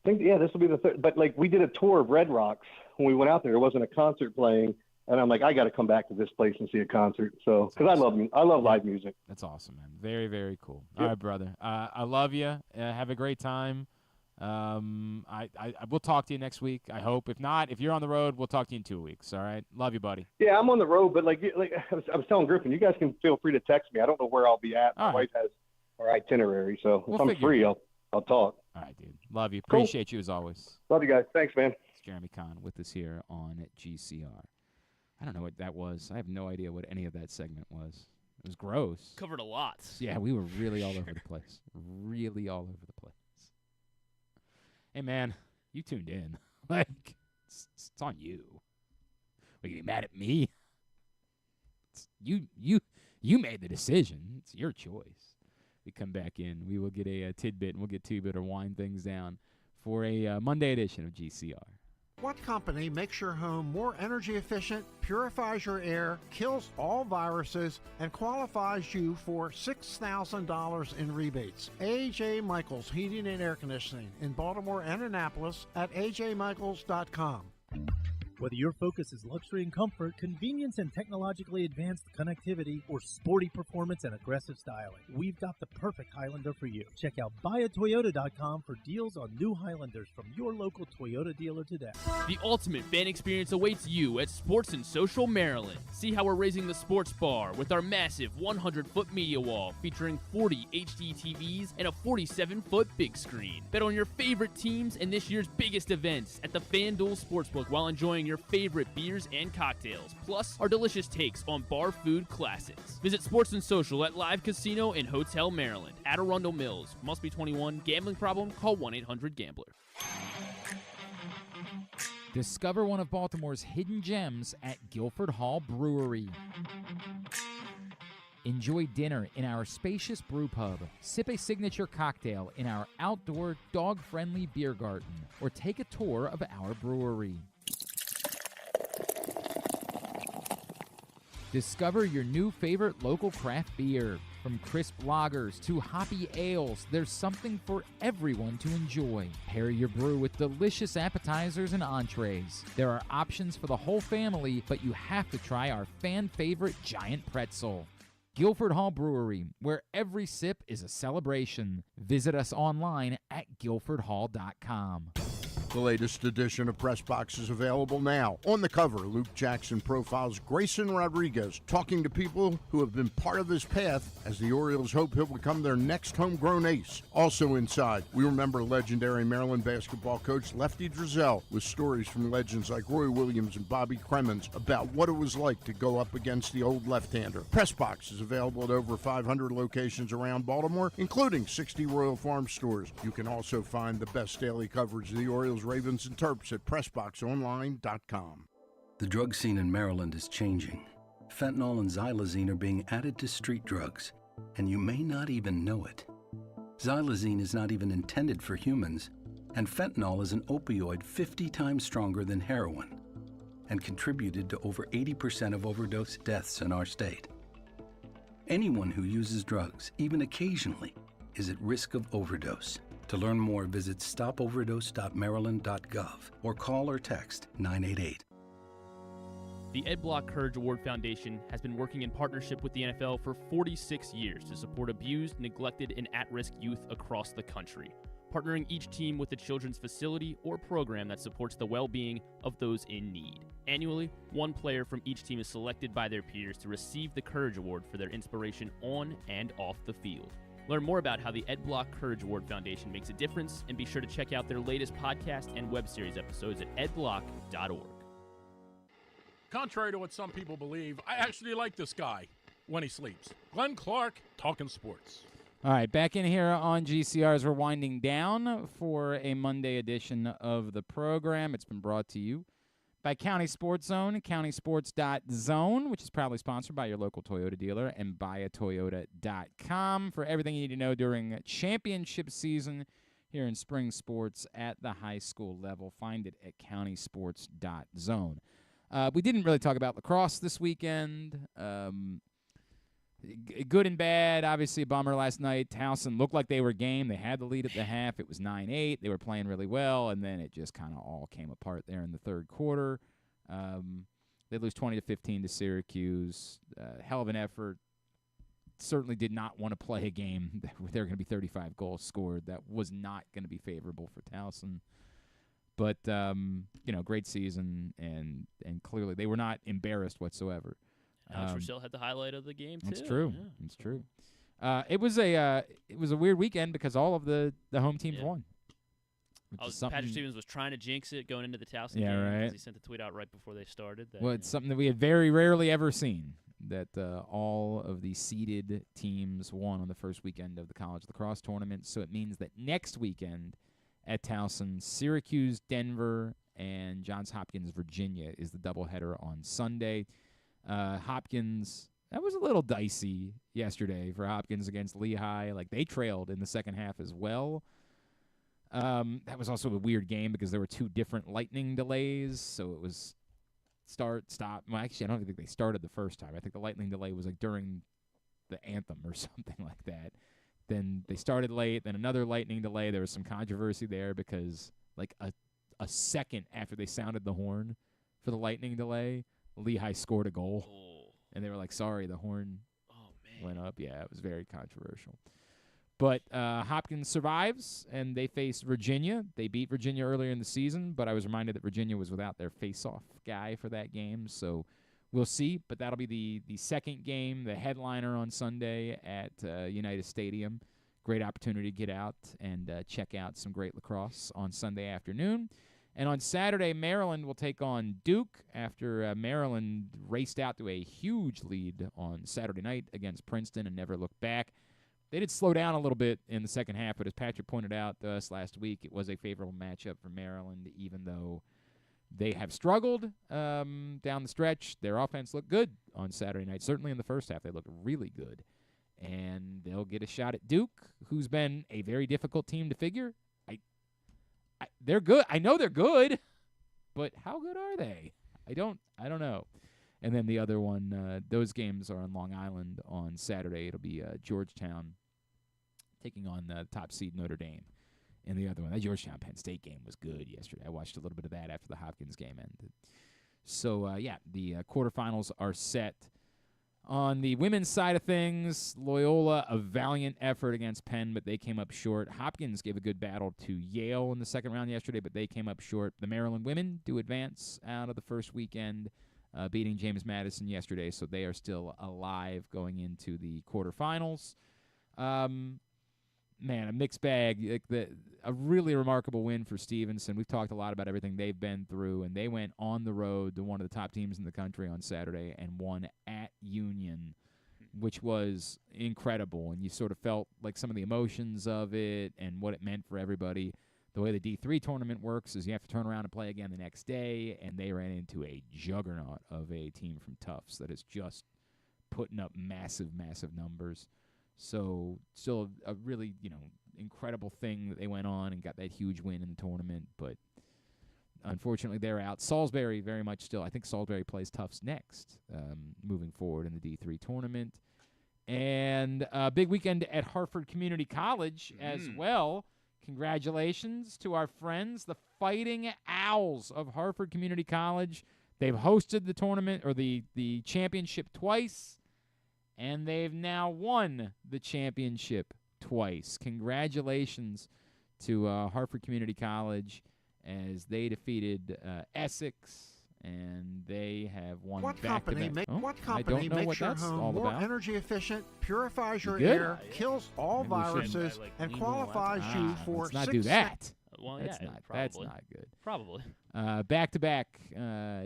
S15: think, this will be the third. But, like, we did a tour of Red Rocks when we went out there. There wasn't a concert playing. And I'm like, I got to come back to this place and see a concert. So, because I love live music.
S1: That's awesome, man. Very, very cool. Yep. All right, brother. I love you. Have a great time. I will talk to you next week, I hope. If not, if you're on the road, we'll talk to you in 2 weeks. All right. Love you, buddy.
S15: Yeah, I'm on the road, but like I was telling Griffin, you guys can feel free to text me. I don't know where I'll be at. My wife has our itinerary, so if I'm free, I'll talk.
S1: All right, dude. Love you. Appreciate you as always.
S15: Love you guys. Thanks, man.
S1: It's Jeremy Conn with us here on GCR. I don't know what that was. I have no idea what any of that segment was. It was gross.
S2: Covered a lot.
S1: Yeah, we were really all over the place. Really all over the place. Hey, man, you tuned in. Like, it's on you. Are you mad at me? You made the decision. It's your choice. We come back in. We will get a tidbit, and we'll get two-bit or wind things down for a Monday edition of GCR.
S10: What company makes your home more energy efficient, purifies your air, kills all viruses, and qualifies you for $6,000 in rebates? A.J. Michaels Heating and Air Conditioning in Baltimore and Annapolis at ajmichaels.com.
S5: Whether your focus is luxury and comfort, convenience and technologically advanced connectivity, or sporty performance and aggressive styling, we've got the perfect Highlander for you. Check out buyatoyota.com for deals on new Highlanders from your local Toyota dealer today.
S2: The ultimate fan experience awaits you at Sports and Social Maryland. See how we're raising the sports bar with our massive 100-foot media wall featuring 40 HD TVs and a 47-foot big screen. Bet on your favorite teams and this year's biggest events at the FanDuel Sportsbook while enjoying your favorite beers and cocktails, plus our delicious takes on bar food classics. Visit Sports and Social at Live Casino and Hotel Maryland at Arundel Mills. Must be 21. Gambling problem? Call 1-800-GAMBLER.
S1: Discover one of Baltimore's hidden gems at Guilford Hall Brewery. Enjoy dinner in our spacious brew pub, sip a signature cocktail in our outdoor dog-friendly beer garden, or take a tour of our brewery. Discover your new favorite local craft beer. From crisp lagers to hoppy ales, there's something for everyone to enjoy. Pair your brew with delicious appetizers and entrees. There are options for the whole family, but you have to try our fan-favorite giant pretzel. Guilford Hall Brewery, where every sip is a celebration. Visit us online at guilfordhall.com.
S4: The latest edition of Press Box is available now. On the cover, Luke Jackson profiles Grayson Rodriguez, talking to people who have been part of his path as the Orioles hope he'll become their next homegrown ace. Also inside, we remember legendary Maryland basketball coach Lefty Drizel with stories from legends like Roy Williams and Bobby Cremins about what it was like to go up against the old left-hander. Press Box is available at over 500 locations around Baltimore, including 60 Royal Farm stores. You can also find the best daily coverage of the Orioles, Ravens, and Terps at PressBoxOnline.com.
S12: The drug scene in Maryland is changing. Fentanyl and xylazine are being added to street drugs, and you may not even know it. Xylazine is not even intended for humans, and fentanyl is an opioid 50 times stronger than heroin, and contributed to over 80% of overdose deaths in our state. Anyone who uses drugs, even occasionally, is at risk of overdose. To learn more, visit stopoverdose.maryland.gov or call or text 988.
S2: The Ed Block Courage Award Foundation has been working in partnership with the NFL for 46 years to support abused, neglected, and at-risk youth across the country. partnering each team with a children's facility or program that supports the well-being of those in need. Annually, one player from each team is selected by their peers to receive the Courage Award for their inspiration on and off the field. Learn more about how the Ed Block Courage Award Foundation makes a difference, and be sure to check out their latest podcast and web series episodes at edblock.org.
S11: Contrary to what some people believe, I actually like this guy when he sleeps. Glenn Clark, talking sports.
S1: All right, back in here on GCR as we're winding down for a Monday edition of the program. It's been brought to you by County Sports Zone, countysports.zone, which is proudly sponsored by your local Toyota dealer, and buyatoyota.com for everything you need to know during championship season here in spring sports at the high school level. Find it at countysports.zone. We didn't really talk about lacrosse this weekend. Good and bad. Obviously, a bummer last night. Towson looked like they were game. They had the lead at the half. It was 9-8. They were playing really well, and then it just kind of all came apart there in the third quarter. They lose 20-15 to Syracuse. Hell of an effort. Certainly did not want to play a game where there were going to be 35 goals scored. That was not going to be favorable for Towson. But, great season, and clearly they were not embarrassed whatsoever.
S2: Alex Rochelle had the highlight of the game, too.
S1: That's true.
S2: Yeah.
S1: It's true. It was a weird weekend because all of the home teams won.
S2: Patrick Stevens was trying to jinx it going into the Towson
S1: game.
S2: Right.
S1: Right.
S2: He sent the tweet out right before they started.
S1: Well, it's something that we had very rarely ever seen, that all of the seeded teams won on the first weekend of the college lacrosse tournament. So it means that next weekend at Towson, Syracuse, Denver, and Johns Hopkins, Virginia is the doubleheader on Sunday. Hopkins, that was a little dicey yesterday for Hopkins against Lehigh. Like, they trailed in the second half as well. That was also a weird game because there were two different lightning delays, so it was start, stop. Well, actually, I don't think they started the first time. I think the lightning delay was like during the anthem or something like that. Then they started late, then another lightning delay. There was some controversy there because like a second after they sounded the horn for the lightning delay, Lehigh scored a goal. And they were like, sorry, the horn went up. Yeah, it was very controversial. But Hopkins survives, and they face Virginia. They beat Virginia earlier in the season, but I was reminded that Virginia was without their face-off guy for that game. So we'll see, but that'll be the second game, the headliner on Sunday at United Stadium. Great opportunity to get out and check out some great lacrosse on Sunday afternoon. And on Saturday, Maryland will take on Duke after Maryland raced out to a huge lead on Saturday night against Princeton and never looked back. They did slow down a little bit in the second half, but as Patrick pointed out to us last week, it was a favorable matchup for Maryland, even though they have struggled down the stretch. Their offense looked good on Saturday night. Certainly in the first half, they looked really good. And they'll get a shot at Duke, who's been a very difficult team to figure. They're good. I know they're good, but how good are they? I don't know. And then the other one, those games are on Long Island on Saturday. It'll be Georgetown taking on the top seed Notre Dame. And the other one, that Georgetown-Penn State game was good yesterday. I watched a little bit of that after the Hopkins game ended. So, the quarterfinals are set. On the women's side of things, Loyola, a valiant effort against Penn, but they came up short. Hopkins gave a good battle to Yale in the second round yesterday, but they came up short. The Maryland women do advance out of the first weekend, beating James Madison yesterday, so they are still alive going into the quarterfinals. A mixed bag. A really remarkable win for Stevenson. We've talked a lot about everything they've been through, and they went on the road to one of the top teams in the country on Saturday and won at Union, which was incredible. And you sort of felt like some of the emotions of it and what it meant for everybody. The way the D3 tournament works is you have to turn around and play again the next day, and they ran into a juggernaut of a team from Tufts that is just putting up massive, massive numbers. So still a really, incredible thing that they went on and got that huge win in the tournament. But unfortunately, they're out. Salisbury very much still. I think Salisbury plays Tufts next moving forward in the D3 tournament. And a big weekend at Hartford Community College as well. Congratulations to our friends, the Fighting Owls of Hartford Community College. They've hosted the tournament or the championship twice. And they've now won the championship twice. Congratulations to Hartford Community College as they defeated Essex. And they have won
S10: What
S1: back
S10: company,
S1: to back.
S10: what company makes your home more energy efficient, purifies your
S1: Good?
S10: air, kills all
S1: Maybe we should,
S10: viruses, and qualifies you for
S1: let's not
S10: 6
S1: do that.
S2: Well,
S1: that's
S2: yeah,
S1: not,
S2: probably.
S1: that's not good.
S2: Probably.
S1: Back-to-back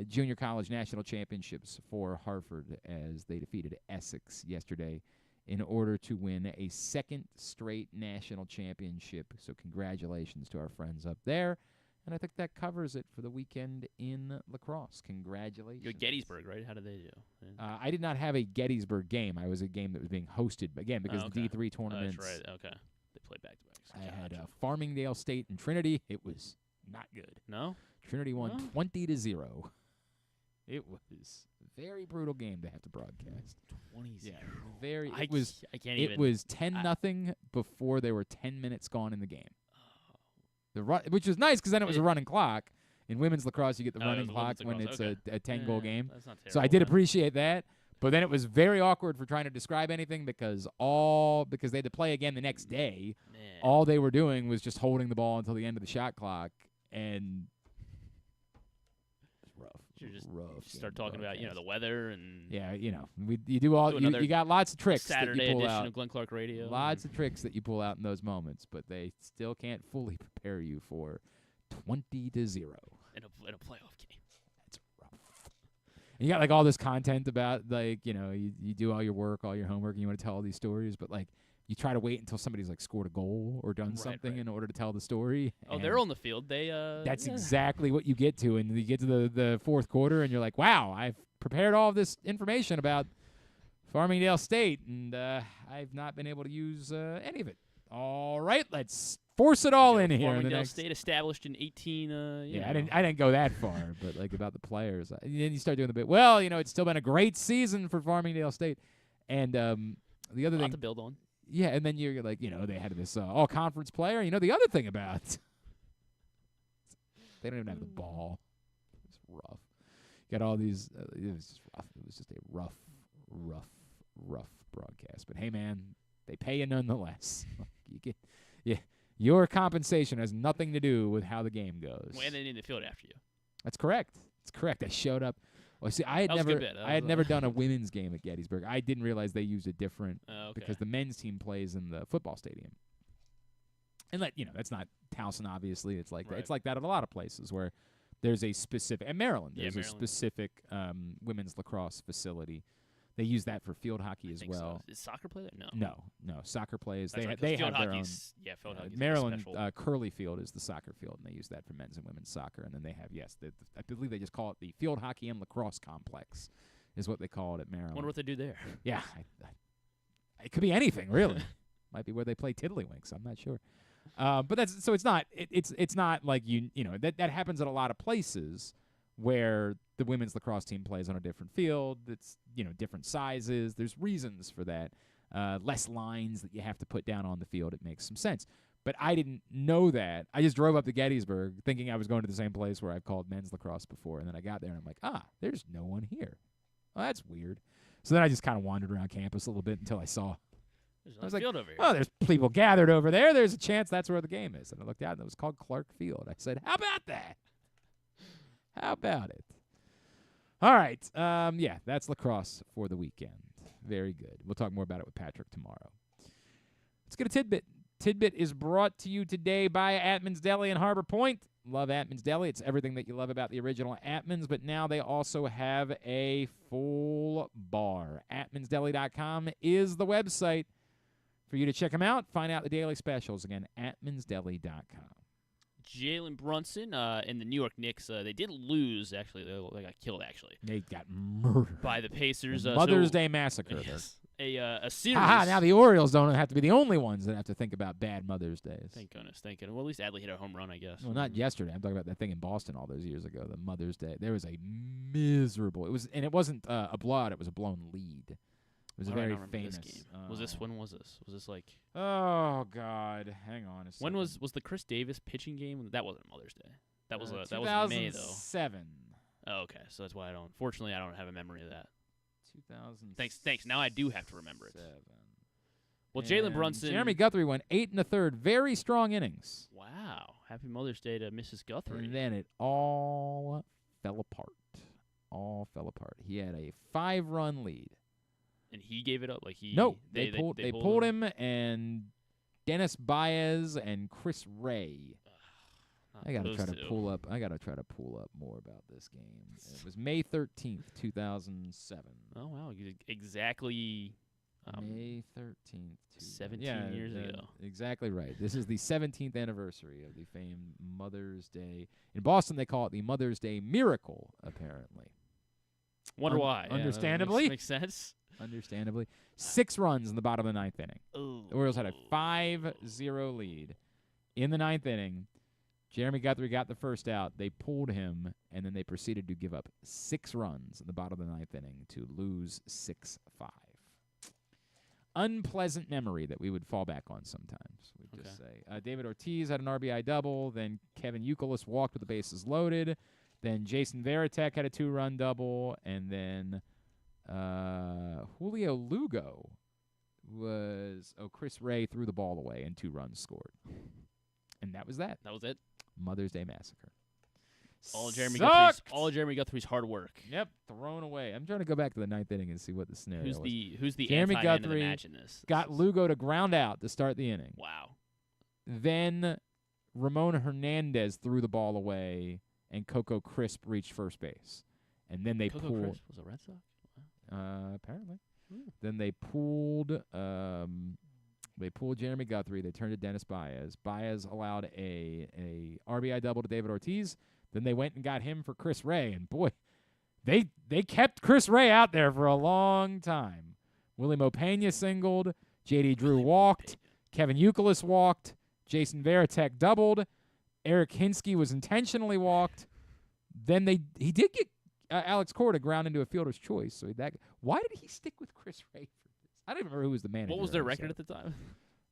S1: junior college national championships for Hartford as they defeated Essex yesterday in order to win a second straight national championship. So congratulations to our friends up there. And I think that covers it for the weekend in lacrosse. Congratulations.
S2: You're at Gettysburg, right? How did they do?
S1: I did not have a Gettysburg game. I was a game that was being hosted, again, because the D3 tournaments.
S2: That's right. Okay. They played back-to-backs.
S1: I had Farmingdale State and Trinity. It was not good.
S2: No?
S1: Trinity won 20-0. It was a very brutal game to have to broadcast.
S2: 20-0.
S1: Yeah, very.
S2: I can't
S1: It
S2: even.
S1: was 10-0 before there were 10 minutes gone in the game. Which was nice because then it was a running clock. In women's lacrosse, you get the running clock when it's a 10-goal game.
S2: That's not terrible,
S1: so I did appreciate that. But then it was very awkward for trying to describe anything because they had to play again the next day. All they were doing was just holding the ball until the end of the shot clock, and rough.
S2: You just
S1: rough.
S2: start talking about the weather and
S1: you do all you got lots of tricks
S2: Saturday
S1: that you pull
S2: edition
S1: out.
S2: of Glenn Clark Radio.
S1: Lots of tricks that you pull out in those moments, but they still can't fully prepare you for 20-0
S2: in a playoff game.
S1: That's rough. And you got like all this content about you do all your work, all your homework, and you want to tell all these stories, but like you try to wait until somebody's like scored a goal or done something in order to tell the story.
S2: Oh, they're on the field. They
S1: that's exactly what you get to, and you get to the fourth quarter, and you're like, wow, I've prepared all of this information about Farmingdale State, and I've not been able to use any of it. All right, let's force it all in here.
S2: Farmingdale State established in 18.
S1: I didn't go that far, but like about the players, and then you start doing the bit. Well, it's still been a great season for Farmingdale State, and the other thing
S2: to build on.
S1: Yeah, and then you're like, they had this all-conference player. The other thing about they don't even have the ball. It's rough. You got all these. It was just rough. It was just a rough broadcast. But hey, man, they pay you nonetheless. Your compensation has nothing to do with how the game goes.
S2: Well, and they need the field after you.
S1: That's correct. It's correct. I showed up. Well, see, I had never done a women's game at Gettysburg. I didn't realize they used a different because the men's team plays in the football stadium. And that's not Towson, obviously. It's like it's like that at a lot of places where there's a specific at Maryland. There's a specific women's lacrosse facility. They use that for field hockey as well.
S2: So. Is soccer play there? No.
S1: No. Soccer plays.
S2: They
S1: have
S2: field
S1: their own.
S2: Yeah, field hockey.
S1: Maryland Curly Field is the soccer field, and they use that for men's and women's soccer. And then they have I believe they just call it the Field Hockey and Lacrosse Complex, is what they call it at Maryland.
S2: Wonder what they do there.
S1: Yeah, it could be anything really. Might be where they play Tiddlywinks. I'm not sure. But it's not. It's not like that happens at a lot of places where the women's lacrosse team plays on a different field. It's different sizes. There's reasons for that. Less lines that you have to put down on the field. It makes some sense. But I didn't know that. I just drove up to Gettysburg thinking I was going to the same place where I've called men's lacrosse before, and then I got there and I'm like, there's no one here. Well, that's weird. So then I just kind of wandered around campus a little bit until I saw.
S2: There's
S1: I was like,
S2: field over here.
S1: oh, there's people gathered over there. There's a chance that's where the game is. And I looked out and it was called Clark Field. I said, how about that? How about it? All right. That's lacrosse for the weekend. Very good. We'll talk more about it with Patrick tomorrow. Let's get a tidbit. Tidbit is brought to you today by Atman's Deli in Harbor Point. Love Atman's Deli. It's everything that you love about the original Atman's, but now they also have a full bar. AtmansDeli.com is the website for you to check them out. Find out the daily specials. Again, AtmansDeli.com.
S2: Jalen Brunson and the New York Knicks, they did lose, actually. They got killed, actually.
S1: They got murdered.
S2: By the Pacers.
S1: Mother's Day Massacre.
S2: Yes. A series.
S1: Now the Orioles don't have to be the only ones that have to think about bad Mother's Days.
S2: Thank goodness. Well, at least Adley hit a home run, I guess.
S1: Well, not yesterday. I'm talking about that thing in Boston all those years ago, the Mother's Day. There was a miserable. It wasn't a blowout. It was a blown lead. It was a very famous
S2: game. When was this? Was this like?
S1: Oh God, hang on a second.
S2: When was the Chris Davis pitching game? That wasn't Mother's Day. That was May though.
S1: 2007.
S2: Oh, okay. So that's why I don't. Fortunately, I don't have a memory of that.
S1: 2000.
S2: Thanks. Now I do have to remember it. Well, Jalen
S1: And
S2: Brunson.
S1: Jeremy Guthrie went 8 1/3. Very strong innings.
S2: Wow. Happy Mother's Day to Mrs. Guthrie.
S1: And then it all fell apart. He had a 5-run lead.
S2: And he gave it up.
S1: They pulled him, and Dennis Baez and Chris Ray. I gotta try to pull up more about this game. It was May 13th, 2007.
S2: Oh wow, exactly.
S1: May 13th,
S2: 17 years ago.
S1: Exactly right. This is the 17th anniversary of the famed Mother's Day. In Boston, they call it the Mother's Day Miracle, apparently.
S2: Wonder why.
S1: Understandably.
S2: Yeah, makes sense.
S1: Understandably. 6 runs in the bottom of the 9th inning.
S2: Ooh.
S1: The Orioles had a 5-0 lead in the 9th inning. Jeremy Guthrie got the first out. They pulled him, and then they proceeded to give up 6 runs in the bottom of the 9th inning to lose 6-5. Unpleasant memory that we would fall back on sometimes, we'd just say. David Ortiz had an RBI double. Then Kevin Youkilis walked with the bases loaded. Then Jason Varitek had a 2-run double. And then Julio Lugo Chris Ray threw the ball away and 2 runs scored. And that was that.
S2: That was it.
S1: Mother's Day Massacre.
S2: All Jeremy Guthrie's hard work.
S1: Yep, thrown away. I'm trying to go back to the 9th inning and see what the scenario was.
S2: Who's the
S1: Jeremy
S2: anti-man of the
S1: Guthrie
S2: match in this?
S1: got Lugo to ground out to start the inning.
S2: Wow.
S1: Then Ramon Hernandez threw the ball away, and Coco Crisp reached first base. And then they
S2: Coco
S1: pulled.
S2: Crisp was a Red Sox?
S1: Apparently. Then they pulled. They pulled Jeremy Guthrie. They turned to Dennis Baez. Baez allowed a RBI double to David Ortiz. Then they went and got him for Chris Ray, and boy, they kept Chris Ray out there for a long time. Willie Mopena singled. J.D. Drew walked. Kevin Youkilis walked. Jason Varitek doubled. Eric Hinsky was intentionally walked. Then he did get Alex Cora to ground into a fielder's choice. So why did he stick with Chris Ray for this? I don't even remember who was the manager.
S2: What was their record at the time?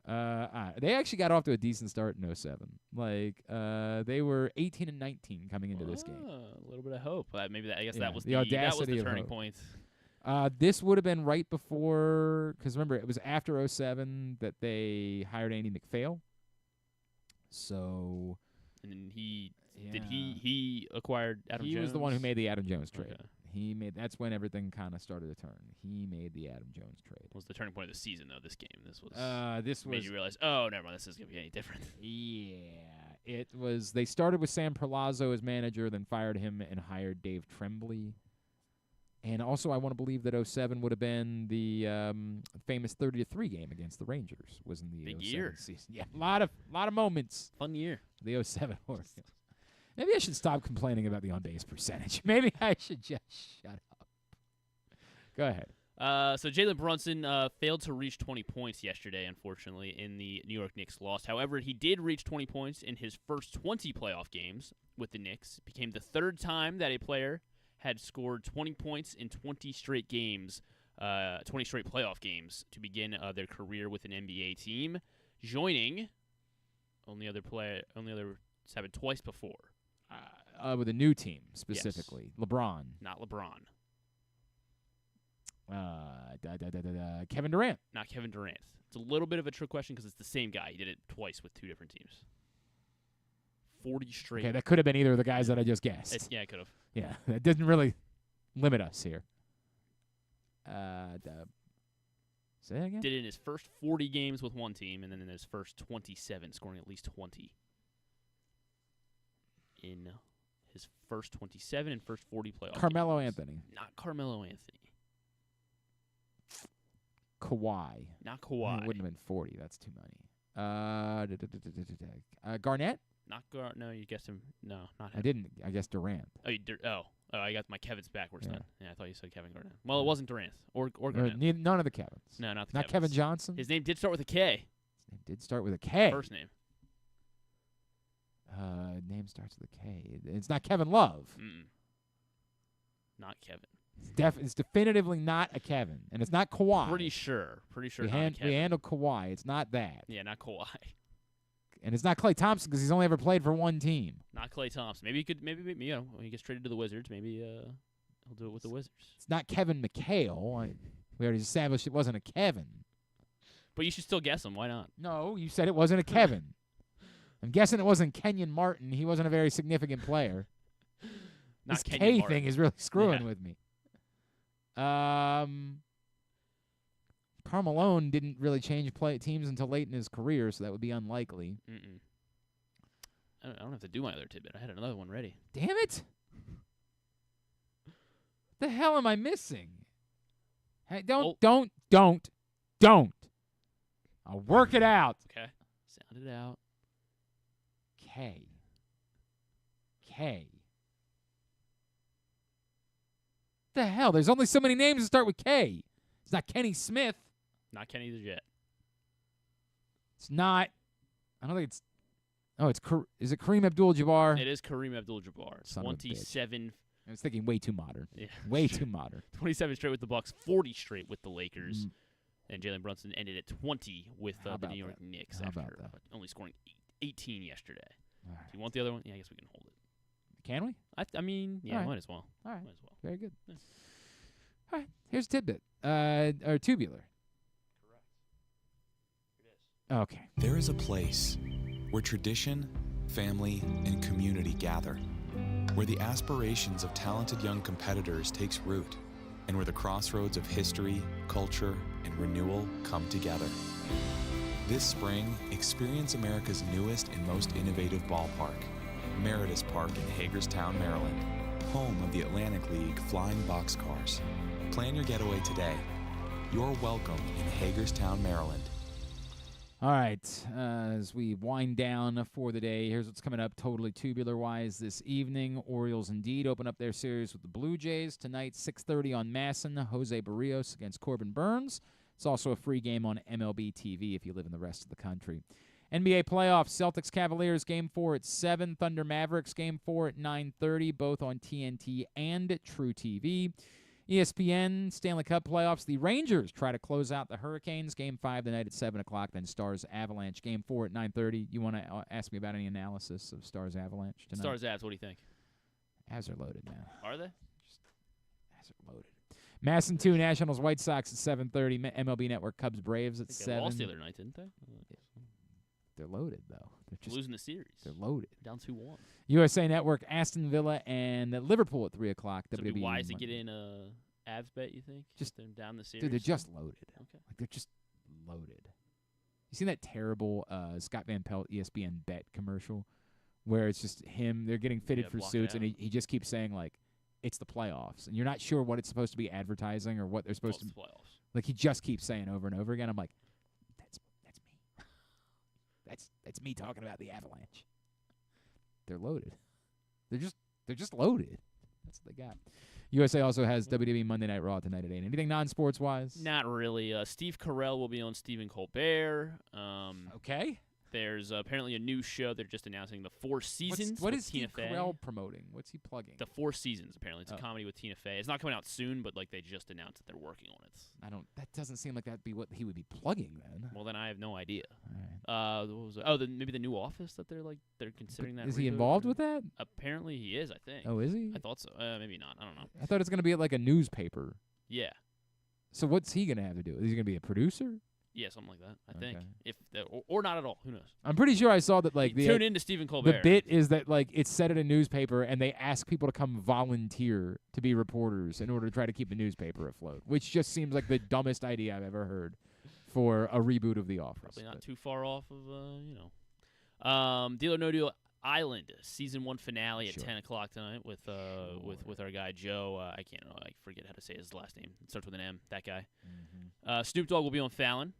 S1: They actually got off to a decent start in 07. They were 18-19 coming into this game.
S2: A little bit of hope. Maybe I guess that was
S1: the audacity of
S2: turning
S1: hope.
S2: point.
S1: This would have been right before, because remember, it was after 07 that they hired Andy McPhail. So.
S2: And then he acquired Adam Jones?
S1: He was the one who made the Adam Jones trade.
S2: Okay.
S1: That's when everything kind of started to turn. He made the Adam Jones trade.
S2: Was the turning point of the season though? This game.
S1: This
S2: made you realize. Oh, never mind. This isn't gonna be any different.
S1: Yeah, it was. They started with Sam Perlazzo as manager, then fired him and hired Dave Tremblay. And also, I want to believe that 07 would have been the famous 30-3 game against the Rangers. Was in the
S2: big
S1: 07
S2: year
S1: season. Yeah, a lot of moments.
S2: Fun year.
S1: The 07 Orioles. Maybe I should stop complaining about the on-base percentage. Maybe I should just shut up. Go ahead.
S2: So Jalen Brunson failed to reach 20 points yesterday, unfortunately, in the New York Knicks loss. However, he did reach 20 points in his first 20 playoff games with the Knicks. It became the 3rd time that a player had scored 20 points in 20 straight games, 20 straight playoff games to begin their career with an NBA team, joining only other it's happened twice before.
S1: With a new team, specifically. Yes. LeBron.
S2: Not LeBron.
S1: Kevin Durant.
S2: Not Kevin Durant. It's a little bit of a trick question because it's the same guy. He did it twice with 2 different teams. 40 straight.
S1: Okay, that could have been either of the guys that I just guessed.
S2: It could have.
S1: Yeah, that didn't really limit us here. Say that again?
S2: Did it in his first 40 games with one team, and then in his first 27, scoring at least 20. In his first 27 and first 40 playoff
S1: Carmelo
S2: games.
S1: Anthony.
S2: Not Carmelo Anthony.
S1: Kawhi.
S2: Not Kawhi.
S1: It wouldn't have been 40. That's too many. Garnett?
S2: Not No, you guessed him. No, not him.
S1: I didn't. I guessed Durant.
S2: Oh, I got my Kevins backwards then. Yeah, I thought you said Kevin Garnett. Well, it wasn't Durant or Garnett.
S1: None of the Kevins.
S2: No, not the
S1: Not
S2: Kevins.
S1: Kevin Johnson?
S2: His name did start with a K.
S1: His name did start with a K.
S2: First name.
S1: Name starts with a K. It's not Kevin Love.
S2: Not Kevin.
S1: It's definitively not a Kevin, and it's not Kawhi.
S2: Pretty sure.
S1: We handle Kawhi. It's not that.
S2: Yeah, not Kawhi.
S1: And it's not Klay Thompson because he's only ever played for one team.
S2: Not Klay Thompson. Maybe he could. Maybe when he gets traded to the Wizards, maybe he'll do it with the Wizards.
S1: It's not Kevin McHale. We already established it wasn't a Kevin.
S2: But you should still guess him. Why not?
S1: No, you said it wasn't a Kevin. I'm guessing it wasn't Kenyon Martin. He wasn't a very significant player.
S2: Not
S1: This
S2: Kenyon
S1: K
S2: Martin.
S1: thing is really screwing with me. Karl Malone didn't really change teams until late in his career, so that would be unlikely.
S2: Mm-mm. I don't have to do my other tidbit. I had another one ready.
S1: Damn it! What the hell am I missing? Hey, don't. I'll work it out.
S2: Okay. Sound it out.
S1: K. The hell? There's only so many names that start with K. It's not Kenny Smith.
S2: Not Kenny the Jet.
S1: It's not. I don't think it's. Oh, is it Kareem Abdul-Jabbar?
S2: It is Kareem Abdul-Jabbar.
S1: Son of a bitch.
S2: 27.
S1: I was thinking way too modern.
S2: Yeah.
S1: Way too modern.
S2: 27 straight with the Bucks, 40 straight with the Lakers. And Jalen Brunson ended at 20 with the New York Knicks after only scoring 18 yesterday.
S1: Right.
S2: Do you want the other one? Yeah, I guess we can hold it.
S1: Can we?
S2: I mean, yeah,
S1: right.
S2: might as well.
S1: All right.
S2: Might as well.
S1: Very good.
S2: Yeah.
S1: All right. Here's a tidbit. Or tubular. Correct. Okay.
S16: There is a place where tradition, family, and community gather, where the aspirations of talented young competitors takes root, and where the crossroads of history, culture, and renewal come together. This spring, experience America's newest and most innovative ballpark, Meritus Park in Hagerstown, Maryland, home of the Atlantic League Flying Boxcars. Plan your getaway today. You're welcome in Hagerstown, Maryland.
S1: All right, as we wind down for the day, here's what's coming up totally tubular-wise this evening. Orioles indeed open up their series with the Blue Jays. Tonight, 6:30 on Masson, Jose Barrios against Corbin Burns. It's also a free game on MLB TV if you live in the rest of the country. NBA playoffs, Celtics-Cavaliers, Game 4 at 7. Thunder-Mavericks, Game 4 at 9:30, both on TNT and True TV. ESPN Stanley Cup playoffs. The Rangers try to close out the Hurricanes. Game 5 tonight at 7 o'clock. Then Stars Avalanche. Game 4 at 9:30. You want to ask me about any analysis of Stars Avalanche tonight?
S2: Stars Avs, what do you think?
S1: Avs are loaded, man.
S2: Are they?
S1: Avs are loaded. Masson 2, Nationals White Sox at 7:30. MLB Network Cubs Braves at 7.
S2: They lost the other night, didn't they?
S1: They're loaded, though. They're just
S2: losing the series.
S1: They're loaded.
S2: Down 2-1.
S1: USA Network, Aston Villa, and Liverpool at 3 o'clock.
S2: So it'd be
S1: WWE
S2: wise to
S1: Monday.
S2: get in Avs bet, you think?
S1: Just
S2: them down the series?
S1: Dude, they're just loaded.
S2: Okay.
S1: Like, they're just loaded. You seen that terrible Scott Van Pelt ESPN bet commercial where it's just him, they're getting fitted for suits, and he just keeps saying, like, it's the playoffs. And you're not sure what it's supposed to be advertising or what they're supposed to be.
S2: Playoffs.
S1: Like, he just keeps saying over and over again. I'm like, that's me. That's me talking about the Avalanche. They're loaded. They're just loaded. That's what they got. USA also has WWE Monday Night Raw tonight at 8. Anything non-sports wise?
S2: Not really. Steve Carell will be on Stephen Colbert.
S1: Okay.
S2: There's apparently a new show. They're just announcing the Four Seasons.
S1: What
S2: with
S1: is
S2: Tina
S1: Steve
S2: Fey.
S1: Carell promoting? What's he plugging?
S2: The Four Seasons, apparently. It's a comedy with Tina Fey. It's not coming out soon, but like they just announced that they're working on it.
S1: That doesn't seem like that'd be what he would be plugging then.
S2: Well, then I have no idea.
S1: All right.
S2: What was it? Maybe the new Office that they're considering that.
S1: Is he
S2: reboot
S1: involved
S2: or-
S1: with that?
S2: Apparently he is, I think.
S1: Oh, is he?
S2: I thought so. Maybe not. I don't know.
S1: I thought it's gonna be at like a newspaper.
S2: Yeah.
S1: So what's he gonna have to do? Is he gonna be a producer?
S2: Yeah, something like that. I think.
S1: Okay.
S2: If or not at all. Who knows?
S1: I'm pretty sure I saw that like
S2: Tune in to Stephen Colbert.
S1: The bit is that like it's set at a newspaper and they ask people to come volunteer to be reporters in order to try to keep the newspaper afloat, which just seems like the dumbest idea I've ever heard for a reboot of The Office.
S2: Probably not too far off of Deal or No Deal Island season 1 finale at 10 o'clock tonight with our guy Joe. I forget how to say his last name. It starts with an M. That guy. Snoop Dogg will be on Fallon.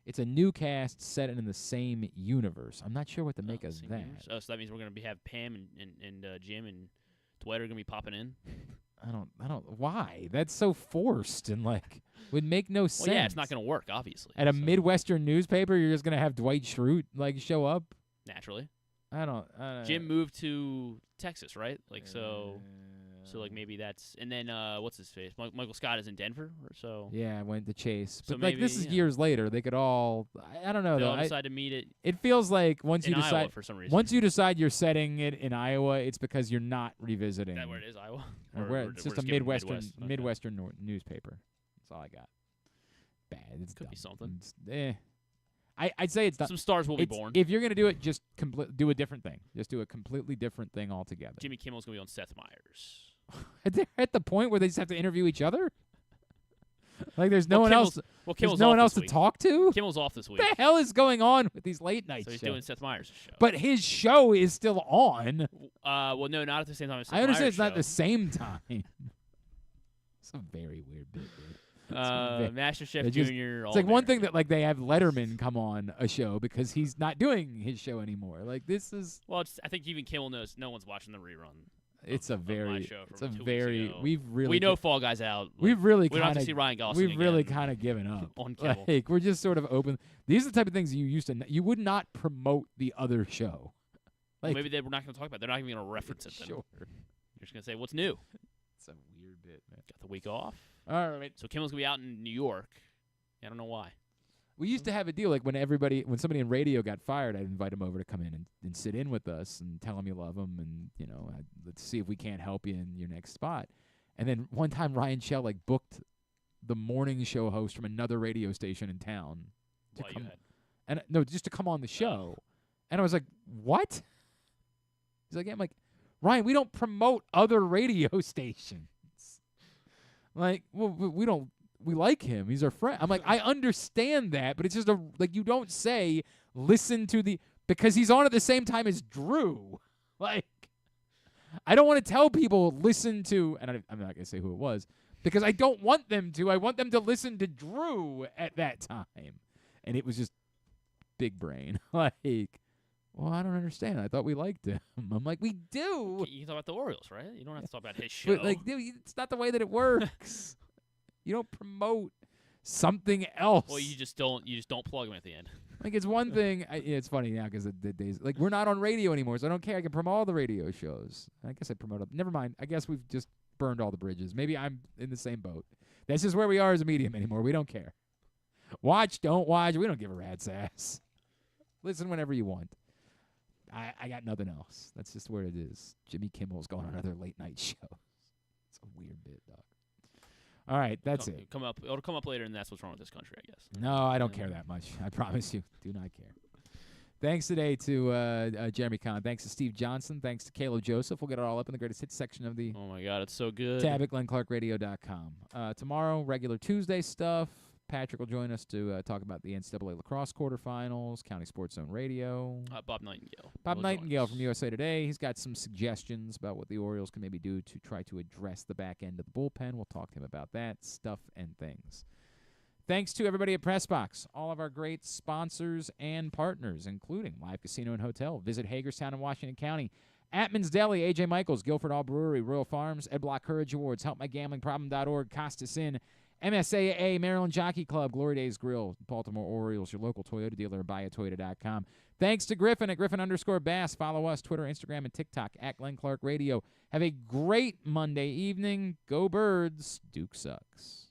S1: It's a new cast set in the same universe. I'm not sure what to make of that.
S2: So that means we're gonna have Pam and Jim and Dwight are gonna be popping in.
S1: I don't. Why? That's so forced and like would make no sense.
S2: Well, yeah, it's not gonna work, obviously.
S1: At a Midwestern newspaper, you're just gonna have Dwight Schrute like show up.
S2: Naturally.
S1: I don't.
S2: Jim moved to Texas, right? Like so like maybe that's and then what's his face? Michael Scott is in Denver, so
S1: yeah, I went to Chase.
S2: So
S1: But like
S2: maybe,
S1: this is years later. They could all. I don't know
S2: they'll
S1: though.
S2: decide to meet it.
S1: It feels like once
S2: in
S1: you decide
S2: Iowa for some reason.
S1: Once you decide you're setting it in Iowa, it's because you're not revisiting.
S2: Is that where it is, Iowa?
S1: Or
S2: Or
S1: where
S2: we're
S1: it's
S2: just
S1: just a
S2: giving
S1: Midwestern
S2: Midwest. Okay.
S1: Midwestern newspaper. That's all I got. bad. It's
S2: Could
S1: dumb.
S2: be something.
S1: I'd say it's
S2: some stars will be born.
S1: If you're gonna do it, just do a different thing. Just do a completely different thing altogether.
S2: Jimmy Kimmel's gonna be on Seth Meyers.
S1: They're at the point where they just have to interview each other. Like there's no one
S2: Kimmel's,
S1: else.
S2: Well,
S1: There's
S2: Kimmel's
S1: no one
S2: off
S1: else
S2: this
S1: to
S2: week.
S1: talk to.
S2: Kimmel's off this week.
S1: What the hell is going on with these late night
S2: So he's
S1: shows?
S2: doing Seth Meyers' show.
S1: But his show is still on.
S2: Well, no, not at the same time as Seth
S1: I understand
S2: Meyers'
S1: it's not
S2: show.
S1: the same time. It's a very weird bit, dude.
S2: MasterChef Junior.
S1: It's like one thing that like they have Letterman come on a show because he's not doing his show anymore. Like this is.
S2: Well, I think even Kimmel knows no one's watching the rerun.
S1: It's a very.
S2: It's a
S1: very. We've really.
S2: We know Fall Guys out. Like,
S1: We've really.
S2: We don't have to see Ryan Gosling.
S1: We've really kind of given up
S2: on Kimmel.
S1: Like we're just sort of open. These are the type of things you used to. You would not promote the other show.
S2: Like,
S1: Like
S2: maybe we're not going to talk about it. They're not even going to reference it. Then.
S1: Sure.
S2: You're just going to say, what's new?
S1: It's a weird bit, man.
S2: Got the week off.
S1: All right.
S2: So Kimmel's going to be out in New York. I don't know why.
S1: We used to have a deal like when somebody in radio got fired, I'd invite him over to come in and sit in with us and tell him you love him and let's see if we can't help you in your next spot. And then one time Ryan Shell like booked the morning show host from another radio station in town to
S2: Why
S1: come,
S2: you had?
S1: and no, just to come on the show. And I was like, what? He's like, yeah. I'm like, Ryan, we don't promote other radio stations. Like, well, we don't. We like him. He's our friend. I'm like, I understand that, but it's just you don't say listen to because he's on at the same time as Drew. Like, I don't want to tell people listen to, and I'm not gonna say who it was because I don't want them to. I want them to listen to Drew at that time, and it was just big brain. Like, well, I don't understand. I thought we liked him. I'm like, we do.
S2: You can talk about the Orioles, right? You don't have to talk about his show.
S1: But like, dude, it's not the way that it works. You don't promote something else.
S2: Well, you just don't plug him at the end.
S1: Like it's one thing. It's funny now because the days like we're not on radio anymore, so I don't care. I can promote all the radio shows. I guess I promote them. Never mind. I guess we've just burned all the bridges. Maybe I'm in the same boat. This is where we are as a medium anymore. We don't care. Watch, don't watch. We don't give a rat's ass. Listen whenever you want. I got nothing else. That's just where it is. Jimmy Kimmel's going on another late night show. It's a weird bit, dog. All right, that's it.
S2: It'll come up later, and that's what's wrong with this country, I guess.
S1: No, I don't care that much. I promise you. Do not care. Thanks today to Jeremy Conn. Thanks to Steve Johnson. Thanks to Caleb Joseph. We'll get it all up in the greatest hits section of the
S2: Oh, my God, it's so good.
S1: tab at glennclarkradio.com. Tomorrow, regular Tuesday stuff. Patrick will join us to talk about the NCAA lacrosse quarterfinals, County Sports Zone Radio.
S2: Bob Nightingale.
S1: Bob Nightingale from USA Today. He's got some suggestions about what the Orioles can maybe do to try to address the back end of the bullpen. We'll talk to him about that stuff and things. Thanks to everybody at PressBox, all of our great sponsors and partners, including Live Casino and Hotel. Visit Hagerstown in Washington County. Atman's Deli, A.J. Michaels, Guilford All Brewery, Royal Farms, Ed Block Courage Awards, HelpMyGamblingProblem.org, Costas Inn, MSAA, Maryland Jockey Club, Glory Days Grill, Baltimore Orioles, your local Toyota dealer, buyatoyota.com. Thanks to Griffin at Griffin_Bass. Follow us, Twitter, Instagram, and TikTok at Glenn Clark Radio. Have a great Monday evening. Go Birds. Duke sucks.